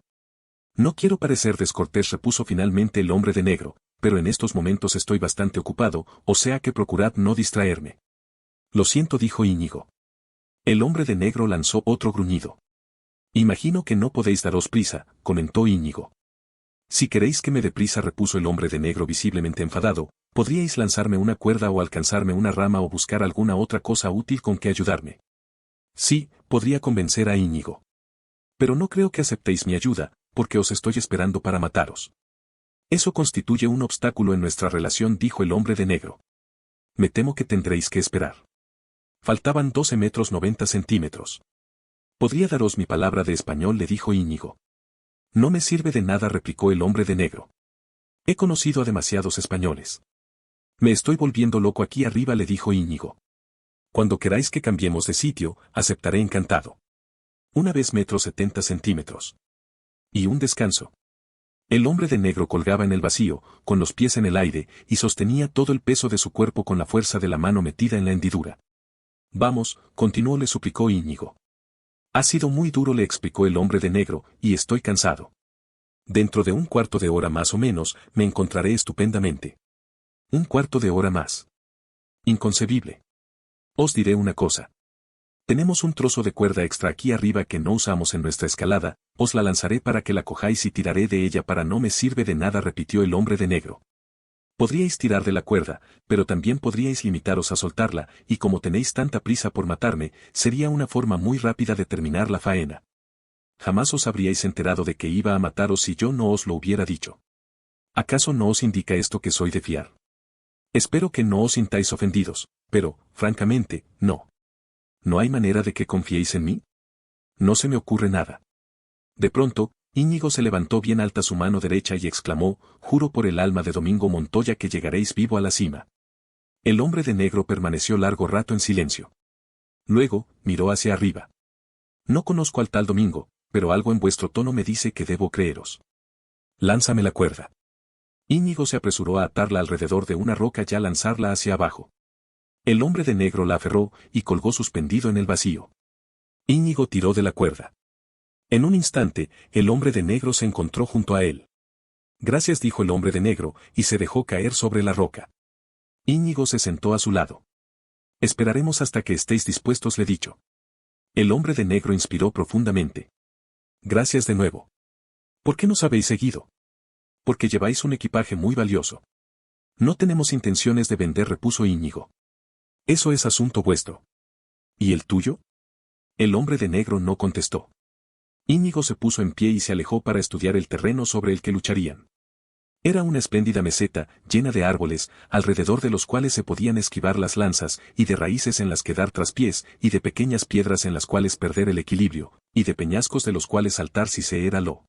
No quiero parecer descortés, repuso finalmente el hombre de negro, pero en estos momentos estoy bastante ocupado, o sea que procurad no distraerme. Lo siento, dijo Íñigo. El hombre de negro lanzó otro gruñido. Imagino que no podéis daros prisa, comentó Íñigo. Si queréis que me dé prisa, repuso el hombre de negro visiblemente enfadado, podríais lanzarme una cuerda o alcanzarme una rama o buscar alguna otra cosa útil con que ayudarme. Sí, podría convencer a Íñigo. Pero no creo que aceptéis mi ayuda, porque os estoy esperando para mataros. Eso constituye un obstáculo en nuestra relación, dijo el hombre de negro. Me temo que tendréis que esperar. Faltaban 12 metros 90 centímetros. Podría daros mi palabra de español, le dijo Íñigo. No me sirve de nada, replicó el hombre de negro. He conocido a demasiados españoles. Me estoy volviendo loco aquí arriba, le dijo Íñigo. Cuando queráis que cambiemos de sitio, aceptaré encantado. Una vez metro 70 centímetros. Y un descanso. El hombre de negro colgaba en el vacío, con los pies en el aire, y sostenía todo el peso de su cuerpo con la fuerza de la mano metida en la hendidura. Vamos, continuó, le suplicó Íñigo. Ha sido muy duro, le explicó el hombre de negro, y estoy cansado. Dentro de un cuarto de hora más o menos, me encontraré estupendamente. Un cuarto de hora más. Inconcebible. Os diré una cosa. Tenemos un trozo de cuerda extra aquí arriba que no usamos en nuestra escalada, os la lanzaré para que la cojáis y tiraré de ella. Para no me sirve de nada, repitió el hombre de negro. Podríais tirar de la cuerda, pero también podríais limitaros a soltarla, y como tenéis tanta prisa por matarme, sería una forma muy rápida de terminar la faena. Jamás os habríais enterado de que iba a mataros si yo no os lo hubiera dicho. ¿Acaso no os indica esto que soy de fiar? Espero que no os sintáis ofendidos, pero, francamente, no. ¿No hay manera de que confiéis en mí? No se me ocurre nada. De pronto, Íñigo se levantó bien alta su mano derecha y exclamó, juro por el alma de Domingo Montoya que llegaréis vivo a la cima. El hombre de negro permaneció largo rato en silencio. Luego, miró hacia arriba. No conozco al tal Domingo, pero algo en vuestro tono me dice que debo creeros. Lánzame la cuerda. Íñigo se apresuró a atarla alrededor de una roca y a lanzarla hacia abajo. El hombre de negro la aferró y colgó suspendido en el vacío. Íñigo tiró de la cuerda. En un instante, el hombre de negro se encontró junto a él. Gracias, dijo el hombre de negro, y se dejó caer sobre la roca. Íñigo se sentó a su lado. Esperaremos hasta que estéis dispuestos, le dicho. El hombre de negro inspiró profundamente. Gracias de nuevo. ¿Por qué nos habéis seguido? Porque lleváis un equipaje muy valioso. No tenemos intenciones de vender, repuso Íñigo. Eso es asunto vuestro. ¿Y el tuyo? El hombre de negro no contestó. Íñigo se puso en pie y se alejó para estudiar el terreno sobre el que lucharían. Era una espléndida meseta, llena de árboles, alrededor de los cuales se podían esquivar las lanzas, y de raíces en las que dar traspiés, y de pequeñas piedras en las cuales perder el equilibrio, y de peñascos de los cuales saltar si se era lo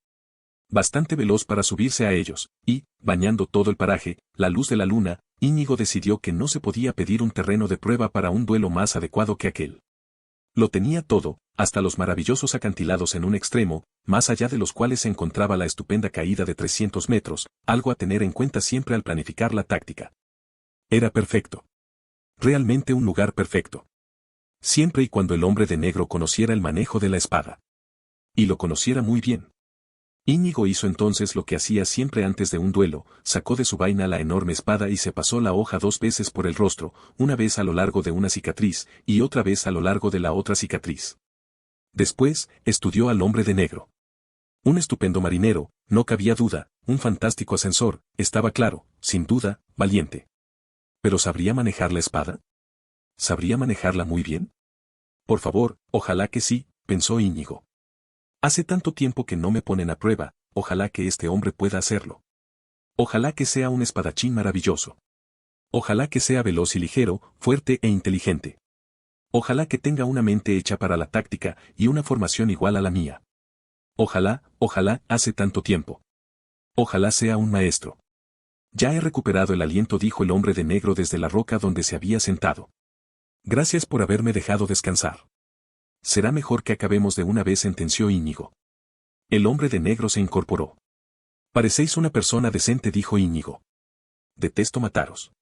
bastante veloz para subirse a ellos, y, bañando todo el paraje, la luz de la luna, Íñigo decidió que no se podía pedir un terreno de prueba para un duelo más adecuado que aquel. Lo tenía todo, hasta los maravillosos acantilados en un extremo, más allá de los cuales se encontraba la estupenda caída de 300 metros, algo a tener en cuenta siempre al planificar la táctica. Era perfecto. Realmente un lugar perfecto. Siempre y cuando el hombre de negro conociera el manejo de la espada. Y lo conociera muy bien. Íñigo hizo entonces lo que hacía siempre antes de un duelo, sacó de su vaina la enorme espada y se pasó la hoja 2 veces por el rostro, una vez a lo largo de una cicatriz, y otra vez a lo largo de la otra cicatriz. Después, estudió al hombre de negro. Un estupendo marinero, no cabía duda, un fantástico ascensor, estaba claro, sin duda, valiente. ¿Pero sabría manejar la espada? ¿Sabría manejarla muy bien? Por favor, ojalá que sí, pensó Íñigo. Hace tanto tiempo que no me ponen a prueba, ojalá que este hombre pueda hacerlo. Ojalá que sea un espadachín maravilloso. Ojalá que sea veloz y ligero, fuerte e inteligente. Ojalá que tenga una mente hecha para la táctica y una formación igual a la mía. Ojalá, hace tanto tiempo. Ojalá sea un maestro. Ya he recuperado el aliento, dijo el hombre de negro desde la roca donde se había sentado. Gracias por haberme dejado descansar. Será mejor que acabemos de una vez, sentenció Íñigo. El hombre de negro se incorporó. Parecéis una persona decente, dijo Íñigo. Detesto mataros.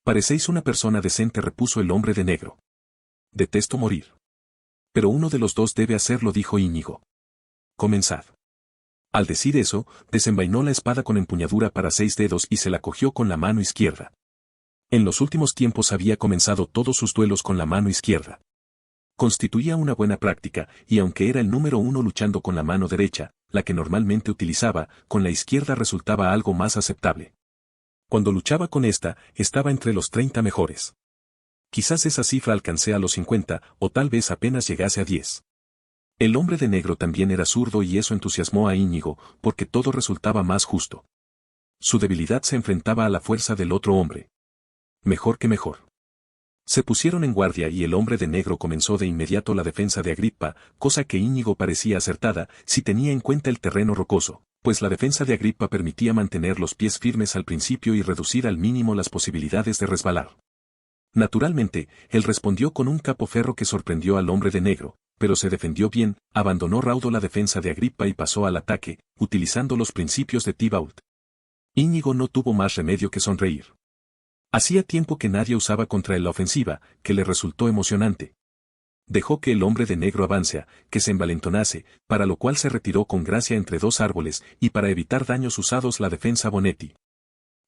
Parecéis una persona decente, repuso el hombre de negro. Detesto morir. Pero uno de los dos debe hacerlo, dijo Íñigo. Comenzad. Al decir eso, desenvainó la espada con empuñadura para 6 dedos y se la cogió con la mano izquierda. En los últimos tiempos había comenzado todos sus duelos con la mano izquierda. Constituía una buena práctica, y aunque era el número 1 luchando con la mano derecha, la que normalmente utilizaba, con la izquierda resultaba algo más aceptable. Cuando luchaba con esta, estaba entre los 30 mejores. Quizás esa cifra alcancé a los 50, o tal vez apenas llegase a 10. El hombre de negro también era zurdo y eso entusiasmó a Íñigo, porque todo resultaba más justo. Su debilidad se enfrentaba a la fuerza del otro hombre. Mejor que mejor. Se pusieron en guardia y el hombre de negro comenzó de inmediato la defensa de Agripa, cosa que Íñigo parecía acertada si tenía en cuenta el terreno rocoso, pues la defensa de Agripa permitía mantener los pies firmes al principio y reducir al mínimo las posibilidades de resbalar. Naturalmente, él respondió con un capoferro que sorprendió al hombre de negro, pero se defendió bien, abandonó raudo la defensa de Agripa y pasó al ataque, utilizando los principios de Thibaut. Íñigo no tuvo más remedio que sonreír. Hacía tiempo que nadie usaba contra él la ofensiva, que le resultó emocionante. Dejó que el hombre de negro avance, que se envalentonase, para lo cual se retiró con gracia entre 2 árboles, y para evitar daños usados la defensa Bonetti.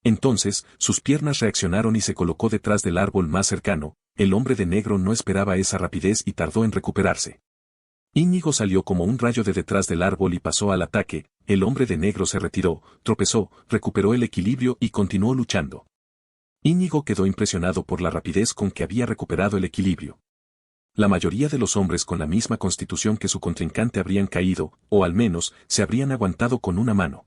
Entonces, sus piernas reaccionaron y se colocó detrás del árbol más cercano. El hombre de negro no esperaba esa rapidez y tardó en recuperarse. Íñigo salió como un rayo de detrás del árbol y pasó al ataque. El hombre de negro se retiró, tropezó, recuperó el equilibrio y continuó luchando. Íñigo quedó impresionado por la rapidez con que había recuperado el equilibrio. La mayoría de los hombres con la misma constitución que su contrincante habrían caído, o al menos, se habrían aguantado con una mano.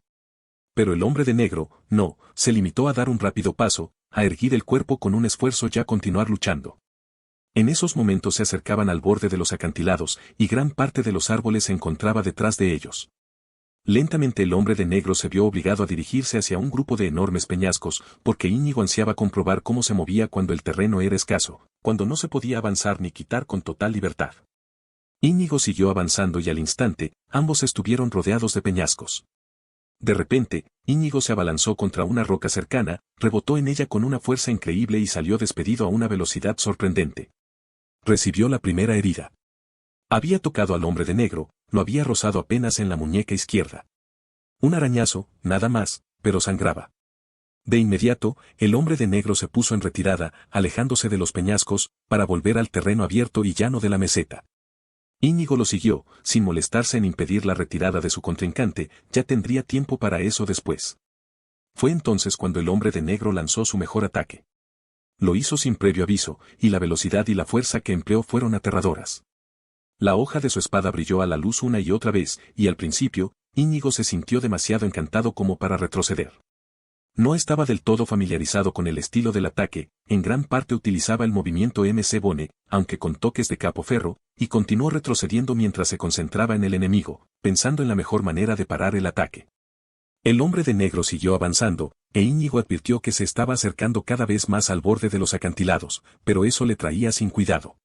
Pero el hombre de negro, no, se limitó a dar un rápido paso, a erguir el cuerpo con un esfuerzo y a continuar luchando. En esos momentos se acercaban al borde de los acantilados, y gran parte de los árboles se encontraba detrás de ellos. Lentamente el hombre de negro se vio obligado a dirigirse hacia un grupo de enormes peñascos, porque Íñigo ansiaba comprobar cómo se movía cuando el terreno era escaso, cuando no se podía avanzar ni quitar con total libertad. Íñigo siguió avanzando y al instante, ambos estuvieron rodeados de peñascos. De repente, Íñigo se abalanzó contra una roca cercana, rebotó en ella con una fuerza increíble y salió despedido a una velocidad sorprendente. Recibió la primera herida. Había tocado al hombre de negro, lo había rozado apenas en la muñeca izquierda. Un arañazo, nada más, pero sangraba. De inmediato, el hombre de negro se puso en retirada, alejándose de los peñascos, para volver al terreno abierto y llano de la meseta. Íñigo lo siguió, sin molestarse en impedir la retirada de su contrincante, ya tendría tiempo para eso después. Fue entonces cuando el hombre de negro lanzó su mejor ataque. Lo hizo sin previo aviso, y la velocidad y la fuerza que empleó fueron aterradoras. La hoja de su espada brilló a la luz una y otra vez, y al principio, Íñigo se sintió demasiado encantado como para retroceder. No estaba del todo familiarizado con el estilo del ataque, en gran parte utilizaba el movimiento MC Bone, aunque con toques de capoferro, y continuó retrocediendo mientras se concentraba en el enemigo, pensando en la mejor manera de parar el ataque. El hombre de negro siguió avanzando, e Íñigo advirtió que se estaba acercando cada vez más al borde de los acantilados, pero eso le traía sin cuidado.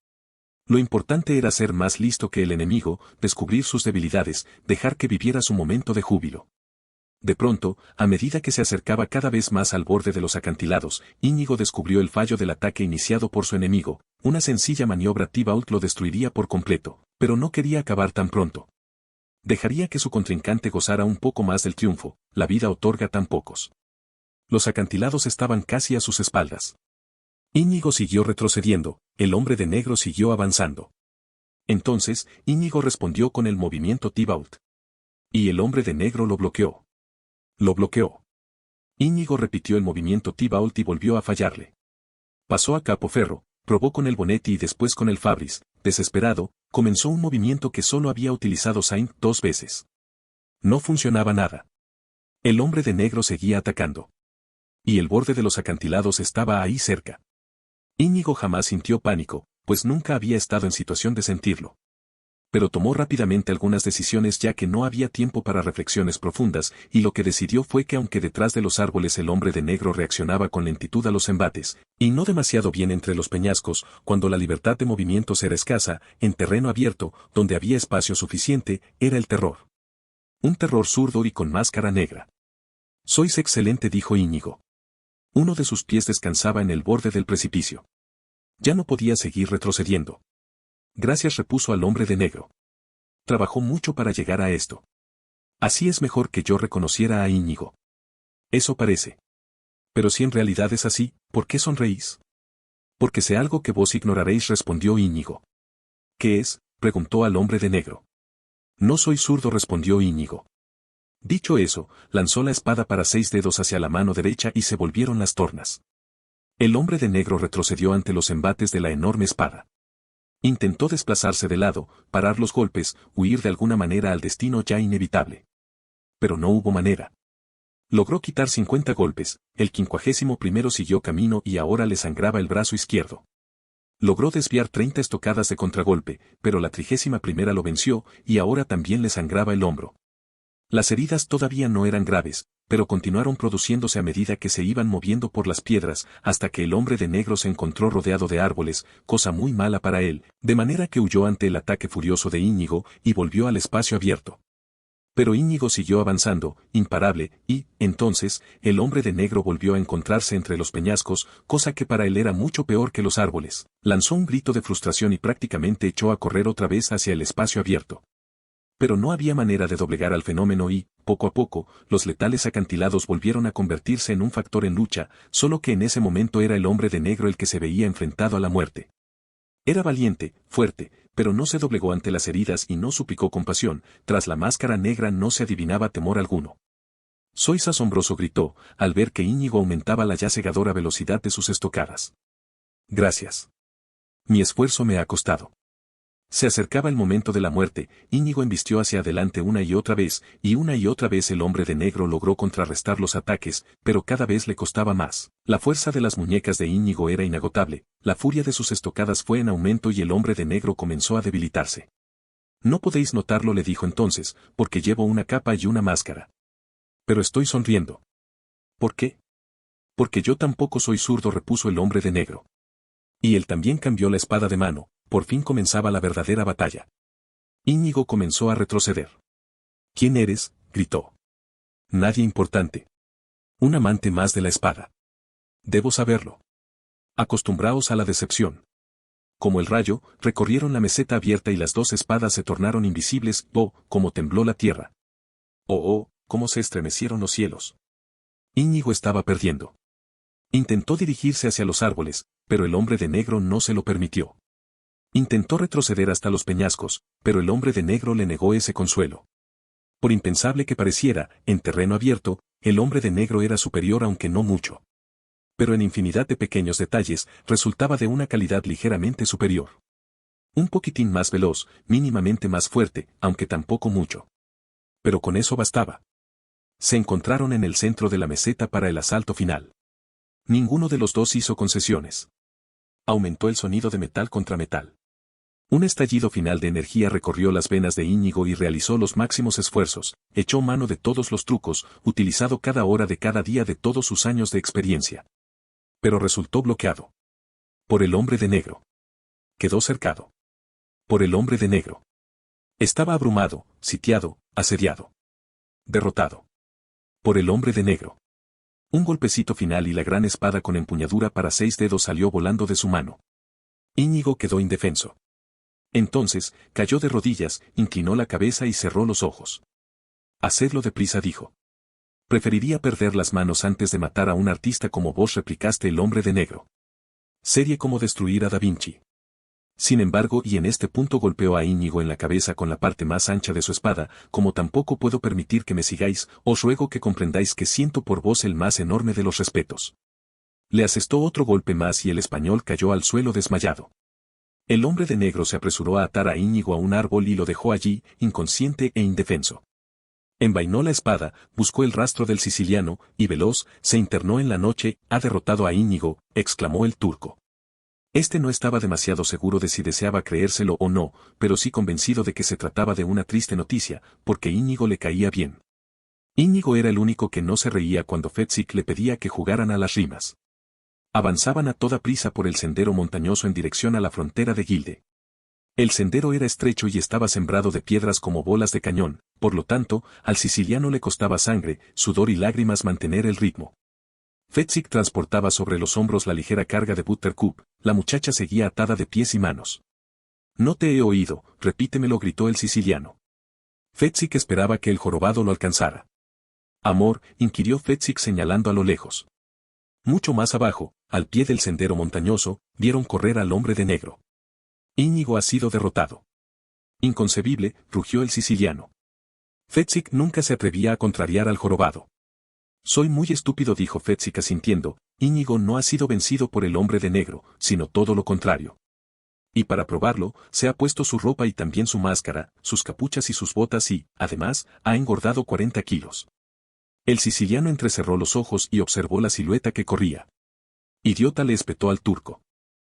Lo importante era ser más listo que el enemigo, descubrir sus debilidades, dejar que viviera su momento de júbilo. De pronto, a medida que se acercaba cada vez más al borde de los acantilados, Íñigo descubrió el fallo del ataque iniciado por su enemigo. Una sencilla maniobra Thibaut lo destruiría por completo, pero no quería acabar tan pronto. Dejaría que su contrincante gozara un poco más del triunfo, la vida otorga tan pocos. Los acantilados estaban casi a sus espaldas. Íñigo siguió retrocediendo, el hombre de negro siguió avanzando. Entonces, Íñigo respondió con el movimiento Thibaut. Y el hombre de negro lo bloqueó. Lo bloqueó. Íñigo repitió el movimiento Thibaut y volvió a fallarle. Pasó a capoferro, probó con el Bonetti y después con el Fabris, desesperado, comenzó un movimiento que solo había utilizado Saint 2 veces. No funcionaba nada. El hombre de negro seguía atacando. Y el borde de los acantilados estaba ahí cerca. Íñigo jamás sintió pánico, pues nunca había estado en situación de sentirlo. Pero tomó rápidamente algunas decisiones ya que no había tiempo para reflexiones profundas, y lo que decidió fue que aunque detrás de los árboles el hombre de negro reaccionaba con lentitud a los embates, y no demasiado bien entre los peñascos, cuando la libertad de movimientos era escasa, en terreno abierto, donde había espacio suficiente, era el terror. Un terror zurdo y con máscara negra. «Sois excelente», dijo Íñigo. Uno de sus pies descansaba en el borde del precipicio. Ya no podía seguir retrocediendo. «Gracias», repuso al hombre de negro. «Trabajó mucho para llegar a esto». Así es mejor que yo reconociera a Íñigo. Eso parece. Pero si en realidad es así, ¿por qué sonreís? Porque sé algo que vos ignoraréis, respondió Íñigo. ¿Qué es?, preguntó al hombre de negro. No soy zurdo, respondió Íñigo. Dicho eso, lanzó la espada para 6 dedos hacia la mano derecha y se volvieron las tornas. El hombre de negro retrocedió ante los embates de la enorme espada. Intentó desplazarse de lado, parar los golpes, huir de alguna manera al destino ya inevitable. Pero no hubo manera. Logró quitar 50 golpes, el 51º siguió camino y ahora le sangraba el brazo izquierdo. Logró desviar 30 estocadas de contragolpe, pero la 31ª lo venció y ahora también le sangraba el hombro. Las heridas todavía no eran graves, pero continuaron produciéndose a medida que se iban moviendo por las piedras, hasta que el hombre de negro se encontró rodeado de árboles, cosa muy mala para él, de manera que huyó ante el ataque furioso de Íñigo y volvió al espacio abierto. Pero Íñigo siguió avanzando, imparable, y, entonces, el hombre de negro volvió a encontrarse entre los peñascos, cosa que para él era mucho peor que los árboles. Lanzó un grito de frustración y prácticamente echó a correr otra vez hacia el espacio abierto. Pero no había manera de doblegar al fenómeno y, poco a poco, los letales acantilados volvieron a convertirse en un factor en lucha, solo que en ese momento era el hombre de negro el que se veía enfrentado a la muerte. Era valiente, fuerte, pero no se doblegó ante las heridas y no suplicó compasión, tras la máscara negra no se adivinaba temor alguno. «Sois asombroso», gritó, al ver que Íñigo aumentaba la ya cegadora velocidad de sus estocadas. «Gracias. Mi esfuerzo me ha costado». Se acercaba el momento de la muerte, Íñigo embistió hacia adelante una y otra vez el hombre de negro logró contrarrestar los ataques, pero cada vez le costaba más. La fuerza de las muñecas de Íñigo era inagotable, la furia de sus estocadas fue en aumento y el hombre de negro comenzó a debilitarse. «No podéis notarlo», le dijo entonces, «porque llevo una capa y una máscara. Pero estoy sonriendo». «¿Por qué?». «Porque yo tampoco soy zurdo», repuso el hombre de negro. Y él también cambió la espada de mano. Por fin comenzaba la verdadera batalla. Íñigo comenzó a retroceder. «¿Quién eres?», gritó. «Nadie importante. Un amante más de la espada. Debo saberlo. Acostumbraos a la decepción». Como el rayo, recorrieron la meseta abierta y las dos espadas se tornaron invisibles. Oh, cómo tembló la tierra. Oh, cómo se estremecieron los cielos. Íñigo estaba perdiendo. Intentó dirigirse hacia los árboles, pero el hombre de negro no se lo permitió. Intentó retroceder hasta los peñascos, pero el hombre de negro le negó ese consuelo. Por impensable que pareciera, en terreno abierto, el hombre de negro era superior aunque no mucho. Pero en infinidad de pequeños detalles, resultaba de una calidad ligeramente superior. Un poquitín más veloz, mínimamente más fuerte, aunque tampoco mucho. Pero con eso bastaba. Se encontraron en el centro de la meseta para el asalto final. Ninguno de los dos hizo concesiones. Aumentó el sonido de metal contra metal. Un estallido final de energía recorrió las venas de Íñigo y realizó los máximos esfuerzos, echó mano de todos los trucos, utilizado cada hora de cada día de todos sus años de experiencia. Pero resultó bloqueado. Por el hombre de negro. Quedó cercado. Por el hombre de negro. Estaba abrumado, sitiado, asediado. Derrotado. Por el hombre de negro. Un golpecito final y la gran espada con empuñadura para 6 dedos salió volando de su mano. Íñigo quedó indefenso. Entonces, cayó de rodillas, inclinó la cabeza y cerró los ojos. «Hacedlo deprisa», dijo. «Preferiría perder las manos antes de matar a un artista como vos», replicaste el hombre de negro. «Sería como destruir a Da Vinci». Sin embargo, y en este punto golpeó a Íñigo en la cabeza con la parte más ancha de su espada, «como tampoco puedo permitir que me sigáis, os ruego que comprendáis que siento por vos el más enorme de los respetos». Le asestó otro golpe más y el español cayó al suelo desmayado. El hombre de negro se apresuró a atar a Íñigo a un árbol y lo dejó allí, inconsciente e indefenso. Envainó la espada, buscó el rastro del siciliano, y veloz, se internó en la noche. «Ha derrotado a Íñigo», exclamó el turco. Este no estaba demasiado seguro de si deseaba creérselo o no, pero sí convencido de que se trataba de una triste noticia, porque Íñigo le caía bien. Íñigo era el único que no se reía cuando Fetzik le pedía que jugaran a las rimas. Avanzaban a toda prisa por el sendero montañoso en dirección a la frontera de Gilde. El sendero era estrecho y estaba sembrado de piedras como bolas de cañón, por lo tanto, al siciliano le costaba sangre, sudor y lágrimas mantener el ritmo. Fetzik transportaba sobre los hombros la ligera carga de Buttercup, la muchacha seguía atada de pies y manos. «No te he oído, repítemelo», gritó el siciliano. Fetzik esperaba que el jorobado lo alcanzara. Amor, inquirió Fetzik señalando a lo lejos. Mucho más abajo, al pie del sendero montañoso, vieron correr al hombre de negro. Íñigo ha sido derrotado. Inconcebible, rugió el siciliano. Fetzik nunca se atrevía a contrariar al jorobado. Soy muy estúpido, dijo Fetzik asintiendo. Íñigo no ha sido vencido por el hombre de negro, sino todo lo contrario. Y para probarlo, se ha puesto su ropa y también su máscara, sus capuchas y sus botas y, además, ha engordado 40 kilos. El siciliano entrecerró los ojos y observó la silueta que corría. Idiota, le espetó al turco.